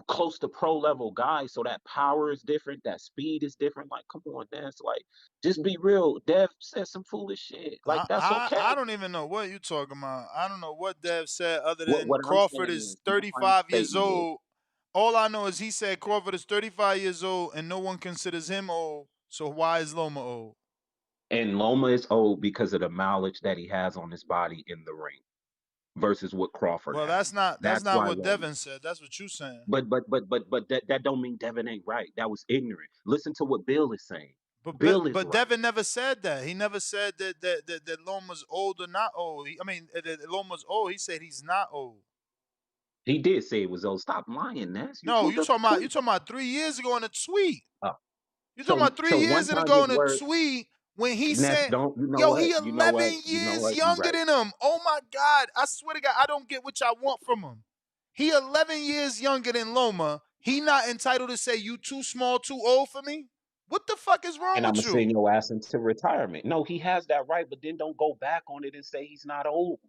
S23: close to pro level guys. So that power is different, that speed is different. Like, come on, Ness. Like, just be real. Dev said some foolish shit. Like, that's
S5: I
S23: okay.
S5: don't even know what you're talking about. I don't know what Dev said other
S23: What
S5: than
S23: what I'm
S5: Crawford
S23: saying
S5: is
S23: is my
S5: 35 years
S23: statement is,
S5: old. All I know is he said Crawford is 35 years old and no one considers him old. So why is Loma old?
S23: and Loma is old because of the mileage that he has on his body in the ring versus what Crawford
S5: Well, that's
S23: has.
S5: not
S23: That's
S5: what
S23: why Loma.
S5: Devin said. That's what you saying.
S23: But that don't mean Devin ain't right. That was ignorant. Listen to what Bill is saying.
S5: But
S23: Bill is
S5: but
S23: right.
S5: Devin never said that. He never said that Loma's old or not old. I mean that Loma's old. He said he's not old.
S23: He did say it was old. Stop lying, Ness. You
S5: No,
S23: pulled up the
S5: you
S23: tweet.
S5: talking about 3 years ago in a tweet.
S23: Oh,
S5: You talking
S23: so
S5: about three
S23: so one
S5: years
S23: time
S5: ago
S23: his
S5: in a
S23: word,
S5: tweet when he
S23: Ness.
S5: said,
S23: Don't you know
S5: "Yo,
S23: what?
S5: he
S23: You know what?
S5: 11
S23: You know
S5: years
S23: what? You
S5: younger
S23: right.
S5: than him." Oh my God! I swear to God, I don't get what y'all want from him. He 11 years younger than Loma. He not entitled to say you too small, too old for me. What the fuck is wrong
S23: And I'm
S5: with
S23: gonna send
S5: you,
S23: your ass into retirement. No, he has that right, but then don't go back on it and say he's not old.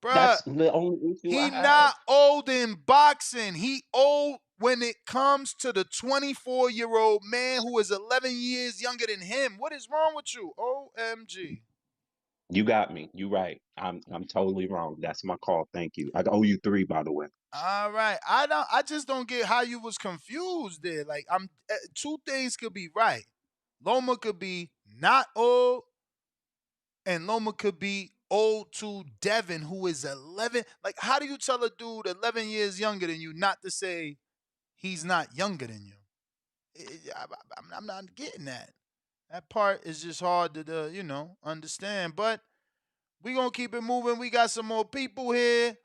S5: bruh?
S23: That's the only issue I
S5: He
S23: have.
S5: not old in boxing. He old when it comes to the 24-year-old man who is 11 years younger than him. What is wrong with you? OMG.
S23: You got me. You right. I'm totally wrong. That's my call. Thank you. I owe you 3, by the way.
S5: All right. I just don't get how you was confused there. Like two things could be right. Loma could be not old and Loma could be old to Devin who is 11. Like how do you tell a dude 11 years younger than you not to say he's not younger than you? I'm not getting that. That part is just hard to understand, but we gonna keep it moving. We got some more people here.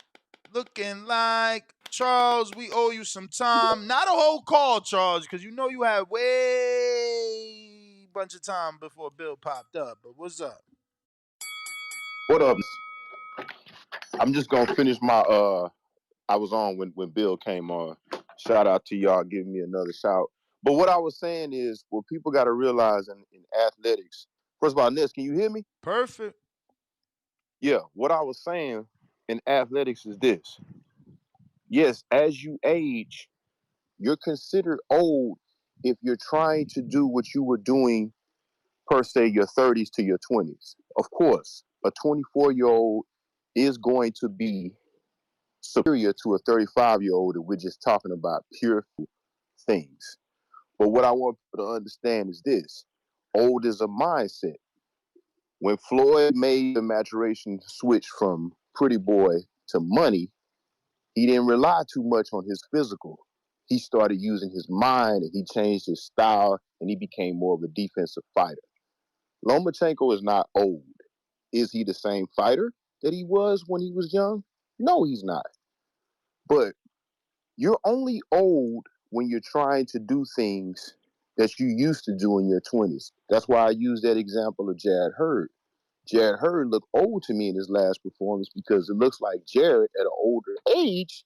S5: Looking like Charles, we owe you some time. Not a whole call, Charles, because you know you had way bunch of time before Bill popped up. But what's up?
S7: What up? I'm just gonna finish my I was on when Bill came on. Shout out to y'all giving me another shout. But what I was saying is what people gotta realize in athletics. First of all, Ness, can you hear me?
S5: Perfect.
S7: Yeah. What I was saying in athletics is this. Yes, as you age, you're considered old if you're trying to do what you were doing per se your 30s to your 20s. Of course, a 24-year-old is going to be superior to a 35-year-old if we're just talking about pure things. But what I want people to understand is this. Old is a mindset. When Floyd made the maturation switch from pretty boy to money, he didn't rely too much on his physical. He started using his mind and he changed his style and he became more of a defensive fighter. Lomachenko is not old. Is he the same fighter that he was when he was young? No, he's not. But you're only old when you're trying to do things that you used to do in your 20s. That's why I use that example of Jared Hurd. Jared Hurd looked old to me in his last performance because it looks like Jared at an older age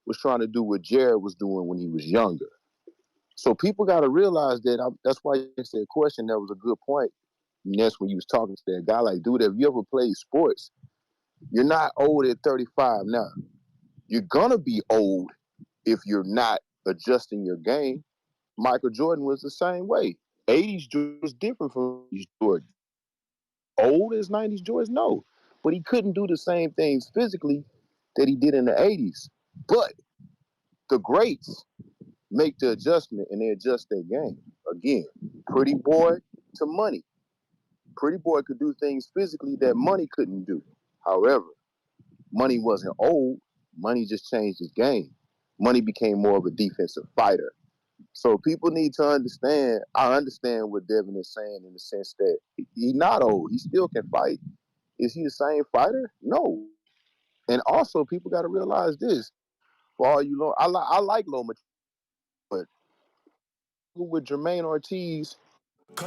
S7: was trying to do what Jared was doing when he was younger. So people got to realize that. That's why you asked that question. That was a good point. And that's when you was talking to that guy like, dude, have you ever played sports? You're not old at 35 now. You're going to be old if you're not adjusting your game. Michael Jordan was the same way. 80s Jordan was different from 80s Jordan. Old as 90s Jordan? No. But he couldn't do the same things physically that he did in the 80s. But the greats make the adjustment and they adjust their game. Again, pretty boy to money. Pretty boy could do things physically that money couldn't do. However, money wasn't old. Money just changed his game. Money became more of a defensive fighter. So people need to understand. I understand what Devin is saying in the sense that he's not old. He still can fight. Is he the same fighter? No. And also, people got to realize this. For all you know, I like Loma, but with Jermaine Ortiz, he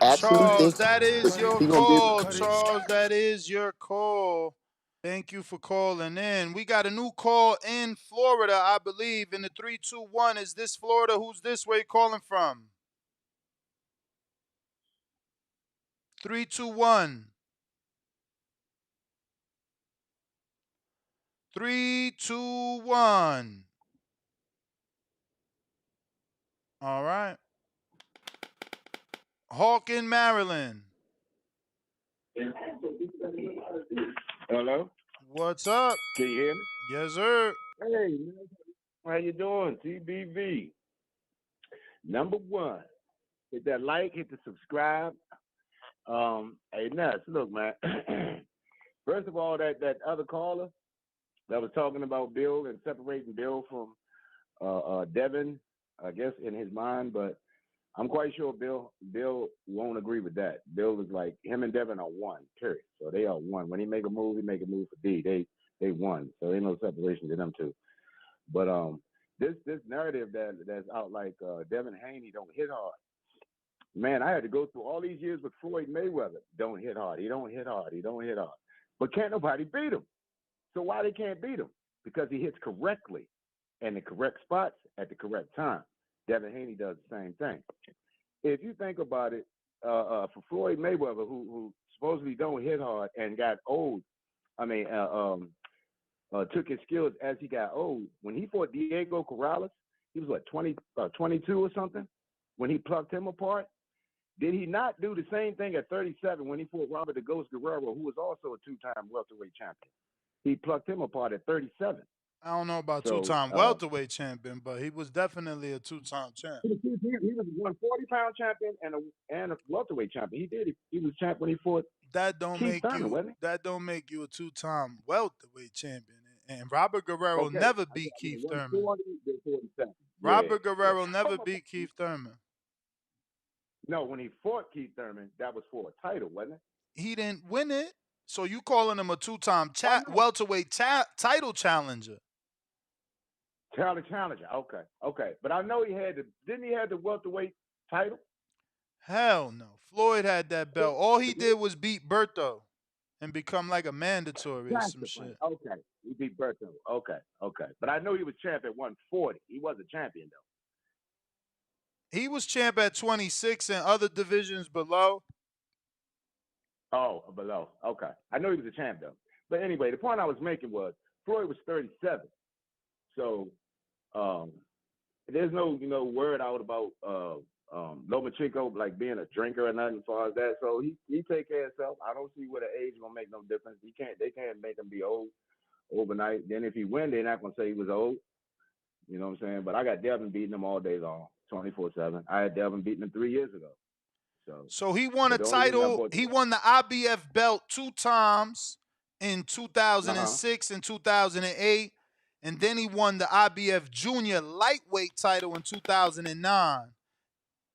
S7: actually
S5: Charles,
S7: think
S5: that is your
S7: he gonna be able
S5: call. Charles, that is your call. Thank you for calling in. We got a new call in Florida, I believe, in the 321. Is this Florida? Who's this? Where you calling from? Three, two, one. 3, 2, 1. All right. Hawk in Maryland.
S14: Hello?
S5: What's up?
S14: Can you hear me?
S5: Yes, sir.
S14: Hey, man. How you doing? TBV. Number one, hit that like, hit the subscribe. Hey, Nuts, look, man. First of all, that other caller that was talking about Bill and separating Bill from Devin, I guess, in his mind, but I'm quite sure Bill won't agree with that. Bill is like, him and Devin are one, period. So they are one. When he make a move, he make a move for D. They won. So ain't no separation to them two. But this narrative that's out like Devin Haney don't hit hard. Man, I had to go through all these years with Floyd Mayweather. Don't hit hard. He don't hit hard. He don't hit hard. But can't nobody beat him. So why they can't beat him? Because he hits correctly in the correct spots at the correct time. Devin Haney does the same thing. If you think about it, for Floyd Mayweather, who supposedly don't hit hard and got old, took his skills as he got old. When he fought Diego Corrales, he was what, 22 or something? When he plucked him apart, did he not do the same thing at 37 when he fought Robert the Ghost Guerrero, who was also a two-time welterweight champion? He plucked him apart at 37.
S5: I don't know about
S14: So
S5: two-time welterweight champion, but he was definitely a two-time champ.
S14: he was a 140-pound champion and a welterweight champion. He was champ when he fought
S5: That don't
S14: Keith
S5: make
S14: Thurman,
S5: you
S14: wasn't
S5: that don't make you a two-time welterweight champion. And Robert
S14: he?
S5: Guerrero
S14: Okay,
S5: never
S14: I
S5: beat
S14: mean
S5: Keith Thurman.
S14: 140, then 47.
S5: Robert
S14: Yeah.
S5: Guerrero never beat Keith Thurman.
S14: No, when he fought Keith Thurman, that was for a title, wasn't it?
S5: He didn't win it. So you calling him a two-time
S14: Oh no,
S5: welterweight title challenger?
S14: Challenger. Okay. But I know didn't he have the welterweight title?
S5: Hell no. Floyd had that belt. All he
S14: Yeah.
S5: did was beat Berto and become like a mandatory or
S14: That's
S5: some
S14: the point.
S5: shit.
S14: Okay. He beat Berto. Okay. But I know he was champ at 140. He was a champion though.
S5: He was champ at 26 and other divisions below.
S14: Oh, below. Okay. I know he was a champ though. But anyway, the point I was making was Floyd was 37. So there's no, word out about Lomachenko like being a drinker or nothing as far as that. So he take care of himself. I don't see where the age gonna make no difference. They can't make him be old overnight. Then if he win, they're not gonna say he was old. You know what I'm saying? But I got Devin beating him all day long, 24/7. I had Devin beating him 3 years ago.
S5: So he won a
S14: But the only reason I
S5: title.
S14: bought
S5: He won the IBF belt 2 times in
S14: uh-huh.
S5: 2006 and 2008. And then he won the IBF junior lightweight title in 2009.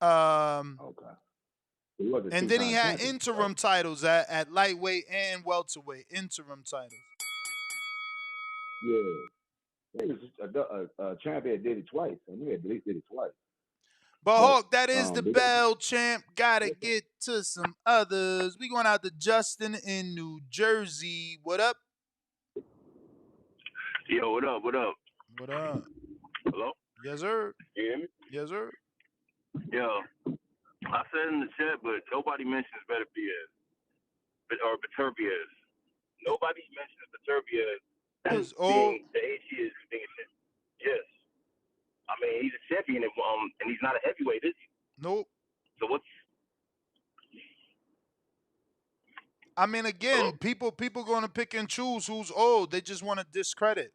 S14: Okay. He was a
S5: And then he
S14: two-time
S5: had
S14: champion.
S5: interim titles at lightweight and welterweight. Interim titles.
S14: Yeah. He was a champion did it twice. And we at least did it twice.
S5: But
S14: But
S5: Hawk, that is the
S14: they got
S5: bell champ. Gotta get to some others. We going out to Justin in New Jersey. What up?
S15: Yo, what up? What up?
S5: What up?
S15: Hello?
S5: Yes, sir.
S15: You hear me?
S5: Yes, sir.
S15: Yo, I said in the chat, but nobody mentions Beterbiev or Beterbiev. Nobody mentions Beterbiev
S5: Is old.
S15: being the age he is being a champion. Yes. I mean, he's a champion, and he's not a heavyweight, is he?
S5: Nope.
S15: So what's...
S5: I mean, again, people going to pick and choose who's old. They just want to discredit.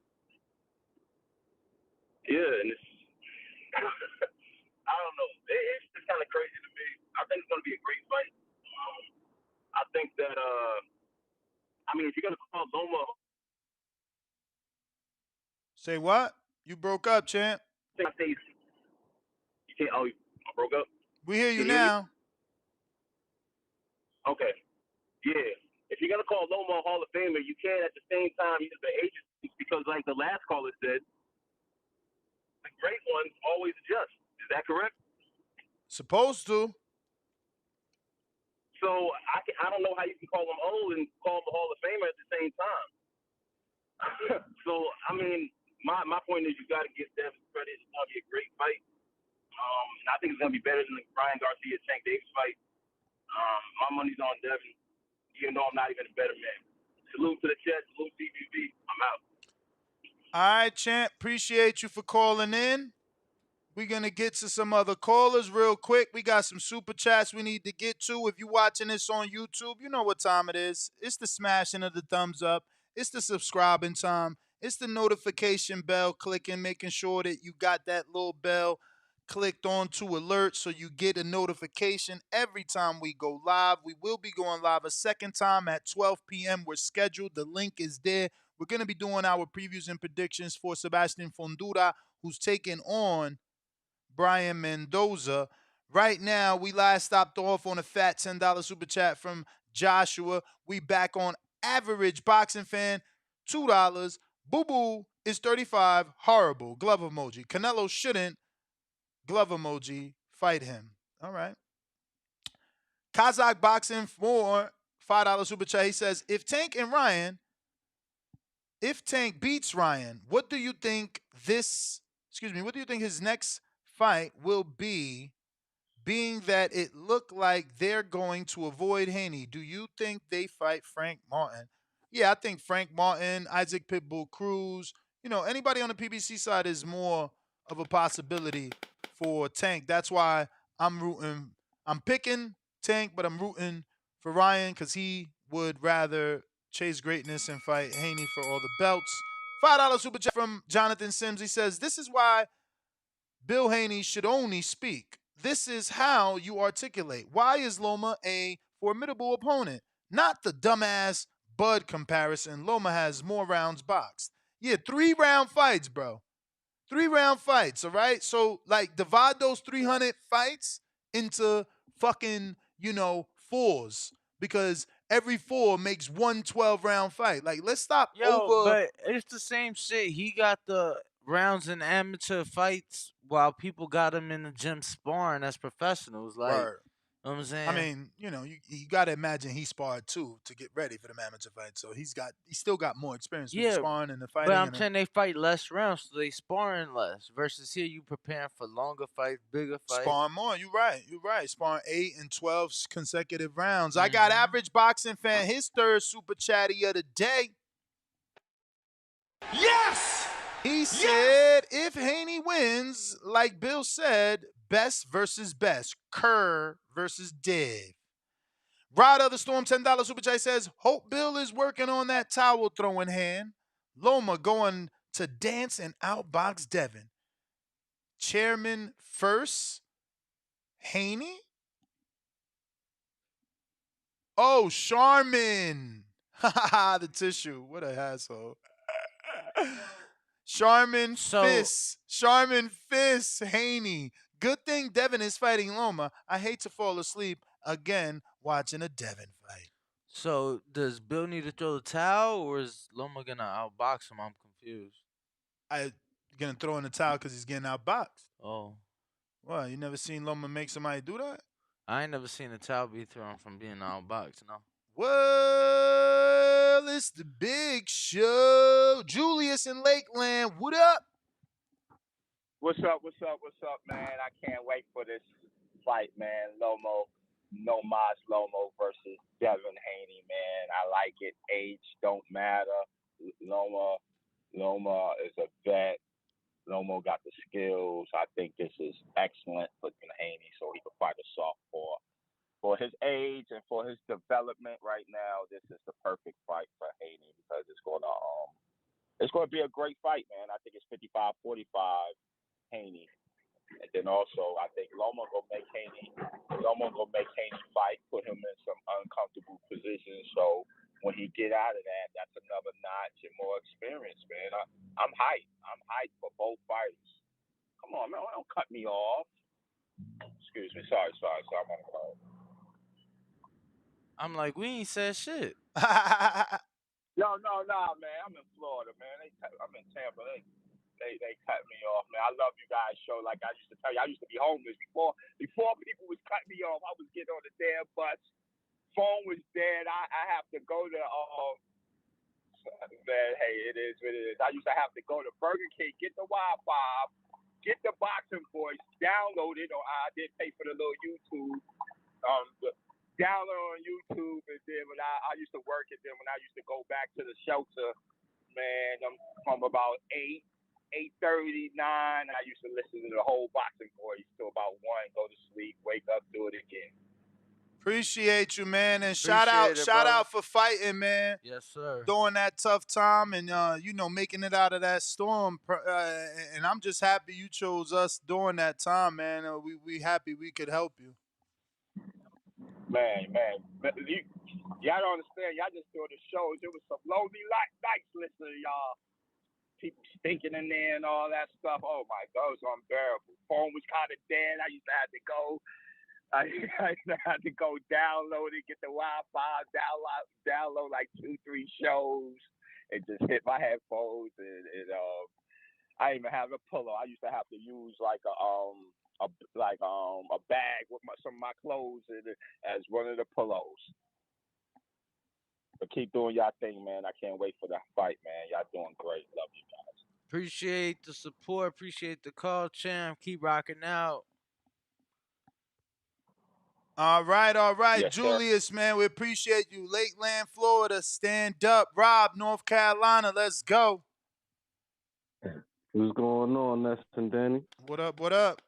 S15: Yeah, and it's... I don't know. It's just kind of crazy to me. I think it's going to be a great fight. I think that, I mean, if you're going to call Loma...
S5: Say what? You broke up, champ.
S15: You can't... Oh, I broke up?
S5: We hear you
S15: Can you hear me?
S5: now.
S15: Okay. Yeah. If you're going to call Loma a Hall of Famer, you can't at the same time use the age because, like the last caller said, the great ones always adjust. Is that correct?
S5: Supposed to.
S15: So I don't know how you can call him old and call him a Hall of Famer at the same time. So, I mean, my point is you got to give Devin credit. It's going to be a great fight. And I think it's going to be better than the Ryan Garcia-Tank Davis fight. My money's on Devin, even though I'm not even a better man. Salute to the chat. Salute DBV. I'm out.
S5: All right, champ. Appreciate you for calling in. We're going to get to some other callers real quick. We got some super chats we need to get to. If you're watching this on YouTube, you know what time it is. It's the smashing of the thumbs up. It's the subscribing time. It's the notification bell clicking, making sure that you got that little bell clicked on to alert so you get a notification every time we go live. We will be going live a second time at 12 p.m. We're scheduled. The link is there. We're going to be doing our previews and predictions for Sebastian Fondura, who's taking on Brian Mendoza. Right now, we last stopped off on a fat $10 super chat from Joshua. We back on average boxing fan, $2. Boo Boo is 35. Horrible. Glove emoji. Canelo shouldn't. Glove emoji. Fight him. All right. Kazakh boxing for $5 super chat. He says, if Tank beats Ryan, what do you think his next fight will be, being that it looked like they're going to avoid Haney? Do you think they fight Frank Martin? Yeah, I think Frank Martin, Isaac Pitbull Cruz, anybody on the PBC side is more of a possibility for Tank. That's why I'm picking Tank, but I'm rooting for Ryan because he would rather chase greatness and fight Haney for all the belts. $5 super chat from Jonathan Sims. He says, this is why Bill Haney should only speak. This is how you articulate. Why is Loma a formidable opponent? Not the dumbass Bud comparison. Loma has more rounds boxed. Yeah, 3-round fights, bro. 3-round fights, all right? So, divide those 300 fights into fucking, fours, because every 4 makes one 12-round fight. Let's stop over.
S9: But it's the same shit. He got the rounds in amateur fights while people got him in the gym sparring as professionals.
S5: Word.
S9: You know what I'm saying?
S5: I mean, you got to imagine he sparred too to get ready for the amateur fight. So he still got more experience with the sparring and the fighting.
S9: But I'm saying they fight less rounds, so they sparring less. Versus here, you preparing for longer fights, bigger fights.
S5: Sparring more. You're right. Sparring 8 and 12 consecutive rounds. I got average boxing fan, his third super chatty of the day.
S16: Yes!
S5: He said, if Haney wins, like Bill said, best versus best. Kerr versus Dev. Rod of the Storm, $10 super chat says, hope Bill is working on that towel throwing hand. Loma going to dance and outbox Devin. Chairman first. Haney? Oh, Charmin. The tissue. What a asshole. Charmin Fist, Haney. Good thing Devin is fighting Loma. I hate to fall asleep again watching a Devin fight.
S9: So does Bill need to throw the towel, or is Loma gonna outbox him? I'm confused.
S5: I gonna throw in the towel because he's getting outboxed.
S9: Oh.
S5: What? You never seen Loma make somebody do that?
S9: I ain't never seen a towel be thrown from being outboxed, no.
S5: Well, it's the big show. Julius in Lakeland, what up?
S17: What's up, man? I can't wait for this fight, man. Lomo versus Devin Haney, man. I like it. Age don't matter. Loma is a vet. Lomo got the skills. I think this is excellent for Haney, so he can fight a softball. For his age and for his development right now, this is the perfect fight for Haney because it's going to be a great fight, man. I think it's 55-45 Haney. And then also, I think Loma gonna make Haney fight, put him in some uncomfortable positions. So when he get out of that, that's another notch and more experience, man. I'm hyped. I'm hyped for both fighters. Come on, man, don't cut me off. Excuse me. Sorry. I'm on the call.
S9: I'm like, we ain't said shit.
S17: No, man. I'm in Florida, man. I'm in Tampa. They cut me off, man. I love you guys' show. Like I used to tell you, I used to be homeless before people was cutting me off. I was getting on the damn bus. Phone was dead. I have to go to man. Hey, it is what it is. I used to have to go to Burger King, get the Wi-Fi, get the Boxing Voice, download it. Or I did pay for the little YouTube. download on YouTube, and then when I used to work, and then when I used to go back to the shelter, man, I'm from about 8:39. I used to listen to the whole Boxing Voice till about 1, go to sleep, wake up, do it again.
S5: Appreciate you, man, and
S9: Appreciate it,
S5: shout
S9: brother.
S5: out for fighting, man.
S9: Yes, sir.
S5: During that tough time, and making it out of that storm. And I'm just happy you chose us during that time, man. We happy we could help you.
S17: Man, y'all don't understand. Y'all just doing the shows. It was some lonely nights listening to y'all. People stinking in there and all that stuff. Oh my God, it was unbearable. Phone was kind of dead. I used to have to go. I used to have to go download it, get the Wi-Fi, download like 2-3 shows, and just hit my headphones. And I didn't even have a pillow. I used to have to use like a bag with some of my clothes in it as one of the pillows. But keep doing y'all thing, man. I can't wait for that fight, man. Y'all doing great. Love you guys.
S9: Appreciate the support. Appreciate the call, champ. Keep rocking out.
S5: All right,
S17: Yes, sir.
S5: Julius, man, we appreciate you. Lakeland, Florida, stand up. Rob, North Carolina, let's go.
S16: What's going on, Ness and Danny?
S5: What up? What up?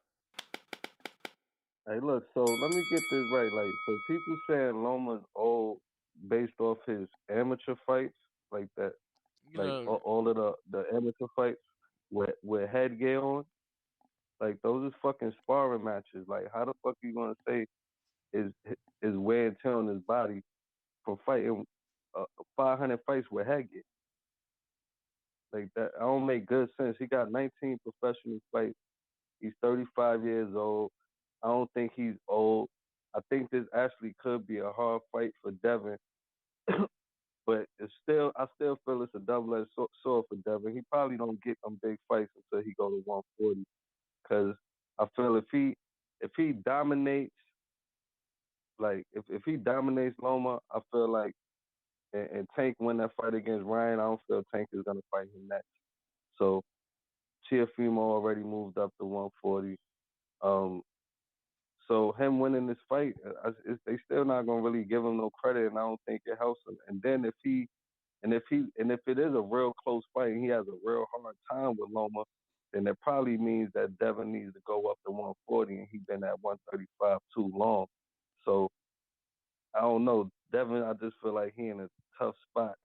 S16: Hey, look, so let me get this right. Like, so people saying Loma's old based off his amateur fights, like that,
S9: You
S16: like
S9: know,
S16: all of the amateur fights with headgear on, like those is fucking sparring matches. Like, how the fuck you gonna say is wear and tear on his body from fighting 500 fights with headgear? Like that, I don't make good sense. He got 19 professional fights. He's 35 years old. I don't think he's old. I think this actually could be a hard fight for Devin, but I still feel it's a double-edged sword for Devin. He probably don't get them big fights until he go to 140, because I feel if he dominates, like if he dominates Loma, I feel like and Tank win that fight against Ryan, I don't feel Tank is gonna fight him next. So Tiafimo already moved up to 140. So him winning this fight, they still not gonna really give him no credit, and I don't think it helps him. And then if it is a real close fight, and he has a real hard time with Loma, then it probably means that Devin needs to go up to 140, and he's been at 135 too long. So I don't know, Devin. I just feel like he in a tough spot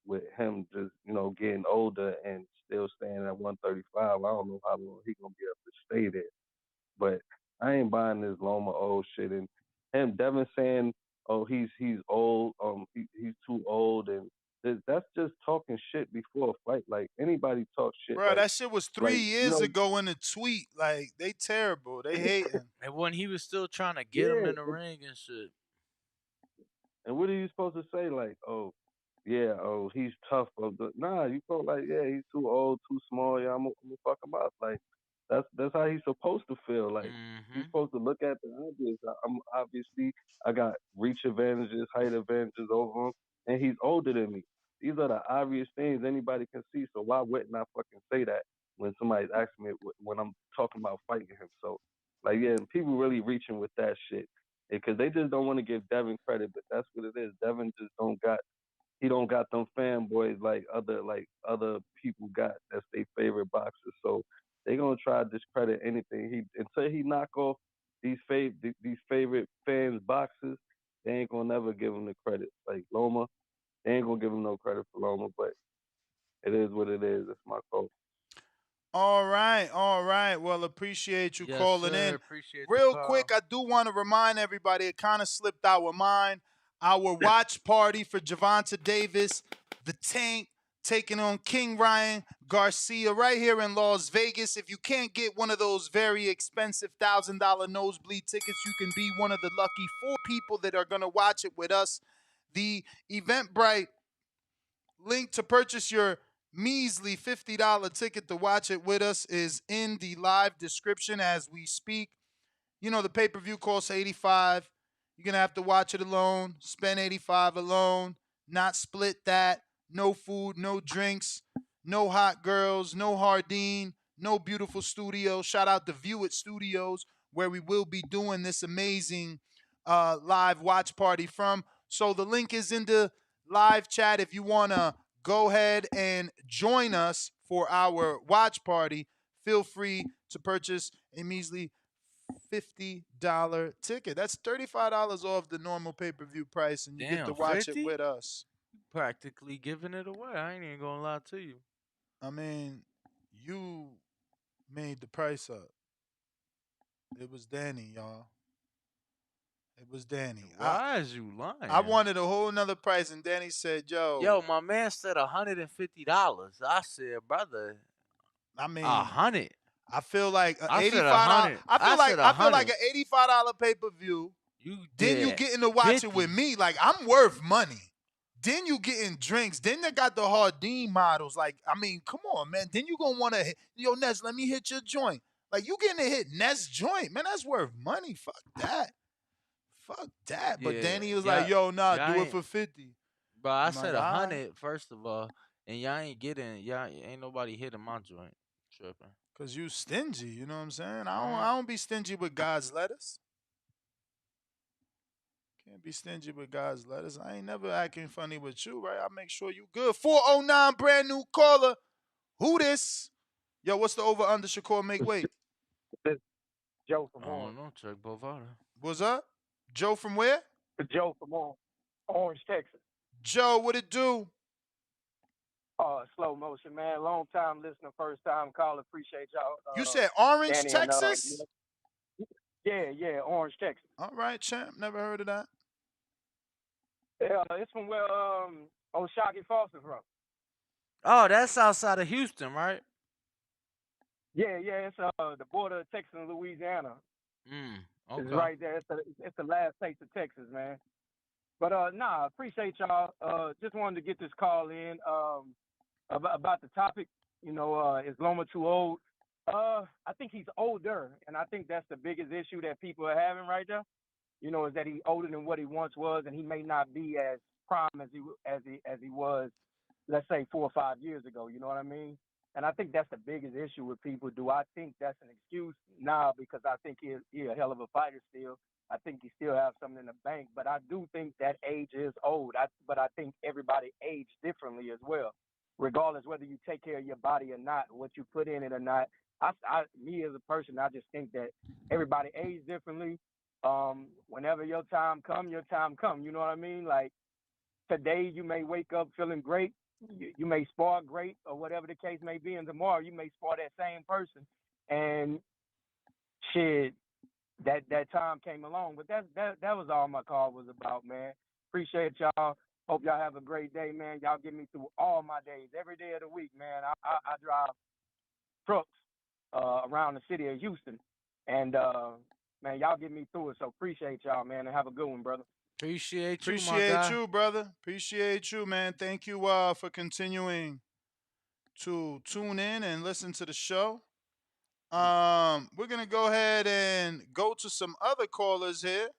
S16: with him just getting older and still staying at 135. I don't know how long he gonna be able to stay there. But I ain't buying this Loma old shit. And him, Devin saying, "Oh, he's old. He's too old," and that's just talking shit before a fight. Like anybody talk shit.
S5: Bro, that shit was 3
S16: like,
S5: years ago in a tweet. Like, they terrible. They hating.
S9: and when he was still trying to get him
S16: Yeah.
S9: in the ring and shit.
S16: And what are you supposed to say? Like, oh, yeah, oh, he's tough. Nah, you felt like, yeah, he's too old, too small. Yeah, I'm gonna fuck him up. Like, that's how he's supposed to feel. Like, he's supposed to look at the obvious. I got reach advantages, height advantages over him, and he's older than me. These are the obvious things anybody can see. So why wouldn't I fucking say that when somebody's asking me when I'm talking about fighting him? So, like, yeah, people really reaching with that shit because they just don't want to give Devin credit, but that's what it is. Devin just don't got them fanboys like other people got. That's their favorite boxers. So they gonna try to discredit anything until he knock off these favorite fans boxers. They ain't gonna never give him the credit. Like Loma, they ain't gonna give him no credit for Loma, but it is what it is. It's my call.
S5: All right. Well, appreciate you
S9: Yes,
S5: calling
S9: sir.
S5: in.
S9: Appreciate
S5: Real
S9: the call.
S5: quick, I do want to remind everybody, it kind of slipped out with mine. Our watch party for Gervonta Davis, the Tank, taking on King Ryan Garcia right here in Las Vegas. If you can't get one of those very expensive $1,000 nosebleed tickets, you can be one of the lucky 4 people that are going to watch it with us. The Eventbrite link to purchase your measly $50 ticket to watch it with us is in the live description as we speak. You know, the pay-per-view costs $85. You're going to have to watch it alone, spend $85 alone, not split that, no food, no drinks, no hot girls, no Hardin, no beautiful studio. Shout out to View It Studios where we will be doing this amazing live watch party from. So the link is in the live chat if you want to go ahead and join us for our watch party. Feel free to purchase a measly $50 ticket. That's $35 off the normal pay-per-view price, and you get to
S9: Damn,
S5: watch it
S9: 50?
S5: with us.
S9: Practically giving it away. I ain't even gonna lie to you.
S5: I mean, you made the price up. It was Danny, y'all. It was Danny.
S9: Why is you lying?
S5: I wanted a whole nother price, and Danny said,
S9: Yo, my man said $150. I said, brother,
S5: I mean,
S9: 100.
S5: I feel like
S9: I said
S5: $85.
S9: 100.
S5: I feel like
S9: $100.
S5: an $85 pay-per-view.
S9: You
S5: Then you
S9: did
S5: getting to watch it with
S9: 50.
S5: me. Like, I'm worth money. Then you getting drinks. Then they got the Hardin models. Like, I mean, come on, man. Then you gonna want to hit, yo, Ness, let me hit your joint. Like, you getting to hit Ness joint, man. That's worth money. Fuck that. Fuck that. But
S9: Yeah,
S5: Danny was
S9: y'all,
S5: like, yo, nah,
S9: y'all
S5: do it
S9: ain't,
S5: for 50.
S9: bro. I
S5: I'm like,
S9: said
S5: all right.
S9: 100 first of all, and y'all ain't nobody hitting my joint. Tripping.
S5: Cause you stingy, you know what I'm saying? I don't be stingy with God's letters. Can't be stingy with God's letters. I ain't never acting funny with you, right? I make sure you good. 409, brand new caller. Who this? Yo, what's the over under Shakur make weight?
S18: Joe from
S9: I don't
S18: Orange.
S9: know. Check both out.
S5: What's up? Joe from where?
S18: Joe from Orange, Texas.
S5: Joe, what it do?
S18: Slow motion, man. Long time listener, first time caller. Appreciate y'all.
S5: You said Orange,
S18: Danny
S5: Texas?
S18: Yeah, Orange, Texas.
S5: All right, champ. Never heard of that.
S18: Yeah, it's from where Oshaki Foster from.
S9: Oh, that's outside of Houston, right?
S18: Yeah, it's the border of Texas and Louisiana.
S9: Okay.
S18: It's right there. It's the last state of Texas, man. But appreciate y'all. Just wanted to get this call in about the topic. You know, is Loma too old? I think he's older, and I think that's the biggest issue that people are having right now. You know, is that he's older than what he once was, and he may not be as prime as he was, let's say 4 or 5 years ago. You know what I mean? And I think that's the biggest issue with people. Do I think that's an excuse? Nah, because I think he's a hell of a fighter still. I think he still has something in the bank, but I do think that age is old. But I think everybody ages differently as well, regardless whether you take care of your body or not, what you put in it or not. Me as a person, I just think that everybody ages differently. Whenever your time come, your time come. You know what I mean? Like today, you may wake up feeling great. You may spar great or whatever the case may be, and tomorrow you may spar that same person, and shit, that time came along. But that was all my call was about, man. Appreciate y'all. Hope y'all have a great day, man. Y'all get me through all my days, every day of the week, man. I drive trucks around the city of Houston, and man, y'all get me through it. So appreciate y'all, man, and have a good one, brother.
S9: Appreciate you, my
S5: Appreciate
S9: guy.
S5: you, brother. Appreciate you, man. Thank you for continuing to tune in and listen to the show. We're gonna go ahead and go to some other callers here.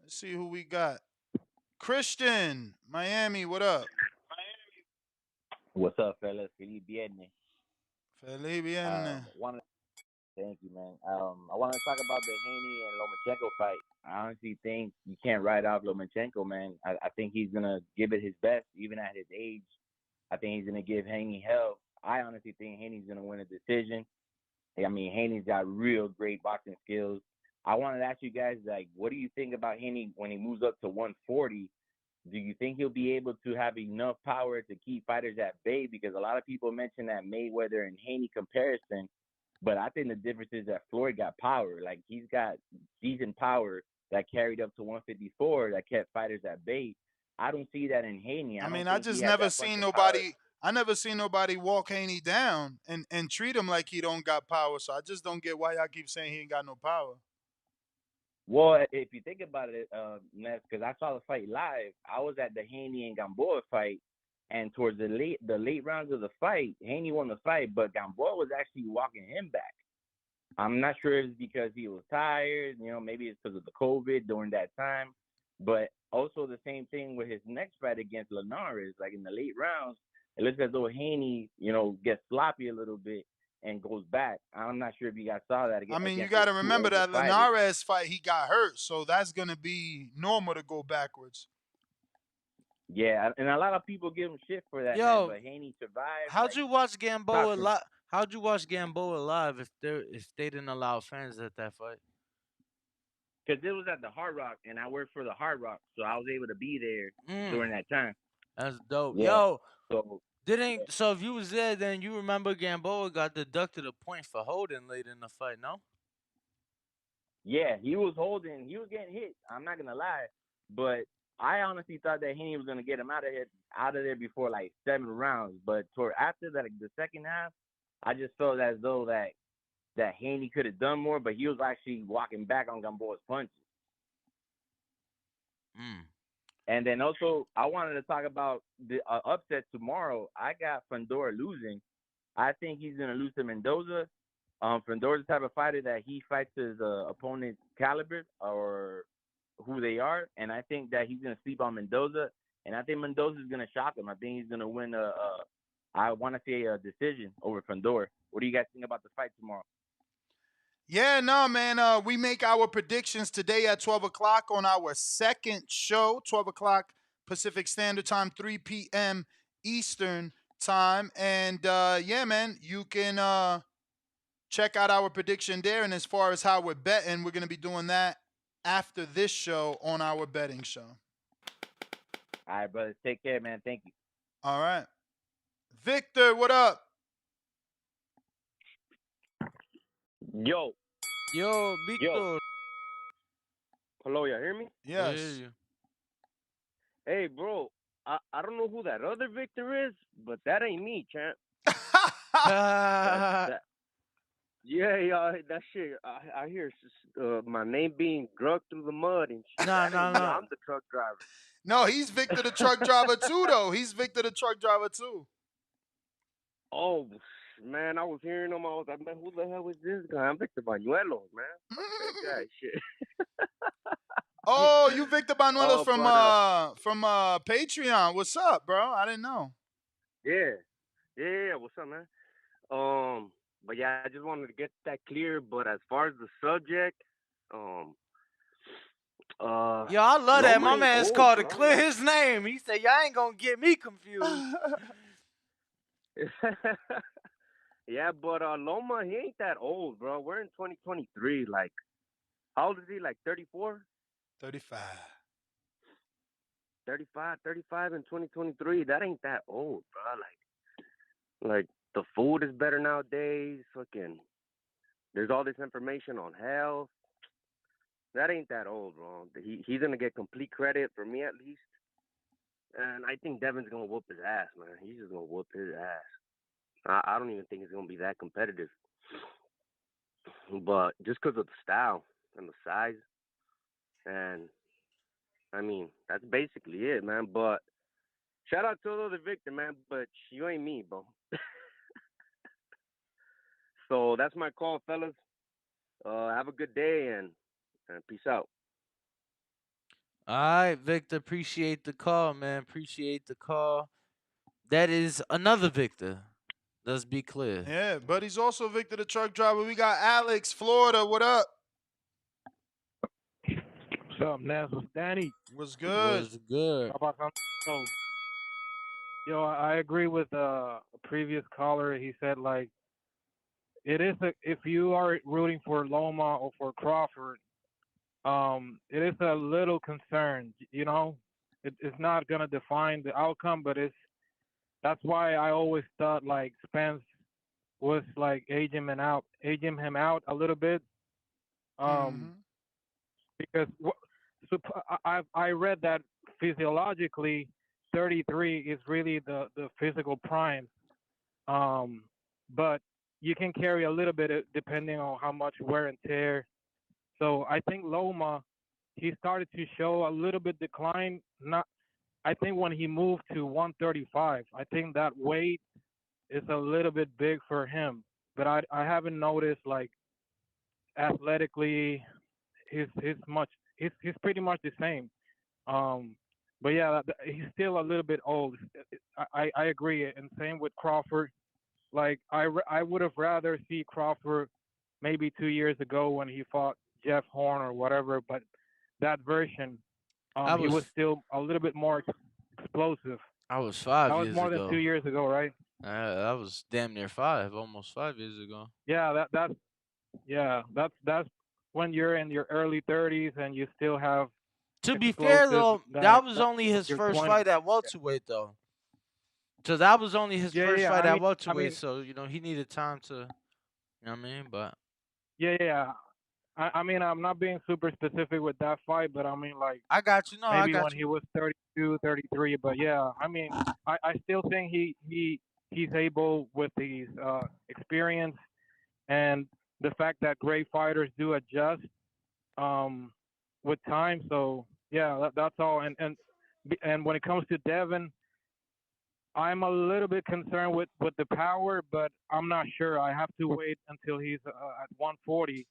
S5: Let's see who we got. Christian, Miami, what up?
S19: What's up, fellas? Feliz viernes.
S5: Feliz bien.
S19: Thank you, man. I want to talk about the Haney and Lomachenko fight. I honestly think you can't write off Lomachenko, man. I think he's gonna give it his best, even at his age. I think he's gonna give Haney hell. I honestly think Haney's gonna win a decision. I mean, Haney's got real great boxing skills. I wanted to ask you guys, like, what do you think about Haney when he moves up to 140? Do you think he'll be able to have enough power to keep fighters at bay? Because a lot of people mention that Mayweather and Haney comparison, but I think the difference is that Floyd got power. Like, he's got decent power that carried up to 154 that kept fighters at bay. I don't see that in Haney.
S5: I mean,
S19: don't
S5: I
S19: think he
S5: just
S19: has
S5: never
S19: that
S5: seen
S19: punching power.
S5: nobody. I never seen nobody walk Haney down and treat him like he don't got power. So I just don't get why y'all keep saying he ain't got no power.
S19: Well, if you think about it, Ness, because I saw the fight live, I was at the Haney and Gamboa fight, and towards the late rounds of the fight, Haney won the fight, but Gamboa was actually walking him back. I'm not sure if it's because he was tired, maybe it's because of the COVID during that time, but also the same thing with his next fight against Linares, like in the late rounds, it looks as though Haney, gets sloppy a little bit, and goes back. I'm not sure if you guys saw that
S5: I mean, you
S19: against
S5: got
S19: those
S5: to
S19: two
S5: remember
S19: older
S5: that
S19: fighters.
S5: Linares fight, he got hurt, so that's gonna be normal to go backwards.
S19: Yeah, and a lot of people give him shit for that, man.
S9: Yo,
S19: But Haney survived.
S9: how'd
S19: Like,
S9: you watch Gamboa
S19: props to him.
S9: live? How'd you watch Gamboa live if they didn't allow fans at that fight?
S19: Because it was at the Hard Rock, and I worked for the Hard Rock, so I was able to be there during that time.
S9: That's dope.
S19: Yeah.
S9: Yo,
S19: So
S9: so if you was there, then you remember Gamboa got deducted a point for holding late in the fight, no?
S19: yeah, he was holding. He was getting hit. I'm not gonna lie, but I honestly thought that Haney was gonna get him out of there before like 7 rounds. But after that, the second half, I just felt as though that Haney could have done more, but he was actually walking back on Gamboa's punches. And then also, I wanted to talk about the upset tomorrow. I got Fundora losing. I think he's going to lose to Mendoza. Fundora's the type of fighter that he fights his opponent's caliber or who they are. And I think that he's going to sleep on Mendoza. And I think Mendoza's going to shock him. I think he's going to win I want to say a decision over Fundora. What do you guys think about the fight tomorrow?
S5: Yeah, no, man. We make our predictions today at 12 o'clock on our second show, 12 o'clock Pacific Standard Time, 3 p.m. Eastern Time. And yeah, man, you can check out our prediction there. And as far as how we're betting, we're going to be doing that after this show on our betting show.
S19: All right, brothers. Take care, man. Thank you.
S5: All right. Victor, what up?
S1: Yo,
S9: Victor.
S1: Hello, you hear me?
S5: Yes.
S1: Hey, bro, I don't know who that other Victor is, but that ain't me, champ. Yeah, that shit. I hear my name being drugged through the mud and shit.
S9: No.
S1: I'm the truck driver.
S5: No, he's Victor the truck driver too, though. He's Victor the truck driver too.
S1: Oh, man, I was hearing him. I was like, man, who the hell is this guy? I'm Victor Bañuelos, man. That guy, shit.
S5: Oh, you Victor Bañuelos
S1: Oh,
S5: from Patreon. What's up, bro? I didn't know.
S1: Yeah. What's up, man? But yeah, I just wanted to get that clear. But as far as the subject,
S9: Yo, I love that. My man's called to clear his name. He said, y'all ain't gonna get me confused.
S1: Yeah, but Loma, he ain't that old, bro. We're in 2023. Like, how old is he? Like 34?
S5: 35.
S1: 35 in 2023. That ain't that old, bro. Like the food is better nowadays. Fucking, there's all this information on health. That ain't that old, bro. He's gonna get complete credit for me at least. And I think Devin's gonna whoop his ass, man. He's just gonna whoop his ass. I don't even think it's gonna be that competitive. But just because of the style and the size, and I mean that's basically it, man. But shout out to the other Victor, man. But you ain't me, bro. So that's my call, fellas. Have a good day and peace out.
S9: All right, Victor. Appreciate the call, man. Appreciate the call. That is another Victor. Let's be clear.
S5: Yeah, but he's also Victor the truck driver. We got Alex, Florida. What up?
S21: What's up, Ness? What's Danny?
S5: What's good?
S9: What's good?
S21: How about some? Yo, I agree with a previous caller. He said like it is if you are rooting for Loma or for Crawford, it is a little concern. You know, it's not gonna define the outcome, but that's why I always thought like Spence was like aging him out a little bit. Because I read that physiologically 33 is really the physical prime. But you can carry a little bit depending on how much wear and tear. So I think Loma, he started to show a little bit decline. I think when he moved to 135, I think that weight is a little bit big for him. But I haven't noticed like athletically he's pretty much the same. But yeah, he's still a little bit old. I agree, and same with Crawford. Like I would have rather see Crawford maybe 2 years ago when he fought Jeff Horn or whatever, but that version,
S9: I
S21: he was
S9: was
S21: still a little bit more explosive.
S9: I was
S21: That
S9: 5
S21: was
S9: years
S21: more than
S9: ago.
S21: 2 years ago, right?
S9: That was damn near 5, almost 5 years ago.
S21: Yeah, that's when you're in your early 30s and you still have
S9: To be fair
S21: explosive
S9: though, that was only his
S21: your
S9: first
S21: 20s.
S9: fight at welterweight though. So that was only his first
S21: Yeah.
S9: fight
S21: I
S9: at
S21: mean,
S9: welterweight. So he needed time to, you know what I mean. But
S21: yeah. I mean, I'm not being super specific with that fight, but I mean, like,
S9: I got you. No, I
S21: maybe
S9: got
S21: when
S9: you.
S21: he was 32, 33. But yeah, I mean, I still think he's able with his experience and the fact that great fighters do adjust with time. So yeah, that's all. And when it comes to Devin, I'm a little bit concerned with the power, but I'm not sure. I have to wait until he's at 140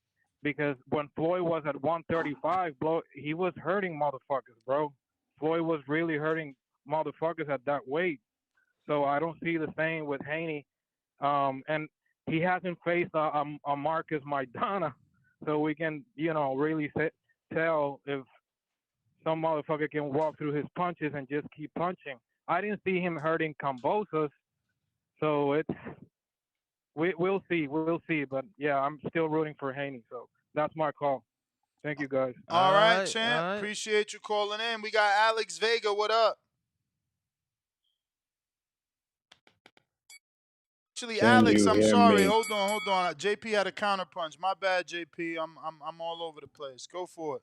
S21: because when Floyd was at 135, he was hurting motherfuckers, bro. Floyd was really hurting motherfuckers at that weight. So I don't see the same with Haney. And he hasn't faced a Marcus Maidana, so we can, really tell if some motherfucker can walk through his punches and just keep punching. I didn't see him hurting Cambosos, so we'll see. But yeah, I'm still rooting for Haney, so that's my call. Thank you guys.
S5: All right,
S9: All
S5: champ.
S9: right.
S5: Appreciate you calling in. We got Alex Vega. What up? Actually,
S2: Can
S5: Alex,
S2: you
S5: I'm
S2: hear
S5: sorry.
S2: me?
S5: Hold on. JP had a counter punch. My bad, JP. I'm all over the place. Go for it.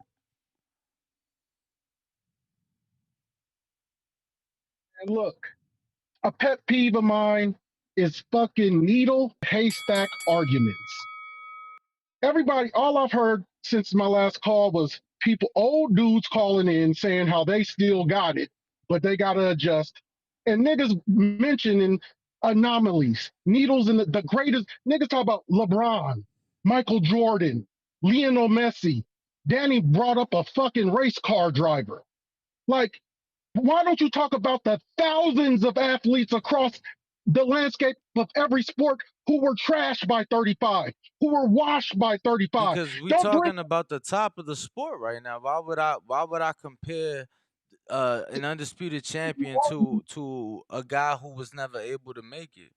S2: And look, a pet peeve of mine is fucking needle haystack arguments. Everybody, all I've heard since my last call was people, old dudes calling in saying how they still got it, but they gotta adjust. And niggas mentioning anomalies, needles in the greatest niggas talk about LeBron, Michael Jordan, Lionel Messi. Danny brought up a fucking race car driver. Like, why don't you talk about the thousands of athletes across the landscape of every sport who were trashed by 35, who were washed by 35?
S9: Because we
S2: Don't bring
S9: talking about the top of the sport right now. Why would I compare an undisputed champion to a guy who was never able to make it?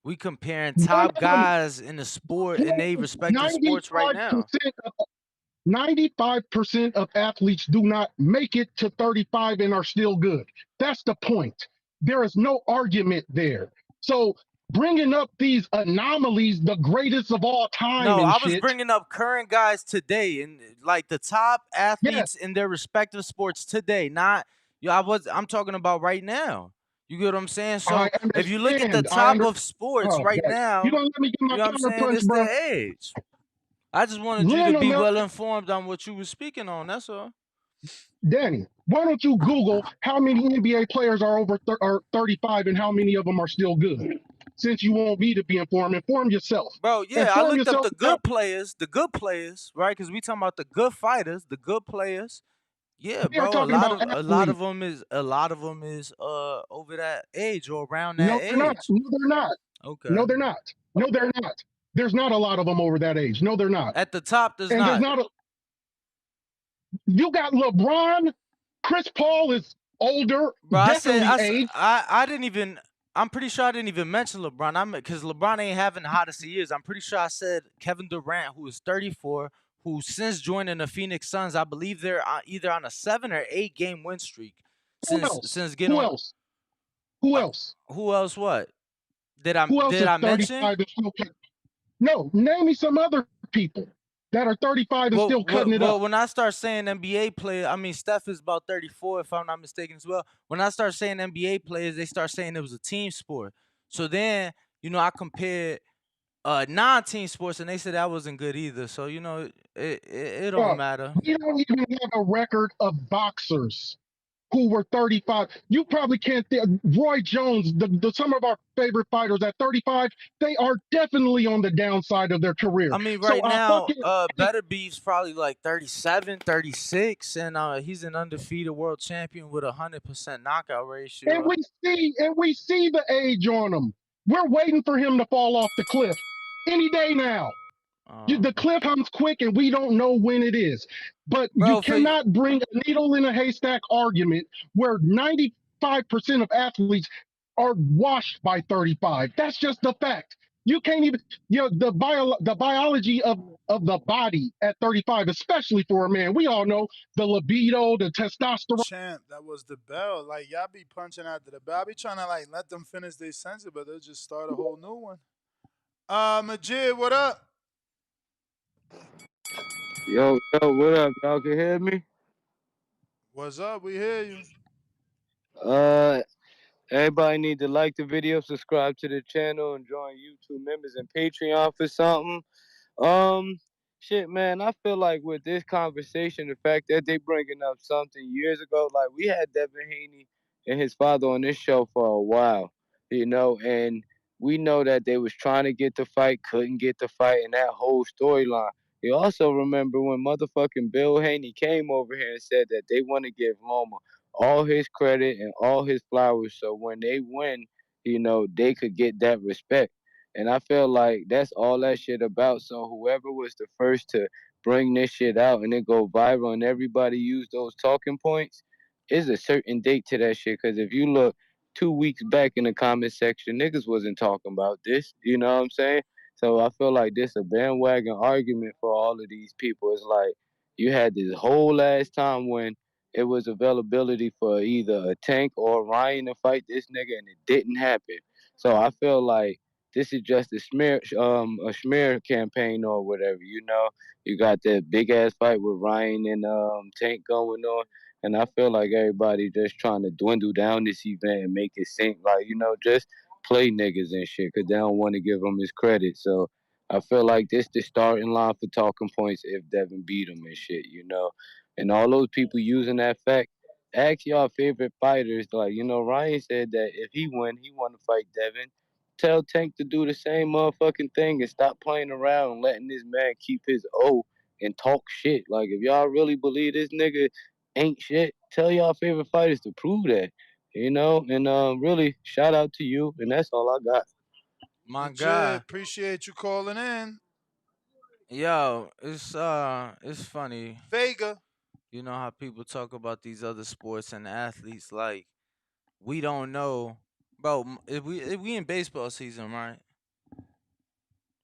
S9: We comparing
S2: none
S9: top
S2: of them.
S9: guys in the sport in their respective sports right
S2: 95%
S9: now.
S2: 95% of athletes do not make it to 35 and are still good. That's the point. There is no argument there. So bringing up these anomalies, the greatest of all time
S9: No,
S2: and
S9: I was
S2: shit.
S9: bringing up current guys today and like the top
S2: Yes,
S9: athletes in their respective sports today. Not I'm talking about right now. You get what I'm saying?
S2: I
S9: So if you look at the
S2: understand.
S9: top of sports
S2: Oh,
S9: right
S2: God. You
S9: now,
S2: don't let me get my
S9: you know what I'm
S2: counter
S9: saying?
S2: punch,
S9: It's
S2: bro.
S9: their age. I just wanted you to
S2: Lionel
S9: be
S2: Messi,
S9: well informed on what you were speaking on. That's all.
S2: Danny, why don't you Google how many NBA players are over 35 and how many of them are still good? Since you want me to be inform yourself.
S9: Bro, yeah, I
S2: Inform
S9: looked up
S2: yourself.
S9: the good players, right? Because we talking about the good fighters, the good players. Yeah,
S2: We are
S9: bro,
S2: talking about
S9: a lot of
S2: athletes.
S9: them is over that age or around that
S2: No, they're not.
S9: age.
S2: No, they're not.
S9: Okay.
S2: No, they're not. No, they're not. There's not a lot of them over that age. No, they're not.
S9: At the top, there's
S2: And there's
S9: not.
S2: not a. You got LeBron. Chris Paul is older,
S9: Bro,
S2: definitely age.
S9: I didn't even. I'm pretty sure I didn't even mention LeBron. Because LeBron ain't having the hottest of years. I'm pretty sure I said Kevin Durant, who is 34, who since joining the Phoenix Suns, I believe they're either on a 7 or 8 game win streak.
S2: Who else?
S9: Since getting
S2: Who
S9: on.
S2: else? Who else?
S9: Who else? What
S2: Who else
S9: did
S2: is
S9: I mention?
S2: 35 and still cutting? No, name me some other people that are 35 and still cutting it up.
S9: When I start saying NBA players, I mean Steph is about 34 if I'm not mistaken as well. When I start saying NBA players, they start saying it was a team sport. So then, I compared non-team sports and they said that wasn't good either. So, it don't matter.
S2: We don't even have a record of boxers who were 35. You probably can't think. Roy Jones, some of our favorite fighters at 35, they are definitely on the downside of their career.
S9: I mean,
S2: So
S9: right
S2: I
S9: now,
S2: fucking
S9: Better Beef's probably like 37, 36, and he's an undefeated world champion with 100% knockout ratio.
S2: and we see the age on them. We're waiting for him to fall off the cliff any day now. The cliff comes quick and we don't know when it is. But you
S9: Bro, for
S2: cannot bring a needle in a haystack argument where 95% of athletes are washed by 35. That's just the fact. You can't even, the biology of the body at 35, especially for a man. We all know the libido, the testosterone.
S5: Champ, that was the bell. Like y'all be punching after the bell. I be trying to like let them finish their sentence, but they'll just start a whole new one. Majid, what up?
S3: Yo, what up? Y'all can hear me?
S5: What's up? We hear you.
S3: Uh, Everybody need to like the video, subscribe to the channel, and join YouTube members and Patreon for something. Um, Shit, man, I feel like with this conversation, the fact that they bringing up something years ago, like we had Devin Haney and his father on this show for a while, and we know that they was trying to get the fight, couldn't get the fight, and that whole storyline. You also remember when motherfucking Bill Haney came over here and said that they want to give Loma all his credit and all his flowers, so when they win, they could get that respect. And I feel like that's all that shit about. So whoever was the first to bring this shit out and it go viral and everybody use those talking points, is a certain date to that shit. Because if you look 2 weeks back in the comment section, niggas wasn't talking about this. You know what I'm saying? So I feel like this a bandwagon argument for all of these people. It's like you had this whole last time when it was availability for either a Tank or Ryan to fight this nigga, and it didn't happen. So I feel like this is just a smear campaign or whatever. You got that big ass fight with Ryan and Tank going on, and I feel like everybody just trying to dwindle down this event and make it seem like just play niggas and shit because they don't want to give him his credit. So I feel like this the starting line for talking points if Devin beat him and shit. And all those people using that fact. Ask y'all favorite fighters. Like, Ryan said that if he win, he want to fight Devin. Tell Tank to do the same motherfucking thing and stop playing around and letting this man keep his O and talk shit. Like, if y'all really believe this nigga ain't shit, tell y'all favorite fighters to prove that. And really, shout out to you, and that's all I got.
S9: my
S5: Majid,
S9: God,
S5: appreciate you calling in.
S9: yo, it's funny.
S5: Vega.
S9: You know how people talk about these other sports and athletes like we don't know, bro. If we in baseball season, right?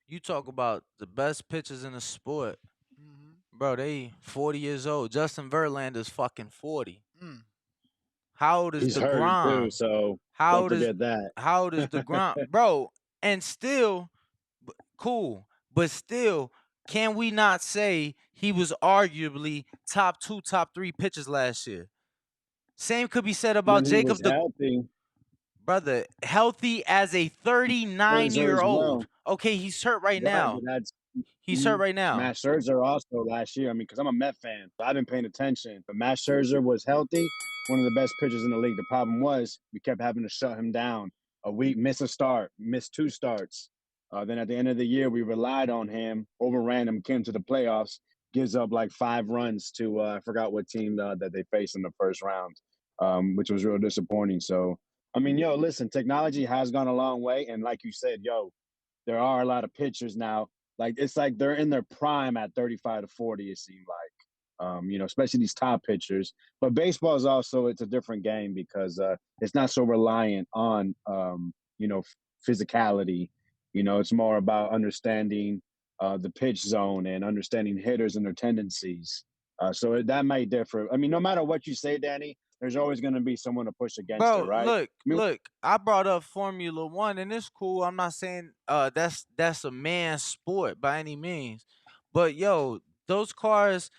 S9: You talk about the best pitchers in the sport, bro. They 40 years old. Justin Verlander's fucking 40.
S5: Mm.
S9: How old is
S4: He's hurt too,
S9: DeGrom?
S4: so
S9: How
S4: don't
S9: old is
S4: forget that.
S9: how old is DeGrom, bro? And still, cool, but still, can we not say he was arguably top two, top three pitchers last year? Same could be said about
S4: When he was
S9: Jacob the
S4: healthy,
S9: brother, healthy as a 39
S4: Scherzer
S9: year
S4: as
S9: old.
S4: well.
S9: Okay, he's hurt right
S4: Right,
S9: now.
S4: but that's
S9: He's hurt right now.
S4: Matt Scherzer also last year. I mean, because I'm a Met fan, so I've been paying attention. But Matt Scherzer was healthy, one of the best pitchers in the league. The problem was we kept having to shut him down. A week, miss a start, miss two starts. Then at the end of the year, we relied on him, overran him, came to the playoffs, gives up like 5 runs to I forgot what team that they faced in the first round, which was real disappointing. So I mean, yo, listen, technology has gone a long way, and like you said, yo, there are a lot of pitchers now. Like it's like they're in their prime at 35 to 40. It seemed like, especially these top pitchers. But baseball is also it's a different game because it's not so reliant on physicality. It's more about understanding the pitch zone and understanding hitters and their tendencies. So that might differ. I mean, no matter what you say, Danny, there's always going to be someone to push against it,
S9: Bro,
S4: right?
S9: look,
S4: I mean,
S9: look. I brought up Formula One, and it's cool. I'm not saying that's a man's sport by any means, but yo, those cars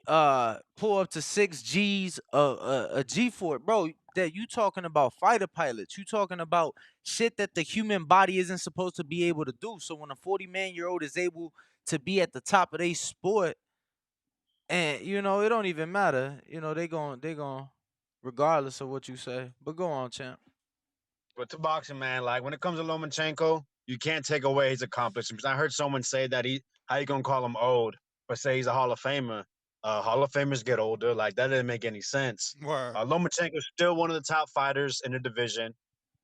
S9: pull up to 6 Gs a G for it, bro. That you talking about fighter pilots? You talking about shit that the human body isn't supposed to be able to do. So when a 40-man-year-old is able to be at the top of their sport, and it don't even matter. They gon' regardless of what you say. But go on, champ.
S4: But to boxing, man, like when it comes to Lomachenko, you can't take away his accomplishments. I heard someone say that how you gonna call him old, but say he's a Hall of Famer. Hall of Famers get older. Like that didn't make any sense.
S5: Word.
S4: Lomachenko's still one of the top fighters in the division.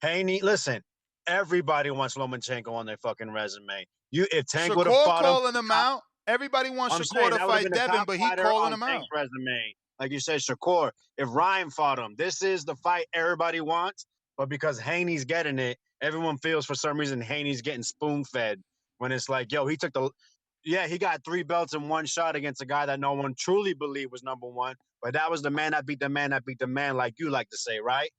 S4: Haney, listen, Everybody wants Lomachenko on their fucking resume. If Tank would have
S5: Shakur
S4: fought him,
S5: calling him out. Everybody wants
S4: I'm
S5: Shakur
S4: saying
S5: to
S4: that would have
S5: fight
S4: been the
S5: Devin,
S4: top
S5: but he
S4: fighter
S5: calling
S4: on
S5: him
S4: Tank's
S5: out.
S4: resume. Like you said, Shakur. If Ryan fought him, this is the fight everybody wants. But because Haney's getting it, everyone feels for some reason Haney's getting spoon fed. When it's like, yo, he got 3 belts in one shot against a guy that no one truly believed was number one. But that was the man that beat the man that beat the man, like you like to say, right?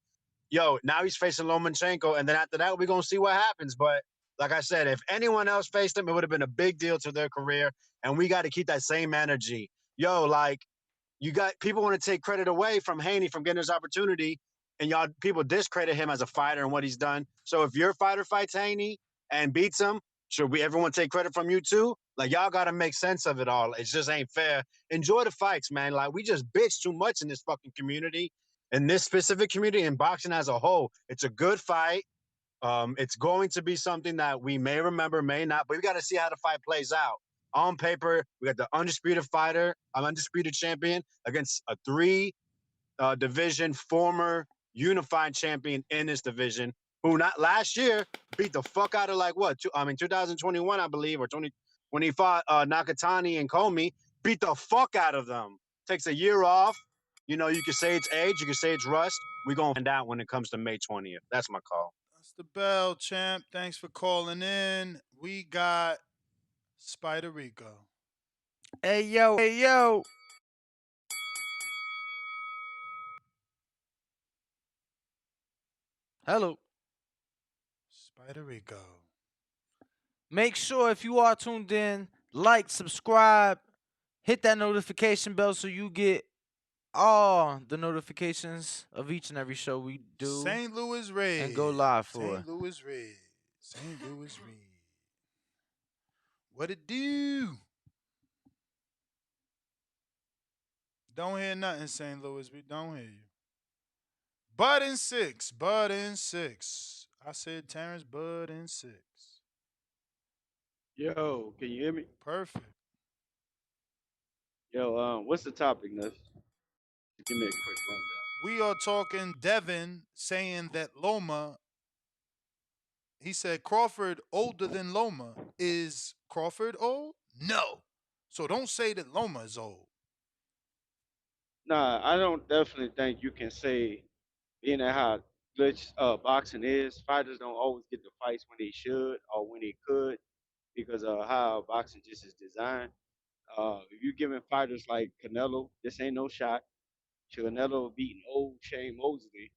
S4: Yo, now he's facing Lomachenko, and then after that, we're gonna see what happens. But like I said, if anyone else faced him, it would have been a big deal to their career, and we got to keep that same energy. Yo, like you got people want to take credit away from Haney from getting his opportunity, and y'all people discredit him as a fighter and what he's done. So if your fighter fights Haney and beats him, should we everyone take credit from you too? Like y'all got to make sense of it all. It just ain't fair. Enjoy the fights, man. Like we just bitch too much in this fucking community, in this specific community, in boxing as a whole. It's a good fight. It's going to be something that we may remember, may not, but we got to see how the fight plays out. On paper, we got the undisputed fighter, an undisputed champion against a 3 division former unified champion in this division, who not last year beat the fuck out of 2021, I believe, or 20 when he fought Nakatani and Comey, beat the fuck out of them. Takes a year off. You know, you could say it's age, you could say it's rust. We're gonna find out when it comes to May 20th. That's my call.
S5: That's the bell, champ. Thanks for calling in. We got Spider Rico.
S9: Hey yo. Hello.
S5: Spider Rico.
S9: Make sure if you are tuned in, like, subscribe, hit that notification bell so you get all the notifications of each and every show we do
S5: St. Louis Red.
S9: and go live for.
S5: St. Louis Red. St. Louis Red. What it do? Don't hear nothing, St. Louis. We don't hear you. Bud and 6. Bud and 6. I said Terrence Bud and 6.
S6: Yo, can you hear me?
S5: Perfect.
S6: Yo, what's the topic, Nuff? Give me a quick rundown.
S5: We are talking Devin saying that Loma, he said Crawford older than Loma. Is Crawford old? No. So don't say that Loma is old.
S6: Nah, I don't definitely think you can say, being at how glitch boxing is, fighters don't always get the fights when they should or when they could because of how boxing just is designed. If you're giving fighters like Canelo, this ain't no shot. Canelo beating old Shane Mosley,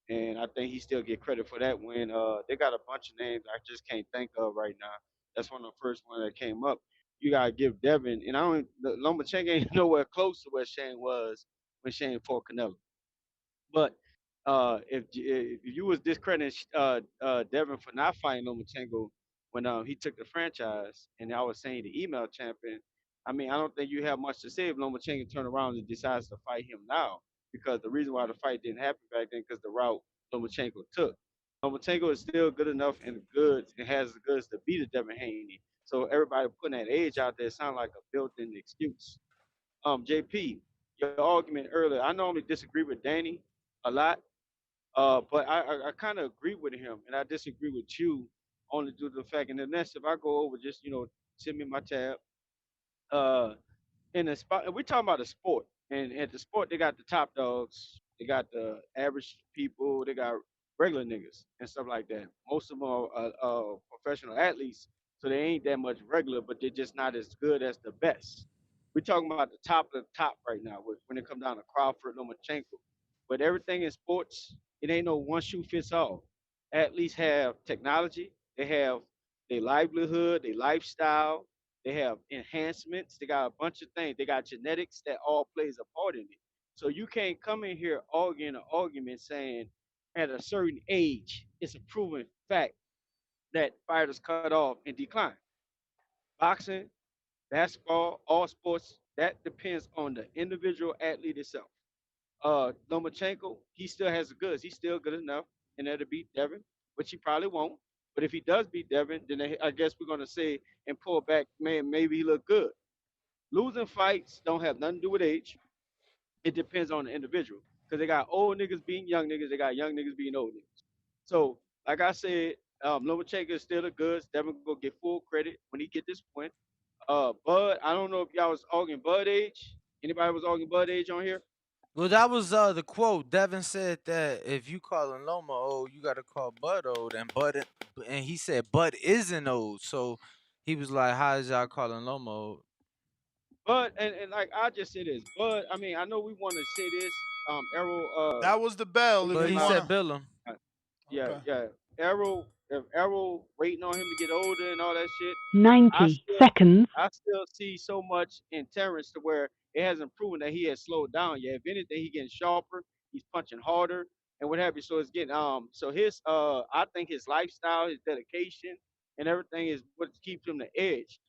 S6: and I think he still get credit for that win. They got a bunch of names I just can't think of right now. That's one of the first one that came up. You gotta give Devin, and I don't. Lomachenko ain't nowhere close to where Shane was when Shane fought Canelo. But if you was discrediting Devin for not fighting Lomachenko when he took the franchise, and I was saying the email champion, I mean I don't think you have much to say if Lomachenko turn around and decides to fight him now, because the reason why the fight didn't happen back then because the route Lomachenko took. Lomachenko is still good enough and good and has the goods to beat a Devin Haney. So everybody putting that age out there sound like a built-in excuse. JP, your argument earlier, I normally disagree with Danny a lot, but I kind of agree with him, and I disagree with you only due to the fact. And the next, if I go over, just send me my tab. Uh, in the spot, we're talking about a sport, and at the sport they got the top dogs, they got the average people, they got regular niggas and stuff like that. Most of them are professional athletes, so they ain't that much regular, but they're just not as good as the best. We're talking about the top of the top right now when it comes down to Crawford, Lomachenko. But everything in sports, it ain't no one shoe fits all. Athletes have technology, they have their livelihood, their lifestyle, they have enhancements. They got a bunch of things. They got genetics that all plays a part in it. So you can't come in here arguing an argument saying at a certain age it's a proven fact that fighters cut off and decline. Boxing, basketball, all sports, that depends on the individual athlete itself. Lomachenko, he still has the goods. He's still good enough in there to beat Devin, which he probably won't. But if he does beat Devin, then I guess we're gonna say and pull back, man, maybe he look good. Losing fights don't have nothing to do with age. It depends on the individual. Because they got old niggas beating young niggas, they got young niggas beating old niggas. So, like I said, Lomachenko is still the goods. Devin gonna get full credit when he get this point. Bud, I don't know if y'all was arguing Bud age. Anybody was arguing Bud age on here?
S9: Well, that was the quote. Devin said that if you calling Loma old, you gotta call Bud old, and he said Bud isn't old. So he was like, "How is y'all calling Loma old?"
S6: But and like I just said this, but I mean I know we want to say this. Errol
S5: That was the bell. If
S9: But
S6: thinking
S5: you
S9: he
S6: about
S9: said
S5: wanna,
S9: Bill him.
S6: yeah,
S5: okay.
S6: yeah. Errol, if Errol waiting on him to get older and all that shit, I
S8: 90
S6: still
S8: seconds.
S6: I still see so much in Terrence to where it hasn't proven that he has slowed down yet. If anything, he getting sharper, he's punching harder and what have you. So it's getting so his I think his lifestyle, his dedication, and everything is what keeps him the edge.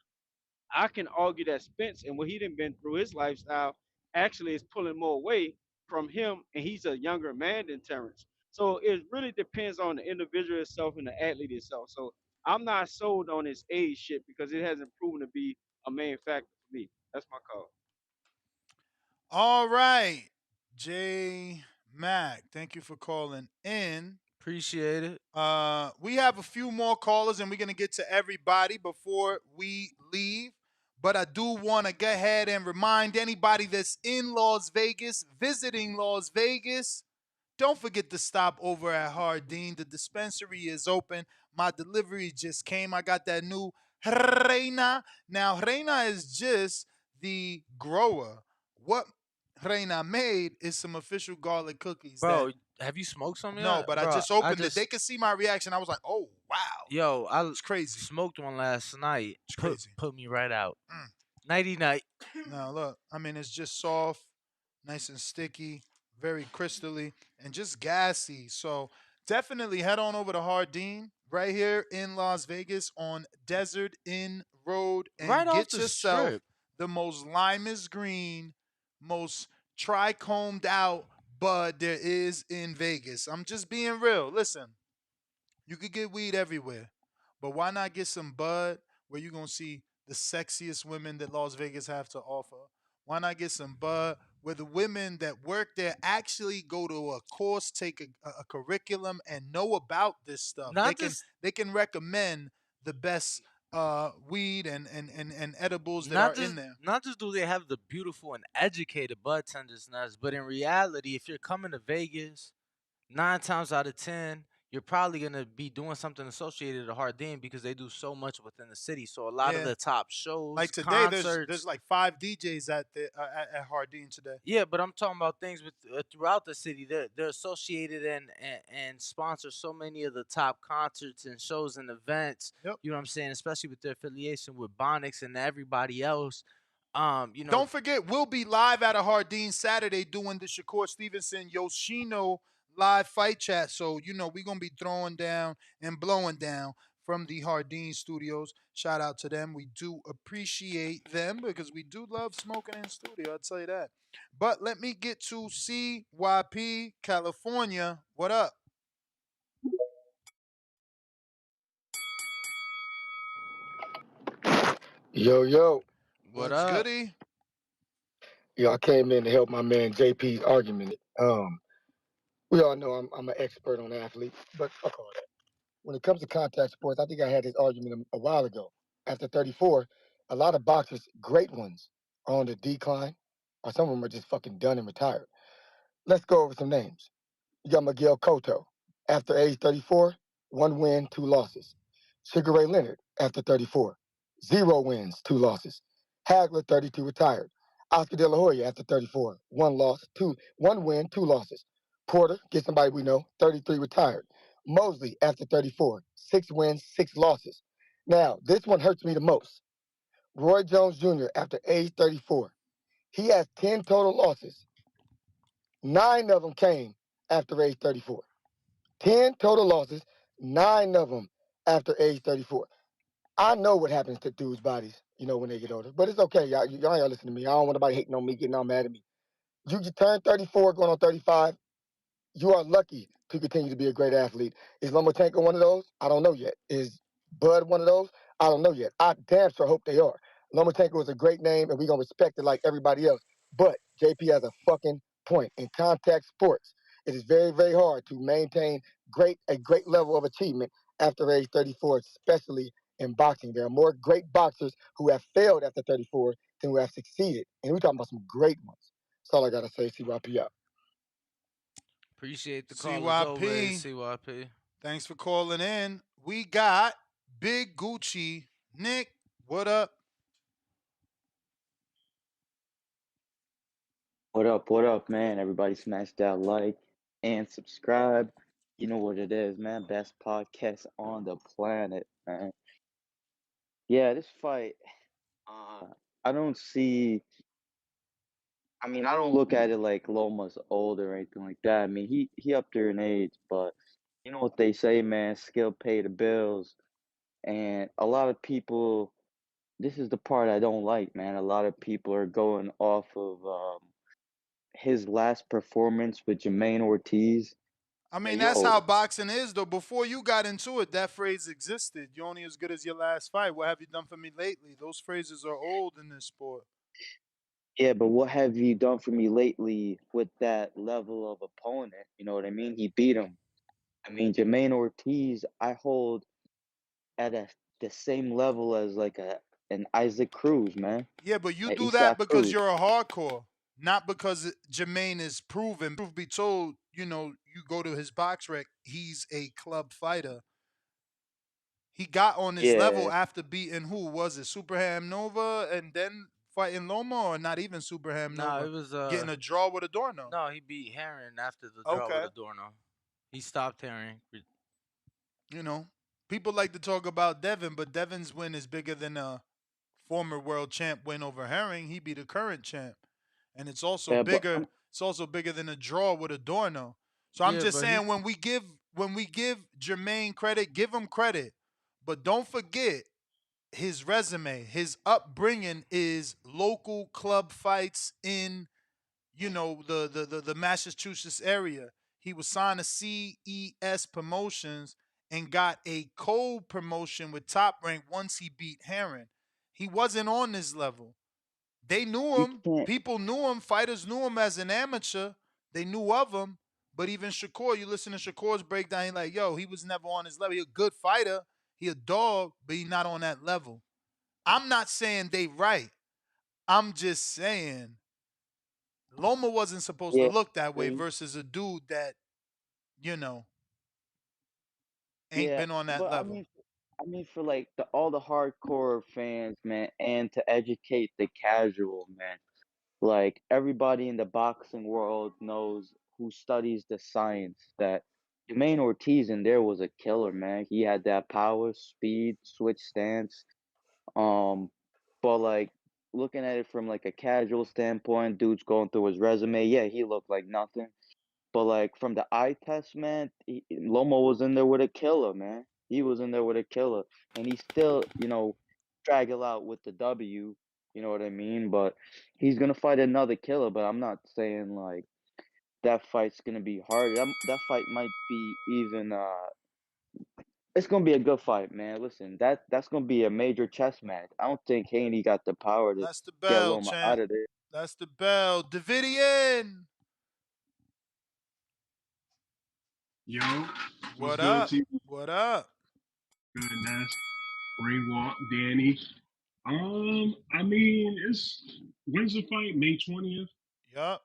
S6: I can argue that Spence and what he done been through his lifestyle actually is pulling more weight from him, and he's a younger man than Terrence. So it really depends on the individual itself and the athlete itself. So I'm not sold on his age shit because it hasn't proven to be a main factor for me. That's my call.
S5: All right, J Mac. Thank you for calling in.
S9: Appreciate it.
S5: We have a few more callers, and we're gonna get to everybody before we leave. But I do want to go ahead and remind anybody that's in Las Vegas, visiting Las Vegas, don't forget to stop over at Hardin. The dispensary is open. My delivery just came. I got that new Reina. Now, Reina is just the grower. What Reina made is some official garlic cookies that
S9: Bro, have you smoked some
S5: no,
S9: yet?
S5: but I
S9: Bro,
S5: just
S9: I
S5: opened it. They
S9: just
S5: could see my reaction. I was like, oh, wow.
S9: yo, I
S5: It's crazy.
S9: smoked one last night.
S5: It's
S9: Put
S5: crazy.
S9: put me right out.
S5: Mm.
S9: Nighty night.
S5: Now, look, I mean, it's just soft, nice and sticky, very crystally, and just gassy. So definitely head on over to Hardin right here in Las Vegas on Desert Inn Road
S9: Right
S5: and
S9: off
S5: get
S9: the
S5: yourself
S9: strip.
S5: the most limest green, most trichomed out bud there is in Vegas. I'm just being real. Listen, you could get weed everywhere, but why not get some bud where you're gonna see the sexiest women that Las Vegas have to offer? Why not get some bud where the women that work there actually go to a course, take a curriculum, and know about this stuff? They
S9: Not
S5: can
S9: just
S5: they can recommend the best weed and edibles that are
S9: not
S5: in
S9: just
S5: there.
S9: not just do they have the beautiful and educated bud tenders nuts, but in reality, if you're coming to Vegas, 9 times out of 10, you're probably gonna be doing something associated to Hardin because they do so much within the city. So a lot of
S5: Yeah,
S9: the top shows,
S5: like today, there's
S9: concerts.
S5: like 5 DJs at Hardin today.
S9: Yeah, but I'm talking about things with throughout the city. They're associated and sponsor so many of the top concerts and shows and events.
S5: Yep.
S9: You know what I'm saying? Especially with their affiliation with Bonix and everybody else. You know,
S5: Don't forget, we'll be live at a Hardin Saturday doing the Shakur Stevenson Yoshino live fight chat. So, we're going to be throwing down and blowing down from the Hardin studios. Shout out to them. We do appreciate them because we do love smoking in studio. I'll tell you that. But let me get to CYP, California. What up?
S10: Yo, yo.
S9: what
S5: What's
S9: up?
S5: goody?
S10: Yo, I came in to help my man JP's argument. We all know I'm an expert on athletes, but fuck all that. When it comes to contact sports, I think I had this argument a while ago. After 34, a lot of boxers, great ones, are on the decline, or some of them are just fucking done and retired. Let's go over some names. You got Miguel Cotto. After age 34, 1 win, 2 losses. Sugar Ray Leonard, after 34, 0 wins, 2 losses. Hagler, 32, retired. Oscar De La Hoya, after 34, 1 loss, 1 win, 2 losses. Porter, get somebody we know, 33, retired. Mosley, after 34, 6 wins, 6 losses. Now, this one hurts me the most. Roy Jones Jr., after age 34, he has 10 total losses. 9 of them came after age 34. 10 total losses, 9 of them after age 34. I know what happens to dudes' bodies, when they get older. But it's okay, y'all. Y'all ain't gotta listen to me. I don't want nobody hating on me, getting all mad at me. You turn 34, going on 35, you are lucky to continue to be a great athlete. Is Lomachenko one of those? I don't know yet. Is Bud one of those? I don't know yet. I damn sure hope they are. Lomachenko is a great name, and we're going to respect it like everybody else. But JP has a fucking point. In contact sports, it is very, very hard to maintain a great level of achievement after age 34, especially in boxing. There are more great boxers who have failed after 34 than who have succeeded. And we're talking about some great ones. That's all I got to say. CYP out.
S9: Appreciate the call as always,
S5: CYP,
S9: CYP.
S5: thanks for calling in. We got Big Gucci. Nick, what up?
S8: What up, man? Everybody smash that like and subscribe. You know what it is, man. Best podcast on the planet, man. Yeah, this fight, uh, I don't see, I mean, I don't look at it like Loma's old or anything like that. I mean, he up there in age, but you know what they say, man, skill pay the bills. And a lot of people, this is the part I don't like, man. A lot of people are going off of his last performance with Jermaine Ortiz.
S5: I mean,
S8: Like,
S5: that's how
S8: yo,
S5: boxing is, though. Before you got into it, that phrase existed. You're only as good as your last fight. What have you done for me lately? Those phrases are old in this sport.
S8: yeah, but what have you done for me lately with that level of opponent? You know what I mean? He beat him. I mean, Jermaine Ortiz, I hold at the same level as like an Isaac Cruz, man.
S5: Yeah, but you
S8: An
S5: do that
S8: Isaac
S5: because
S8: Cruz.
S5: you're a hardcore, not because Jermaine is proven. Truth be told, you go to his box rec, he's a club fighter. He got on his level
S8: Yeah,
S5: after beating who was it, Superham Nova, and then fighting Loma, or not even Superham
S9: No,
S5: Nova,
S9: it was
S5: getting a draw with Adorno.
S9: no, he beat Heron after the draw with
S5: Okay,
S9: Adorno. He stopped Heron.
S5: you know, people like to talk about Devin, but Devin's win is bigger than a former world champ win over Herring. He beat a current champ, and it's also
S8: yeah, but
S5: bigger. It's also bigger than a draw with Adorno. So I'm
S9: Yeah,
S5: just
S9: but he
S5: saying when we give Jermaine credit, give him credit, but don't forget his resume, his upbringing is local club fights in the Massachusetts area. He was signed to CES Promotions and got a co-promotion with Top Rank once he beat Heron. He wasn't on this level. They knew
S8: you
S5: him.
S8: can't.
S5: People knew him. Fighters knew him as an amateur. They knew of him. But even Shakur, you listen to Shakur's breakdown, he's like, yo, he was never on his level. He a good fighter. He a dog, but he not on that level. I'm not saying they right. I'm just saying Loma wasn't supposed to
S8: Yeah,
S5: look that way
S8: agree.
S5: versus a dude that, you know, ain't
S8: Yeah,
S5: been on that
S8: but
S5: level.
S8: I mean for like all the hardcore fans, man, and to educate the casual man. Like everybody in the boxing world knows who studies the science that Jermaine Ortiz in there was a killer, man. He had that power, speed, switch stance. Um, but like looking at it from like a casual standpoint, dude's going through his resume. Yeah, he looked like nothing. But like from the eye test, man, Loma was in there with a killer, man. He was in there with a killer, and he still, drag it out with the W. You know what I mean? But he's gonna fight another killer. But I'm not saying like that fight's gonna be hard. That fight might be even. It's gonna be a good fight, man. Listen, that's gonna be a major chess match. I don't think Haney got the power to
S5: That's the
S8: get
S5: bell,
S8: Loma out
S5: champ.
S8: of there.
S5: That's the bell. Davidian.
S2: Yo, what's
S5: What
S2: good,
S5: up?
S2: T?
S5: What up?
S2: Good, Ness. Ringwalk, Danny. I mean, when's the fight? May 20th?
S5: Yup.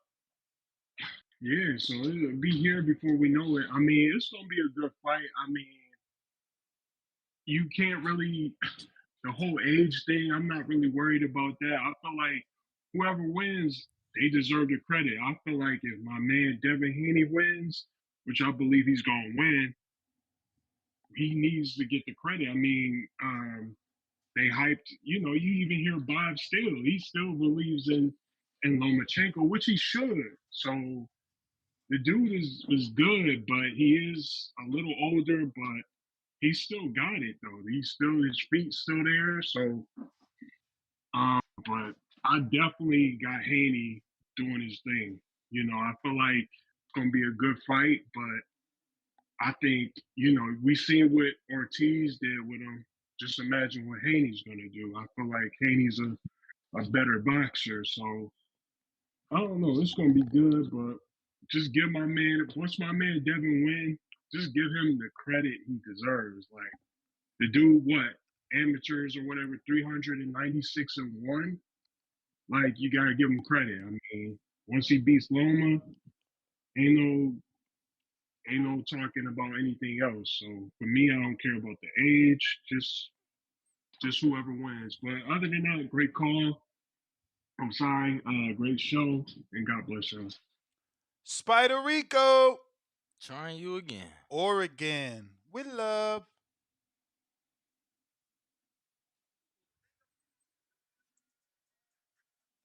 S2: Yeah, so it'll be here before we know it. I mean, it's gonna be a good fight. I mean, you can't really the whole age thing. I'm not really worried about that. I feel like whoever wins, they deserve the credit. I feel like if my man Devin Haney wins, which I believe he's gonna win, he needs to get the credit. I mean, they hyped, you even hear Bob still. He still believes in Lomachenko, which he should. So the dude is good, but he is a little older, but he still got it though. His feet still there. So but I definitely got Haney doing his thing. I feel like it's gonna be a good fight, but I think, we seen what Ortiz did with him. Just imagine what Haney's gonna do. I feel like Haney's a better boxer. So I don't know. It's gonna be good, but just give my man. Once my man Devin win,
S11: just give him the credit he deserves. Like the dude, what amateurs or whatever, 396-1. Like you gotta give him credit. I mean, once he beats Loma, ain't no ain't no talking about anything else. So for me, I don't care about the age. Just whoever wins. But other than that, great call. I'm sorry. Great show, and God bless you.
S5: Spider Rico.
S9: Trying you again.
S5: Oregon. With love.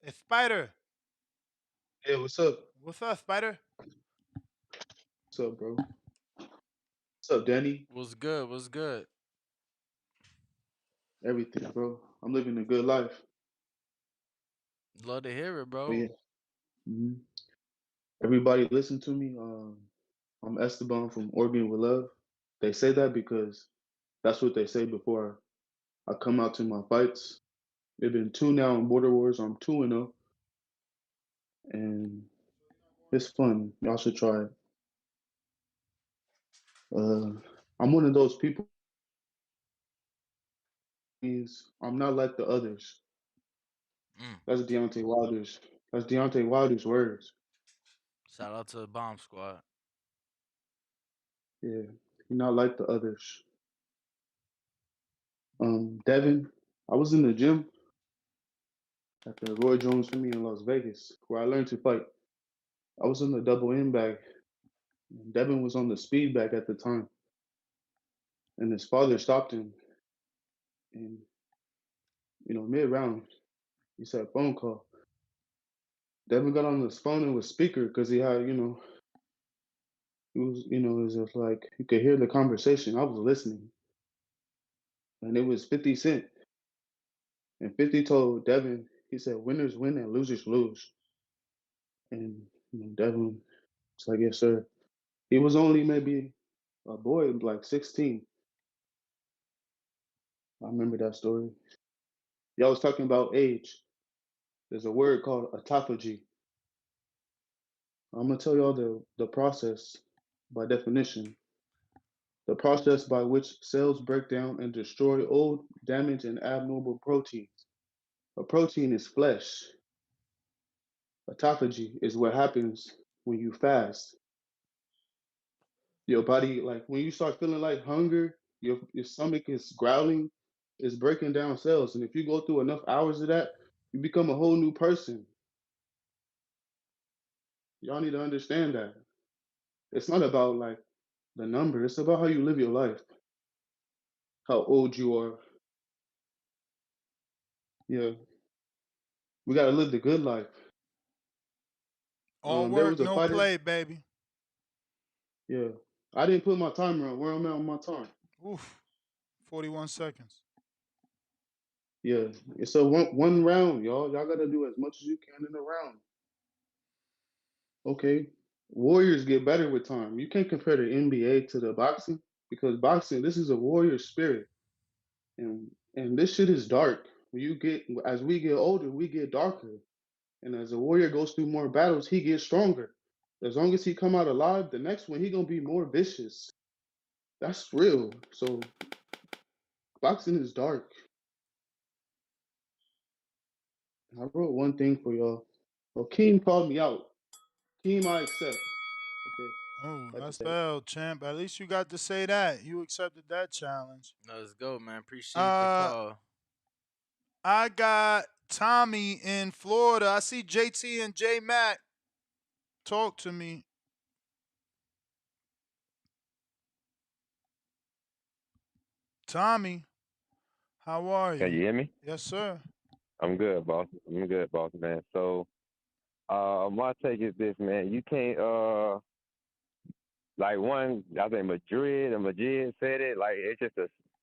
S5: Hey, Spider.
S20: Hey, what's up?
S5: What's up, Spider?
S20: What's up, bro? What's up, Danny?
S9: What's good? What's good?
S20: Everything, bro. I'm living a good life.
S9: Love to hear it,
S20: But yeah,
S9: bro.
S20: hmm everybody listen to me. I'm Esteban from Oregon with Love. They say that because that's what they say before I come out to my fights. They've been two now in Border Wars. I'm 2-0, and it's fun. Y'all should try it. Uh, I'm one of those people. Means I'm not like the others.
S9: Mm.
S20: That's Deontay Wilder's. That's Deontay Wilder's words.
S9: Shout out to the Bomb Squad.
S20: Yeah, you're not like the others. Devin, I was in the gym at the Roy Jones Jimmy in Las Vegas where I learned to fight. I was in the double M bag. Devin was on the speed bag at the time, and his father stopped him. And mid round, he said phone call. Devin got on his phone and was speaker because he had, he was, it was just like you could hear the conversation. I was listening, and it was 50 Cent, and 50 told Devin, he said, "Winners win and losers lose." And Devin was like, "Yes, sir." He was only maybe a boy, like 16. I remember that story. Y'all was talking about age. There's a word called autophagy. I'm gonna tell y'all the process by definition. The process by which cells break down and destroy old, damaged, and abnormal proteins. A protein is flesh. Autophagy is what happens when you fast. Your body, like when you start feeling like hunger, your stomach is growling, it's breaking down cells. And if you go through enough hours of that, you become a whole new person. Y'all need to understand that. It's not about like the number, it's about how you live your life, how old you are. Yeah, we gotta live the good life.
S5: All
S20: There
S5: work,
S20: was a
S5: no
S20: fighter.
S5: play, baby.
S20: Yeah, I didn't put my timer on. Where I'm at on my time.
S5: Oof. 41 seconds.
S20: Yeah, it's a one round, y'all. Y'all gotta do as much as you can in a round. Okay. Warriors get better with time. You can't compare the NBA to the boxing because boxing, this is a warrior spirit. And this shit is dark. When you get as we get older, we get darker. And as a warrior goes through more battles, he gets stronger. As long as he come out alive, the next one he gonna be more vicious. That's real. So boxing is dark. I wrote one thing for y'all. Well, Keem called me out. Keem, I accept. Okay,
S5: Oh,
S20: type of
S5: that's
S20: thing.
S5: bad, champ. At least you got to say that. You accepted that challenge.
S9: Let's go, man. Appreciate the
S5: Uh,
S9: call.
S5: I got Tommy in Florida. I see JT and J Mac. Talk to me. Tommy, how are
S22: Can
S5: you?
S22: you hear me?
S5: Yes, sir.
S22: I'm good, boss. I'm good, boss man. So, my take is this, man. You can't, like one, I think Madrid or Majid said it. Like it's just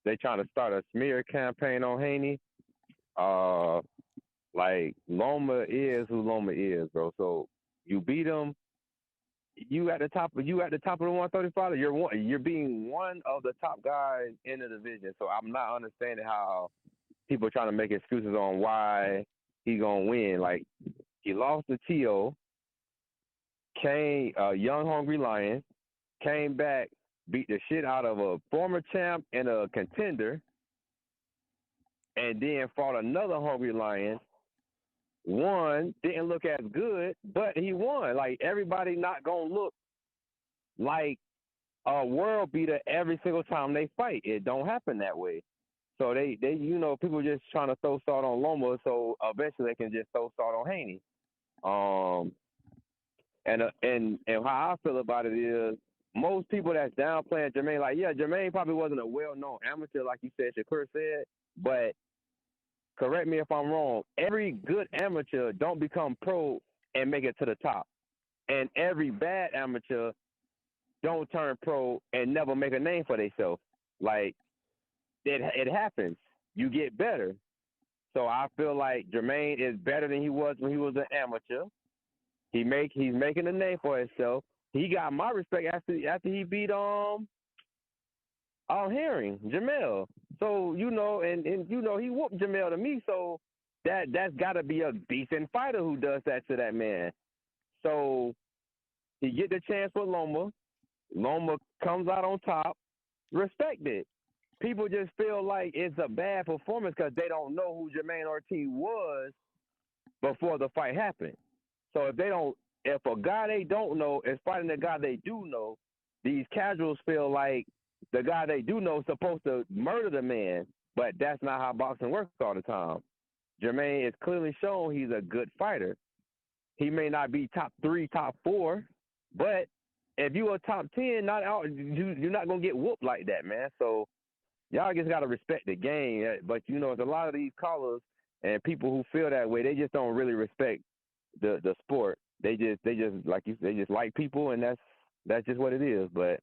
S22: they trying to start a smear campaign on Haney. Uh, like Loma is who Loma is, bro. So you beat him. You at the top. You at the top of the 135. You're one. You're being one of the top guys in the division. So I'm not understanding how people trying to make excuses on why he gonna win. Like he lost to Tio, came young hungry lion, came back beat the shit out of a former champ and a contender, and then fought another hungry lion. Won, didn't look as good, but he won. Like everybody not gonna look like a world beater every single time they fight. It don't happen that way. So they people just trying to throw salt on Loma, so eventually they can just throw salt on Haney. And how I feel about it is most people that's downplaying Jermaine, like, yeah, Jermaine probably wasn't a well-known amateur, like you said, Shakur said, but correct me if I'm wrong, every good amateur don't become pro and make it to the top. And every bad amateur don't turn pro and never make a name for themselves. Like, it happens. You get better. So I feel like Jermaine is better than he was when he was an amateur. He's making a name for himself. He got my respect after he beat Herring, Jamel. So and he whooped Jamel to me. So that's got to be a decent fighter who does that to that man. So he get the chance with Loma. Loma comes out on top. Respect it. People just feel like it's a bad performance because they don't know who Jermaine Ortiz was before the fight happened. So if a guy they don't know is fighting a guy they do know, these casuals feel like the guy they do know is supposed to murder the man, but that's not how boxing works all the time. Jermaine is clearly shown he's a good fighter. He may not be top 3, top 4, but if you are top 10, you're not gonna get whooped like that, man. So y'all just gotta respect the game. But there's a lot of these callers and people who feel that way. They just don't really respect the sport. They just like people, and that's just what it is. But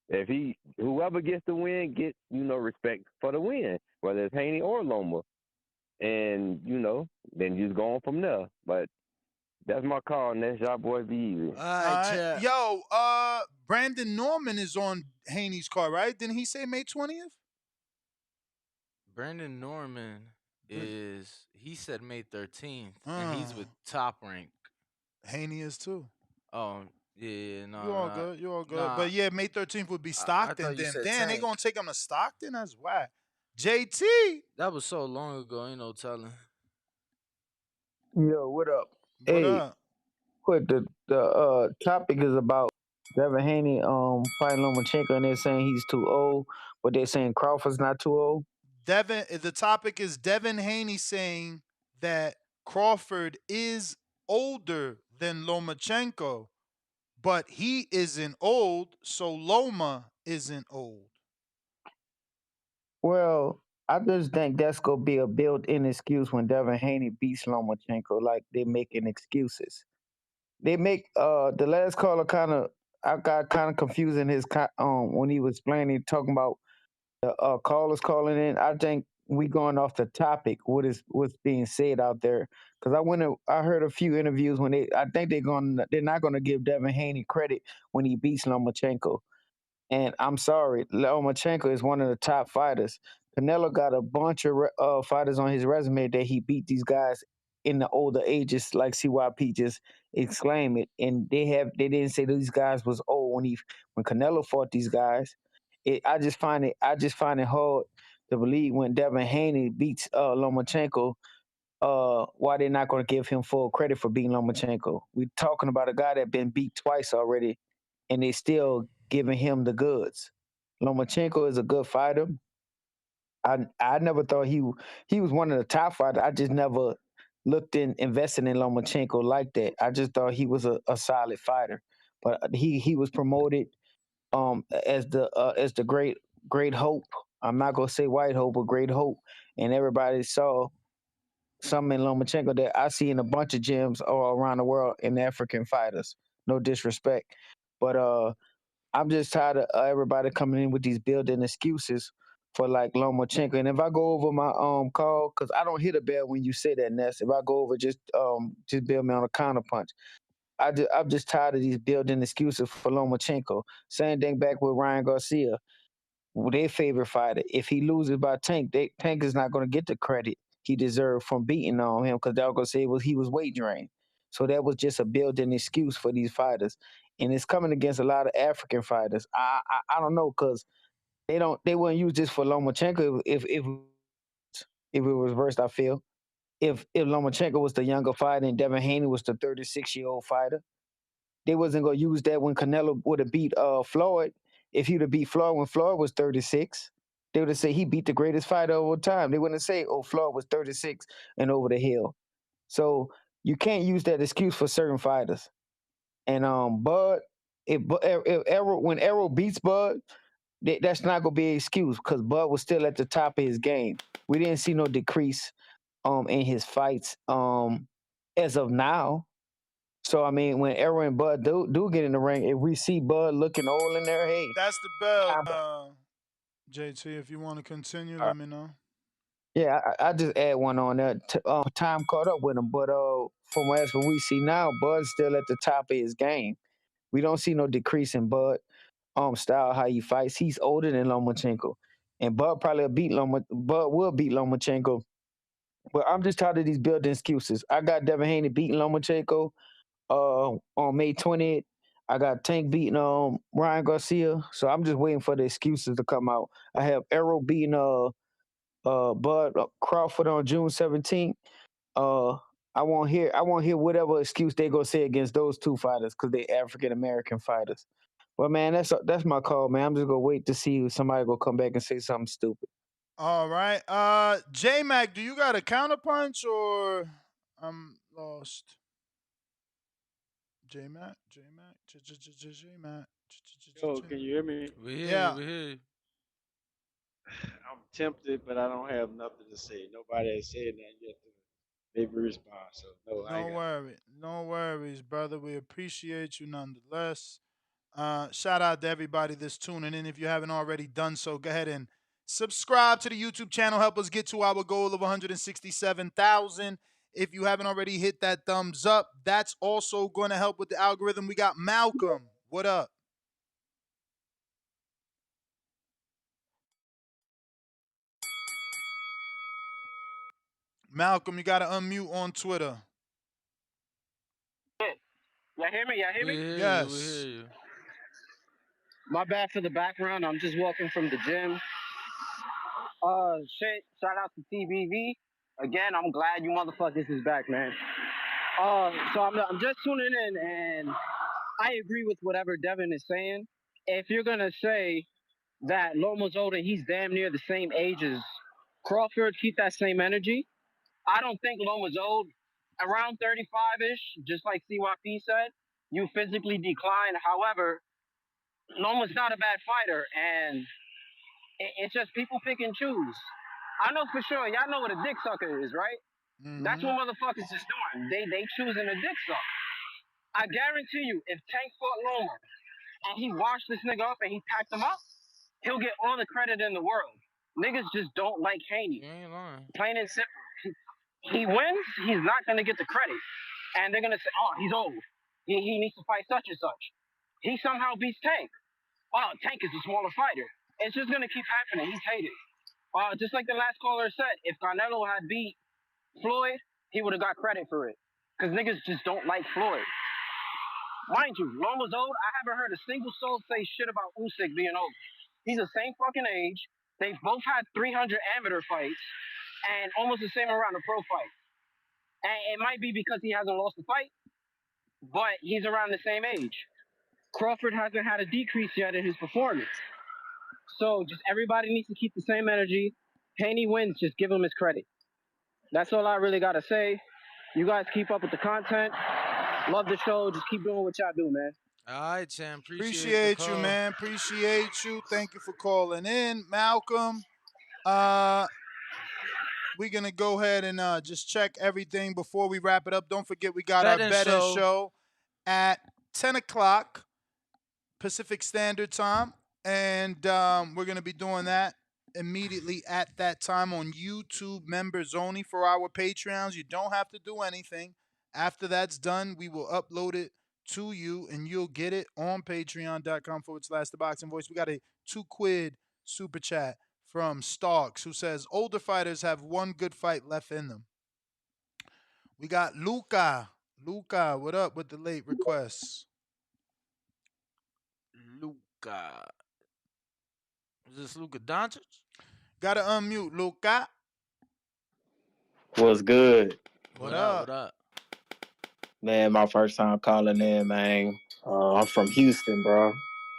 S22: if whoever gets the win gets respect for the win, whether it's Haney or Loma, and then just go on from there. But that's my call, and that's y'all boys be easy.
S9: All right, chat.
S5: Yo, Brandon Norman is on Haney's card, right? Didn't he say May 20th?
S9: Brandon Norman he said May 13th, and he's with Top Rank.
S5: Haney is too.
S9: Oh, yeah, no.
S5: You all good. You all good.
S9: Nah,
S5: But yeah, May 13th would be Stockton.
S9: I thought you said
S5: Damn, they
S9: Tank.
S5: gonna take him to Stockton? That's whack. JT.
S9: That was so long ago, ain't no telling.
S12: Yo, what up?
S5: What up?
S12: Quick, the topic is about Devin Haney fighting Lomachenko, and they're saying he's too old, but they're saying Crawford's not too old.
S5: The topic is Devin Haney saying that Crawford is older than Lomachenko, but he isn't old, so Loma isn't old.
S12: Well, I just think that's gonna be a built-in excuse when Devin Haney beats Lomachenko. Like they're making excuses. They make the last caller I got kind of confused in his when he was explaining talking about the callers calling in. I think we going off the topic what's being said out there because I heard a few interviews when I think they're not gonna give Devin Haney credit when he beats Lomachenko. And I'm sorry, Lomachenko is one of the top fighters. Canelo got a bunch of fighters on his resume that he beat these guys in the older ages, like CYP just exclaimed it. And they didn't say these guys was old when Canelo fought these guys. I just find it hard to believe when Devin Haney beats Lomachenko. Why they're not going to give him full credit for beating Lomachenko? We're talking about a guy that been beat twice already, and they still giving him the goods. Lomachenko is a good fighter. I never thought he was one of the top fighters. I just never invested in Lomachenko like that. I just thought he was a solid fighter. But he was promoted as the great hope. I'm not gonna say white hope, but great hope, and everybody saw something in Lomachenko that I see in a bunch of gyms all around the world in African fighters. No disrespect, but I'm just tired of everybody coming in with these building excuses for like Lomachenko. And if I go over my call, because I don't hit a bell when you say that, Ness. If I go over, just build me on a counter punch. I'm just tired of these building excuses for Lomachenko. Same thing back with Ryan Garcia, their favorite fighter. If he loses by Tank, Tank is not going to get the credit he deserved from beating on him because they're going to say he was weight drained. So that was just a built-in excuse for these fighters. and it's coming against a lot of African fighters. I don't know because they wouldn't use this for Lomachenko if it was reversed. I feel if Lomachenko was the younger fighter and Devin Haney was the 36-year-old fighter, they wasn't gonna use that when Canelo would have beat Floyd. If he'd have beat Floyd when Floyd was 36, they would have said he beat the greatest fighter of all time. They wouldn't say, oh, Floyd was 36 and over the hill. So you can't use that excuse for certain fighters. And Bud, if Errol when Errol beats Bud, that's not gonna be an excuse because Bud was still at the top of his game. We didn't see no decrease in his fights as of now. So I mean, when Errol and Bud do get in the ring, if we see Bud looking old in there, hey,
S5: That's the bell,
S12: time.
S5: JT. If you want to continue,
S12: Uh,
S5: let me know.
S12: yeah, I just add one on there. Time caught up with him, but from as what we see now, Bud's still at the top of his game. We don't see no decrease in Bud style how he fights. He's older than Lomachenko, and Bud will beat Lomachenko. But I'm just tired of these building excuses. I got Devin Haney beating Lomachenko on May 20th. I got Tank beating Ryan Garcia. So I'm just waiting for the excuses to come out. I have Errol beating Bud Crawford on June 17th. Uh I won't hear whatever excuse they gonna say against those two fighters because they African American fighters. Well, man, that's my call, man. I'm just gonna wait to see if somebody gonna come back and say something stupid.
S5: All right. J Mac, do you got a counterpunch or I'm lost? J Mac, J Mac, J Mac.
S6: Yo, can you hear me?
S9: We hear you.
S5: Yeah.
S9: We hear you.
S6: I'm tempted, but I don't have nothing to say. Nobody has said nothing yet to maybe respond. So no, I ain't
S5: No
S6: got nothing.
S5: worry. No worries, brother. We appreciate you nonetheless. Shout out to everybody that's tuning in. If you haven't already done so, go ahead and subscribe to the YouTube channel. Help us get to our goal of 167,000. If you haven't already hit that thumbs up, that's also going to help with the algorithm. We got Malcolm. What up? Malcolm, you got to unmute on Twitter.
S7: Y'all hear me? Y'all hear
S9: We
S7: me?
S9: hear you. We hear
S5: Yes.
S9: you.
S7: My bad for the background. I'm just walking from the gym. Shit. Shout out to TBV. Again, I'm glad you motherfuckers is back, man. So I'm just tuning in, and I agree with whatever Devin is saying. If you're gonna say that Loma's older, he's damn near the same age as Crawford. Keep that same energy. I don't think Loma's old. Around 35-ish, just like CYP said, you physically decline. However, Loma's not a bad fighter, and it's just people pick and choose. I know for sure, y'all know what a dick sucker is, right? That's
S5: Mm-hmm.
S7: what motherfuckers is doing. They choosing a dick suck. I guarantee you, if Tank fought Loma and he washed this nigga up and he packed him up, he'll get all the credit in the world. Niggas just don't like Haney.
S9: You ain't lying.
S7: Plain and simple. He wins, he's not gonna get the credit. And they're gonna say, oh, he's old. He needs to fight such and such. He somehow beats Tank. Oh, Tank is a smaller fighter. It's just gonna keep happening. He's hated. Just like the last caller said, if Canelo had beat Floyd, he would have got credit for it. Because niggas just don't like Floyd. Mind you, Loma's old. I haven't heard a single soul say shit about Usyk being old. He's the same fucking age. They've both had 300 amateur fights and almost the same around the pro fight. And it might be because he hasn't lost a fight, but he's around the same age. Crawford hasn't had a decrease yet in his performance. So just everybody needs to keep the same energy. Haney wins, just give him his credit. That's all I really gotta say. You guys keep up with the content. Love the show. Just keep doing what y'all do, man.
S9: All right, Sam. Appreciate the
S5: Appreciate you,
S9: call.
S5: man. Appreciate you. Thank you for calling in, Malcolm. We're gonna go ahead and just check everything before we wrap it up. Don't forget we got our
S9: Betting
S5: betting
S9: show.
S5: show at 10 o'clock Pacific Standard Time, and we're gonna be doing that immediately at that time on YouTube members only. For our Patreons, you don't have to do anything. After that's done, we will upload it to you, and you'll get it on patreon.com/the boxing voice. We got a 2 quid super chat from Starks who says older fighters have one good fight left in them. We got Luca. Luca, what up with the late requests?
S9: Luka. Is this Luka Doncic?
S5: Gotta unmute, Luka.
S13: What's good?
S5: What
S9: What
S5: up?
S9: up?
S13: Man, my first time calling in, man. I'm from Houston, bro.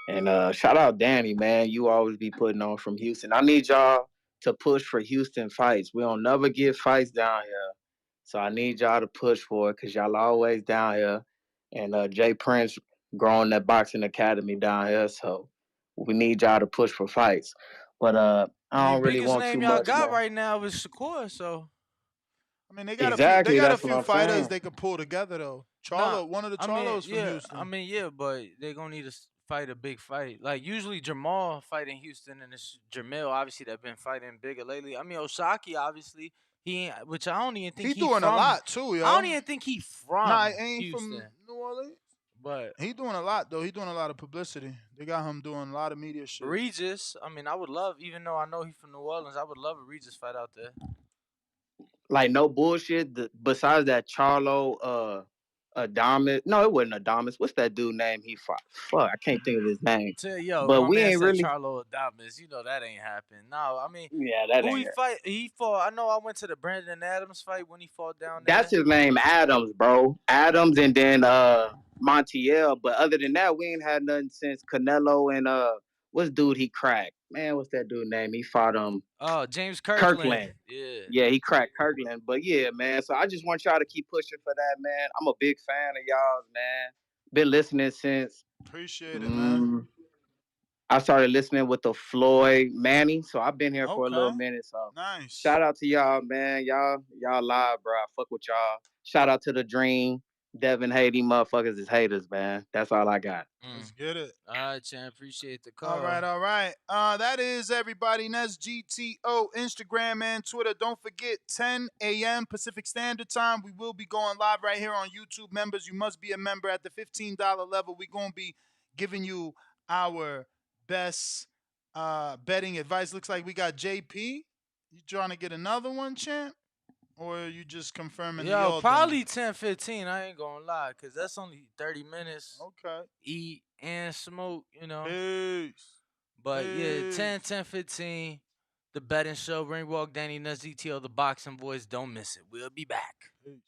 S13: And shout out Danny, man. You always be putting on from Houston. I need y'all to push for Houston fights. We don't never get fights down here. So I need y'all to push for it because y'all always down here. And Jay Prince growing that boxing academy down here. So we need y'all to push for fights. But
S9: I
S13: I
S9: mean,
S13: don't really
S9: biggest
S13: want too
S9: name y'all
S13: much,
S9: got
S13: man.
S9: right now is Shakur, so
S5: I mean, they got a few. They
S13: Exactly,
S5: got a
S13: that's what
S5: few
S13: I'm
S5: fighters
S13: saying.
S5: they could pull together though.
S9: nah.
S5: One of the
S9: I mean,
S5: Charlos from
S9: yeah.
S5: Houston.
S9: But they gonna need to fight a big fight. Like usually Jamal fight in Houston, and it's Jamil obviously that been fighting bigger lately. I mean, Osaki obviously he ain't, which I don't even think
S5: He
S9: he
S5: doing a
S9: from.
S5: lot too,
S9: I don't
S5: yo.
S9: even think he
S5: Nah,
S9: from
S5: he ain't from
S9: Houston,
S5: New Orleans.
S9: but
S5: He doing a lot though. He doing a lot of publicity. They got him doing a lot of media shit.
S9: Regis. I mean, I would love, even though I know he's from New Orleans, I would love a Regis fight out there.
S13: Like no bullshit. Besides that Charlo, Adamas. No, it wasn't Adamas. What's that dude name? He fought. Fuck, I can't think of his name.
S9: Yo,
S13: But
S9: my
S13: we
S9: man
S13: ain't
S9: said
S13: really.
S9: Charlo Adamas. You know that ain't happened. No, I mean,
S13: Yeah, that
S9: who
S13: ain't
S9: he
S13: it.
S9: fight? He fought. I know I went to the Brandon Adams fight when he fought down
S13: That's
S9: there.
S13: his name, Adams, bro. Adams, and then Montiel. But other than that, we ain't had nothing since Canelo and what's dude he cracked? Man, what's that dude name? He fought
S9: Oh, James Kirkland.
S13: Kirkland.
S9: Yeah.
S13: Yeah, he cracked Kirkland. But yeah, man. So I just want y'all to keep pushing for that, man. I'm a big fan of y'all's, man. Been listening since
S5: Appreciate it, man.
S13: mm, I started listening with the Floyd Manny. So I've been here for a little
S5: Okay.
S13: minute. So
S5: Nice.
S13: shout out to y'all, man. Y'all live, bro. I fuck with y'all. Shout out to the Dream. Devin Haney, motherfuckers is haters, man. That's all I got.
S5: Let's get it.
S9: All right, Chan. Appreciate the
S5: All
S9: call.
S5: right, all right. That is everybody. Nest GTO, Instagram and Twitter. Don't forget, 10 a.m. Pacific Standard Time. We will be going live right here on YouTube. Members, you must be a member at the $15 level. We're going to be giving you our best betting advice. Looks like we got JP. You trying to get another one, champ? Or are you just confirming the
S9: Yo,
S5: old one?
S9: probably 10-15. I ain't gonna lie, cause that's only 30 minutes.
S5: Okay.
S9: Eat and smoke, you know.
S5: Peace.
S9: But yeah,
S5: Peace.
S9: 10-15. The betting show. Ringwalk, Danny Nuts, ETO, the Boxing Boys. Don't miss it. We'll be back.
S5: Peace.